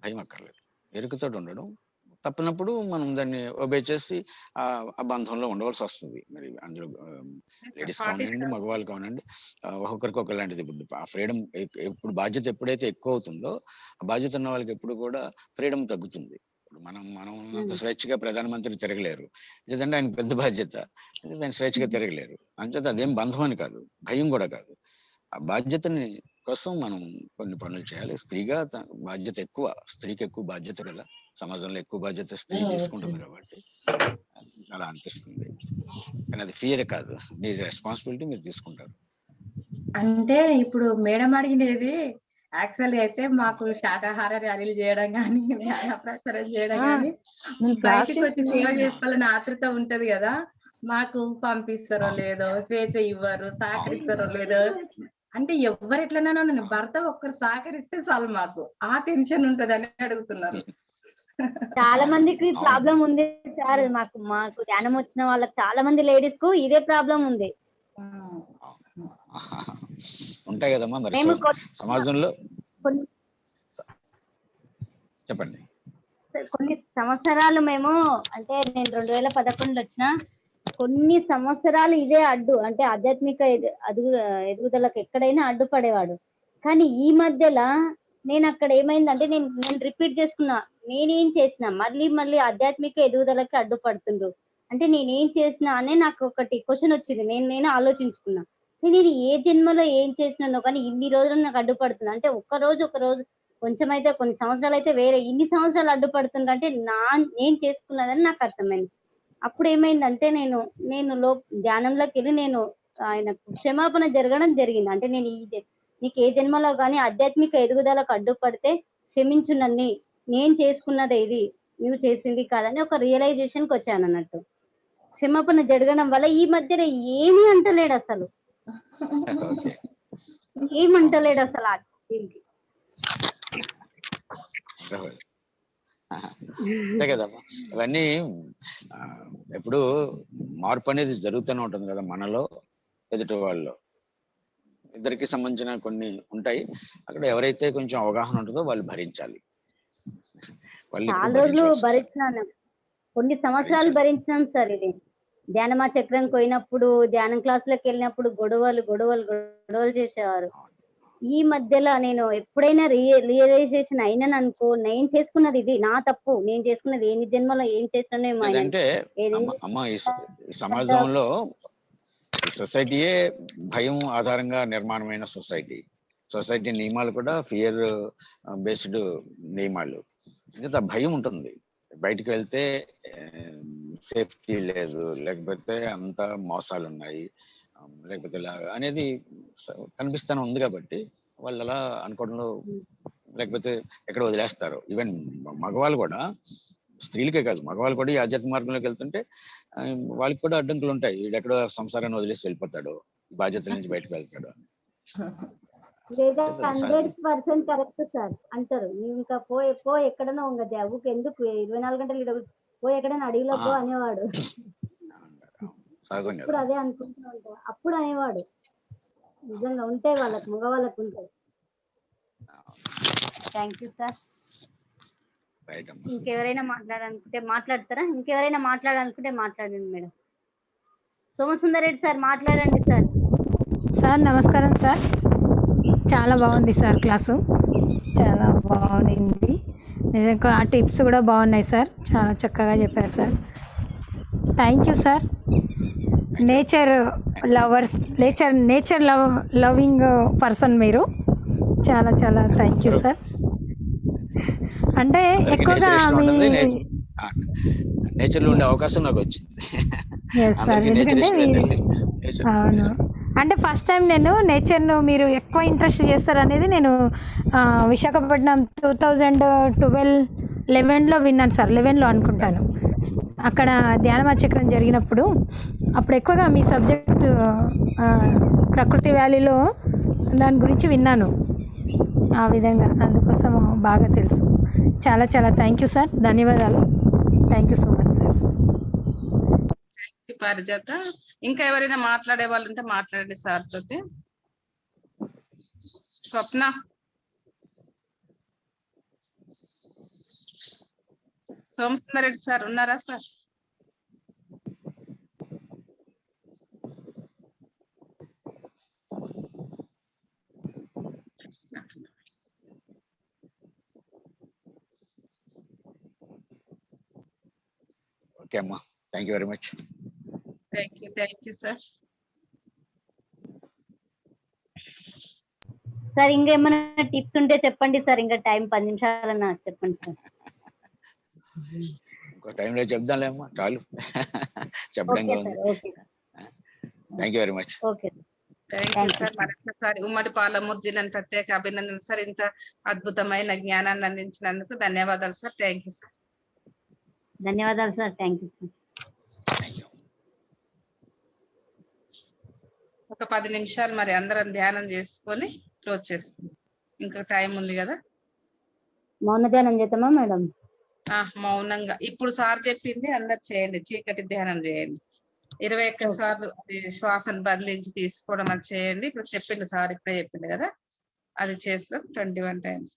భయం అక్కర్లేదు. ఎరుకుతో ఉండడం, తప్పినప్పుడు మనం దాన్ని ఒబే చేసి ఆ బంధంలో ఉండవలసి వస్తుంది. మరి అందులో లేడీస్ కానివ్వండి, మగవాళ్ళు కానివ్వండి, ఒక్కొక్కరికి ఒకలాంటిది. ఇప్పుడు ఆ ఫ్రీడమ్ ఇప్పుడు బాధ్యత ఎప్పుడైతే ఎక్కువ అవుతుందో, ఆ బాధ్యత ఉన్న వాళ్ళకి ఎప్పుడు కూడా ఫ్రీడమ్ తగ్గుతుంది. ఇప్పుడు మనం అంత స్వేచ్ఛగా ప్రధానమంత్రి తిరగలేరు, లేదంటే ఆయన పెద్ద బాధ్యత, దాన్ని స్వేచ్ఛగా తిరగలేరు. అంచేత అదేం బంధం అని కాదు, భయం కూడా కాదు. ఆ బాధ్యతని కోసం మనం కొన్ని పనులు చేయాలి. స్త్రీగా బాధ్యత ఎక్కువ, స్త్రీకి ఎక్కువ బాధ్యత కదా, సమాజంలో ఎక్కువ బాధ్యత స్త్రీ తీసుకుంటుంది కాబట్టి అలా అనిపిస్తుంది. కానీ అది ఫియర్ కాదు, మీ రెస్పాన్సిబిలిటీ మీరు తీసుకుంటారు. అంటే ఇప్పుడు మేడం అడిగినది యాక్చువల్ అయితే మాకు శాకాహార ర్యాలీలు చేయడం కానీ, జ్ఞాన ప్రచారం చేయడం కానీ, బయటికి వచ్చి సేవ చేసుకోవాలని ఆతృత ఉంటది కదా. మాకు పంపిస్తారో లేదో, స్వేచ్ఛ ఇవ్వరు, సహకరిస్తారో లేదో, అంటే ఎవరు ఎట్లన్నా భర్త ఒక్కరు సహకరిస్తే చాలు, మాకు ఆ టెన్షన్ ఉంటదని అడుగుతున్నారు. చాలా మందికి ప్రాబ్లం ఉంది సార్. మాకు ధ్యానం వచ్చిన వాళ్ళకి చాలా మంది లేడీస్ కు ఇదే ప్రాబ్లం ఉంది. ఉంటాయి కదమ్మా. మరి మేము సమాజంలో చెప్పండి. కొన్ని సంవత్సరాలు మేము, అంటే నేను 2011 వచ్చిన, కొన్ని సంవత్సరాలు ఇదే అడ్డు, అంటే ఆధ్యాత్మిక ఎదుగుదలకు ఎక్కడైనా అడ్డుపడేవాడు. కానీ ఈ మధ్యలో నేను అక్కడ ఏమైందంటే నేను రిపీట్ చేసుకున్నా, నేనేం చేసినా మళ్ళీ ఆధ్యాత్మిక ఎదుగుదలకి అడ్డుపడుతుండ్రు అంటే నేనేం చేసినా అనే నాకు ఒకటి క్వశ్చన్ వచ్చింది. నేను ఆలోచించుకున్నా, నేను ఏ జన్మలో ఏం చేసినానో కానీ ఇన్ని రోజులు నాకు అడ్డుపడుతుంది. అంటే ఒక రోజు కొంచెం అయితే, కొన్ని సంవత్సరాలు అయితే వేరే, ఇన్ని సంవత్సరాలు అడ్డుపడుతుండ్రు అంటే నేను చేసుకున్నదని నాకు అర్థమైంది. అప్పుడు ఏమైందంటే నేను ధ్యానంలోకి వెళ్ళి నేను ఆయనకు క్షమాపణ జరగడం జరిగింది. అంటే నీకు ఏ జన్మలో కానీ ఆధ్యాత్మిక ఎదుగుదలకు అడ్డుపడితే క్షమించు నన్ను, నేను చేసుకున్నదే ఇది, నువ్వు చేసింది కాదని ఒక రియలైజేషన్కి వచ్చాను అన్నట్టు. క్షమాపణ జరగడం వల్ల ఈ మధ్యన ఏమీ అంటలేడు అసలు, ఏమంటలేడు అసలు. దీనికి అంతే కదమ్మా. ఇవన్నీ ఎప్పుడు మార్పు అనేది జరుగుతూనే ఉంటుంది కదా, మనలో ఎదుటి వాళ్ళలో. ఇద్దరికి సంబంధించిన కొన్ని ఉంటాయి. అక్కడ ఎవరైతే కొంచెం అవగాహన ఉంటుందో వాళ్ళు భరించాలి. చాలా రోజులు భరించినాను, కొన్ని సంవత్సరాలు భరించినాం సార్. ఇది ధ్యానమా చక్రం పోయినప్పుడు, ధ్యానం క్లాసులకు వెళ్ళినప్పుడు గొడవలు చేసేవారు. ఈ మధ్యలో నేను ఎప్పుడైనా రియలైజేషన్ అయినాను అనుకో, నేను చేసుకున్నది ఇది నా తప్పు, నేను చేసుకున్నది ఎన్ని జన్మలో ఏం చేసినానేమో. అంటే అమ్మ ఈ సమాజంలో ఈ సొసైటీయే భయం ఆధారంగా నిర్మాణమైన సొసైటీ నియమాలు కూడా ఫియర్ బేస్డ్ నియమాలు. ఇంకా భయం ఉంటుంది. బయటికి వెళ్తే సేఫ్టీ లేదు, లేకపోతే అంత మోసాలు ఉన్నాయి, లేకపోతే అనేది కనిపిస్తానే ఉంది కాబట్టి వాళ్ళు అలా అనుకోవడంలో, లేకపోతే ఎక్కడ వదిలేస్తారు. ఈవెన్ మగవాళ్ళు కూడా, స్త్రీలకే కాదు మగవాళ్ళు కూడా ఈ ఆధ్యాత్మిక మార్గంలోకి వెళ్తుంటే వాళ్ళకి కూడా అడ్డంకులు ఉంటాయి. వీడెక్కడో సంసారాన్ని వదిలేసి వెళ్ళిపోతాడు, బాధ్యతల నుంచి బయటకు వెళ్తాడు. 100% కరెక్ట్ సార్ అంటారు. నువ్వు ఇంకా పో ఎక్కడైనా ఉండదు, ఊకి ఎందుకు 24 గంటలు పోయి ఎక్కడైనా అడవిలో పో అనేవాడు. ఇప్పుడు అదే అనుకుంటూ ఉంటా, అప్పుడు అనేవాడు. నిజంగా ఉంటాయి వాళ్ళకి, మగవాళ్ళకు ఉంటాయి. Thank you sir. ఇంకెవరైనా మాట్లాడాలనుకుంటే మాట్లాడతారా? ఇంకెవరైనా మాట్లాడాలనుకుంటే మాట్లాడండి మేడం. సోమసుందర్ రెడ్డి సార్ మాట్లాడండి సార్. సార్ నమస్కారం సార్, చాలా బాగుంది సార్ క్లాసు, చాలా బాగుంది. నిజంగా ఆ టిప్స్ కూడా బాగున్నాయి సార్, చాలా చక్కగా చెప్పారు sir. Thank you sir. Nature loving person మీరు, చాలా థ్యాంక్ యూ సార్. అంటే ఎక్కువగా నేచర్లో ఉండే అవకాశం నాకు వచ్చింది. ఎందుకంటే అవును, అంటే ఫస్ట్ టైం నేను నేచర్ను మీరు ఎక్కువ ఇంట్రెస్ట్ చేస్తారనేది నేను విశాఖపట్నం 2011లో విన్నాను సార్, 11లో అనుకుంటాను. అక్కడ ధ్యాన చక్రం జరిగినప్పుడు అప్పుడు ఎక్కువగా మీ సబ్జెక్టు ప్రకృతి వ్యాలీలో దాని గురించి విన్నాను. ఆ విధంగా అందుకోసం బాగా తెలుసు. చాలా చాలా థ్యాంక్ యూ సార్. ధన్యవాదాలు. Thank you so much sir. పారిజాత. ఇంకా ఎవరైనా మాట్లాడే వాళ్ళు ఉంటే మాట్లాడండి సార్ తోటి. స్వప్న. సోమసుందర్ రెడ్డి సార్ ఉన్నారా సార్? ఓకే అమ్మా, thank you very much. Thank you sir. Sir ఇంకేమైనా టిప్స్ ఉంటే చెప్పండి సార్. ఇంకా టైం 10 నిమిషాలన్నా చెప్పండి సార్. ఇంకో టైంలో చెప్దాంలే అమ్మా, చాలు చెప్పడంగా ఉంది. Thank you very much. Okay thank you sir. మరొకసారి ఉమ్మడి పాలమూరు జిల్లాను ప్రత్యేక అభినందనలు సార్. ఇంత అద్భుతమైన జ్ఞానాన్ని అందించినందుకు ధన్యవాదాలు సార్. Thank you sir. ధన్యవాదాలు సార్. Thank you sir. ఒక 10 నిమిషాలు మరి అందరం ధ్యానం చేసుకొని క్లోజ్ చేసుకుందాం. ఇంకా టైం ఉంది కదా. మౌన ధ్యానం చేద్దామా మేడం? మౌనంగా ఇప్పుడు సార్ చెప్పింది అందరు చేయండి. చీకటి ధ్యానం చేయండి. 21 సార్లు శ్వాసను బదిలించి తీసుకోవడం అది చేయండి. ఇప్పుడు చెప్పింది సార్, ఇప్పుడే చెప్పింది కదా, అది చేస్తాం 21 టైమ్స్.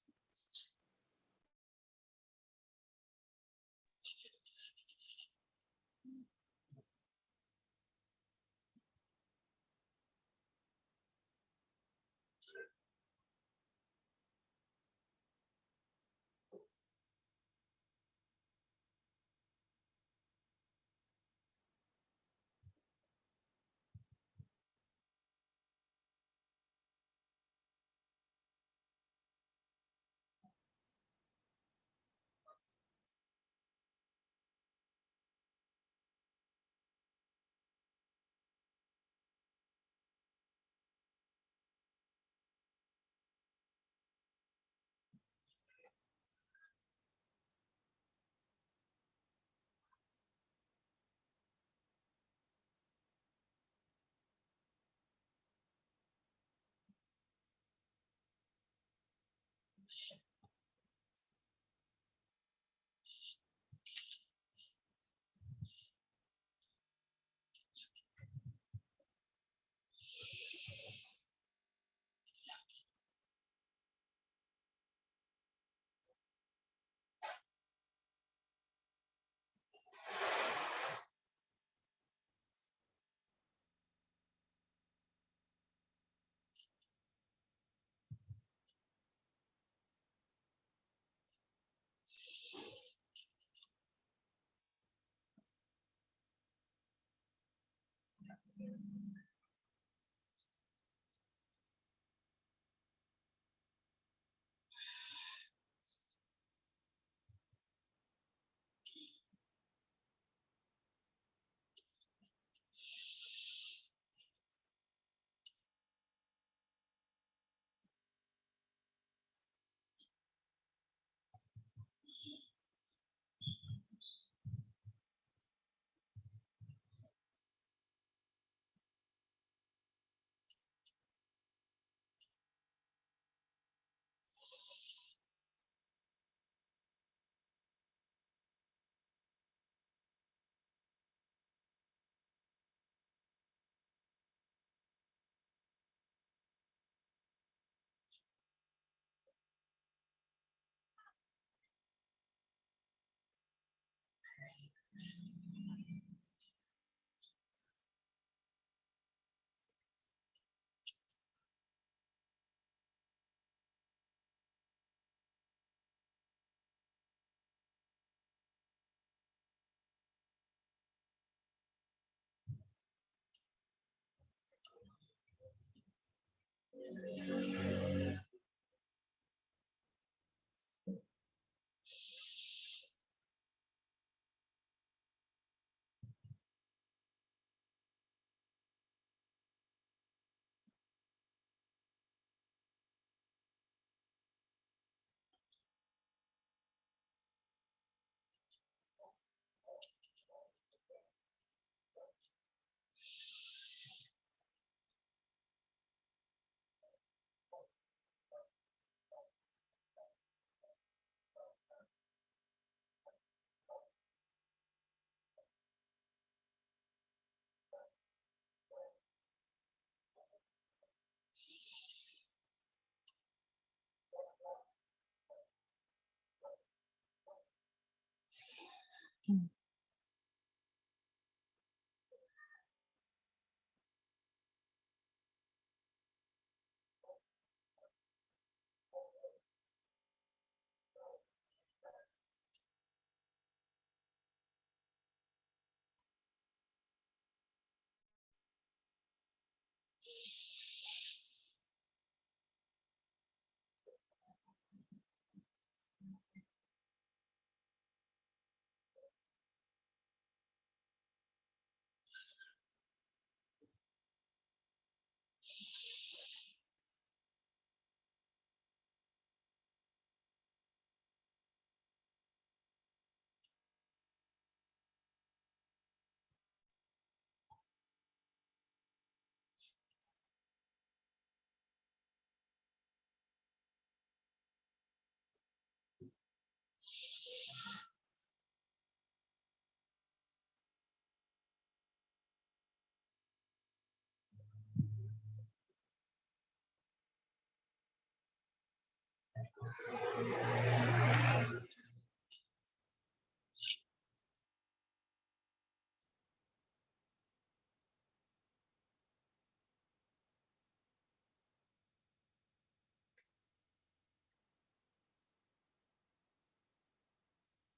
ఉమ్.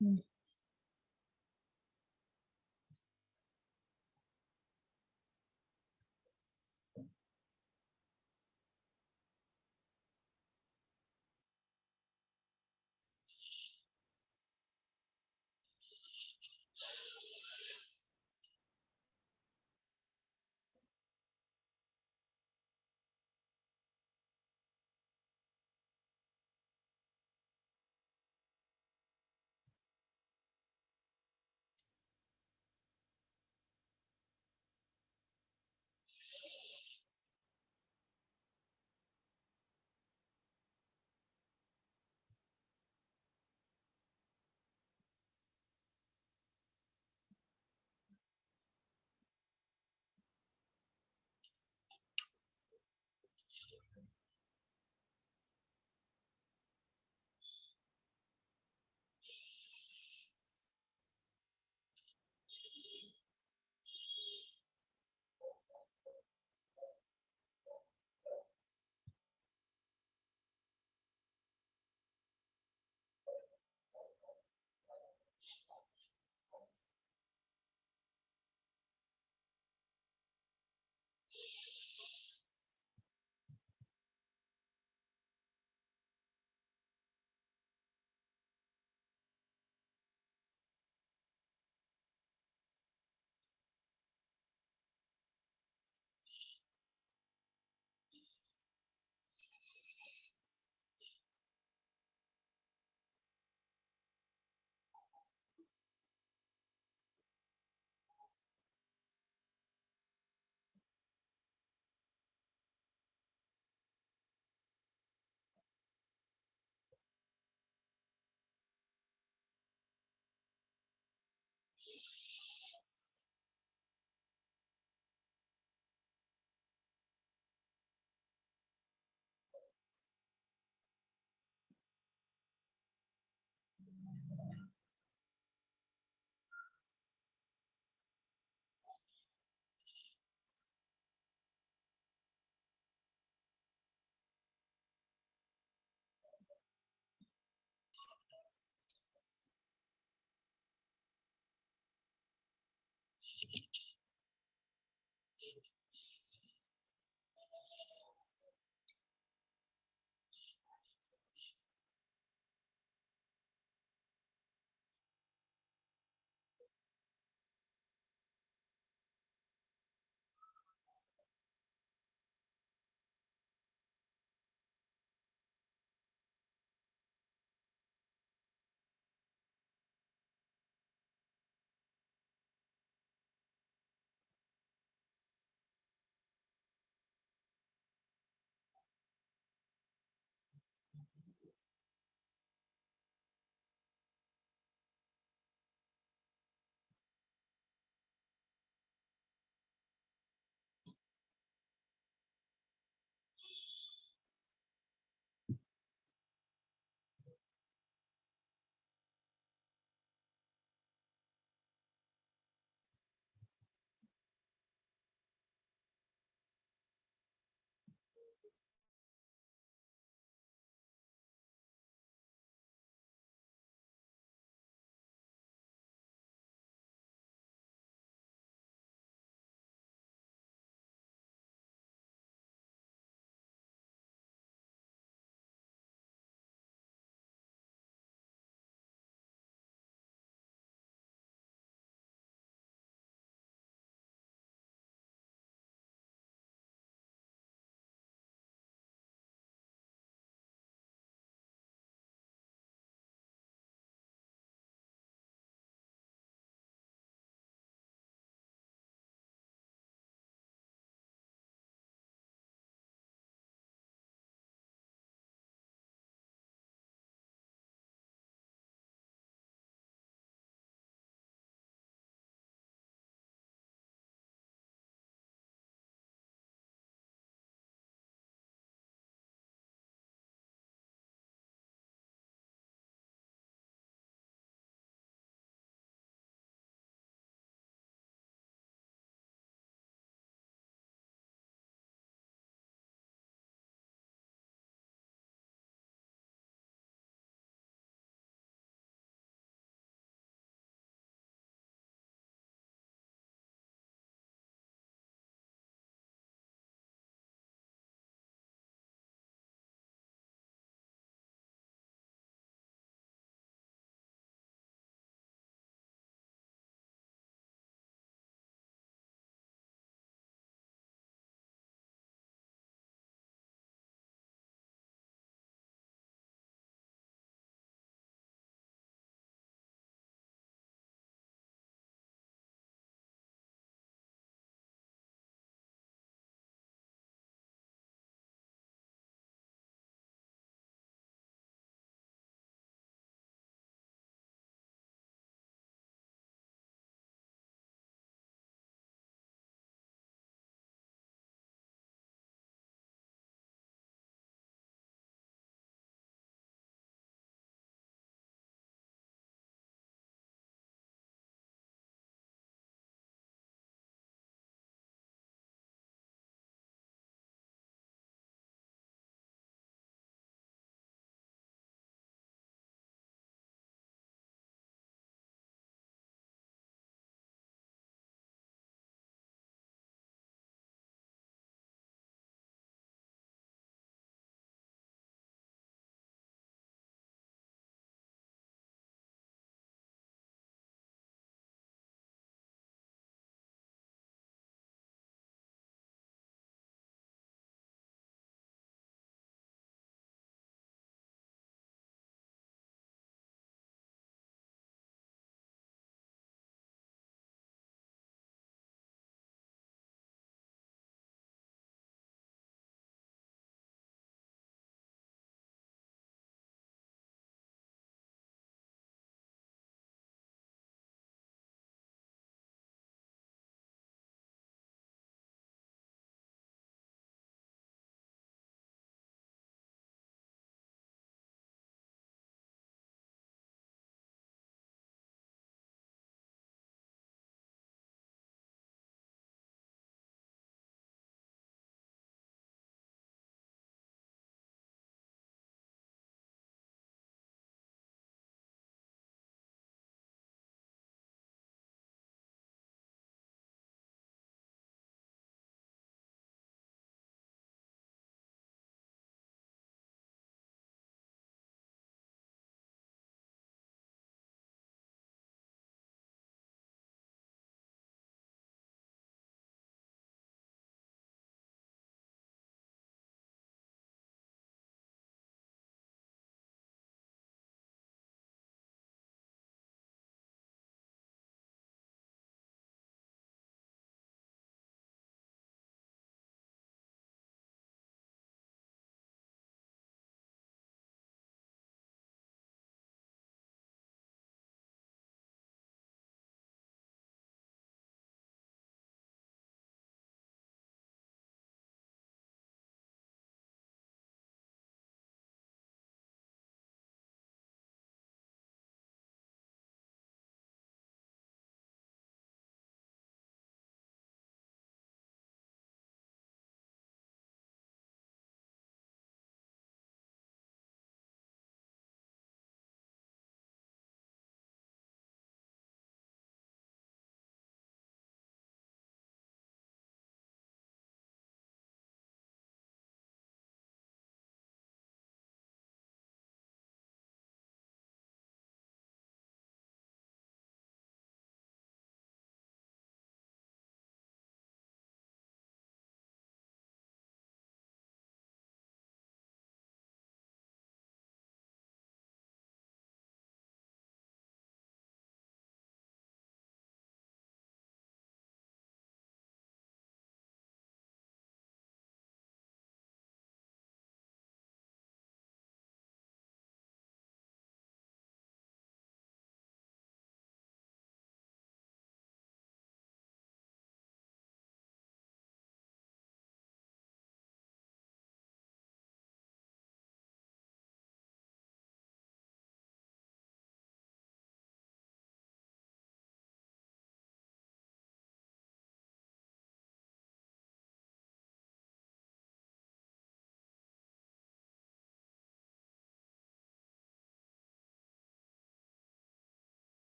ఉమ్.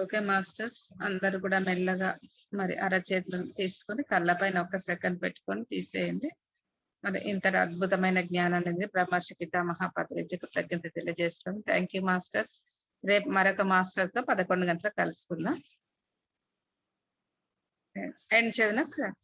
ఓకే మాస్టర్స్, అందరూ కూడా మెల్లగా మరి అరచేతులను తీసుకొని కళ్ళపైన 1 సెకండ్ పెట్టుకొని తీసేయండి. మరి ఇంతటి అద్భుతమైన జ్ఞానాన్ని బ్రహ్మర్షి పితామహ పత్రిజీ కృతజ్ఞత తెలియజేస్తాం. Thank you masters. రేపు మరొక మాస్టర్ తో 11 గంటలకు కలుసుకుందాం. ఎండ్ చేయనా సార్?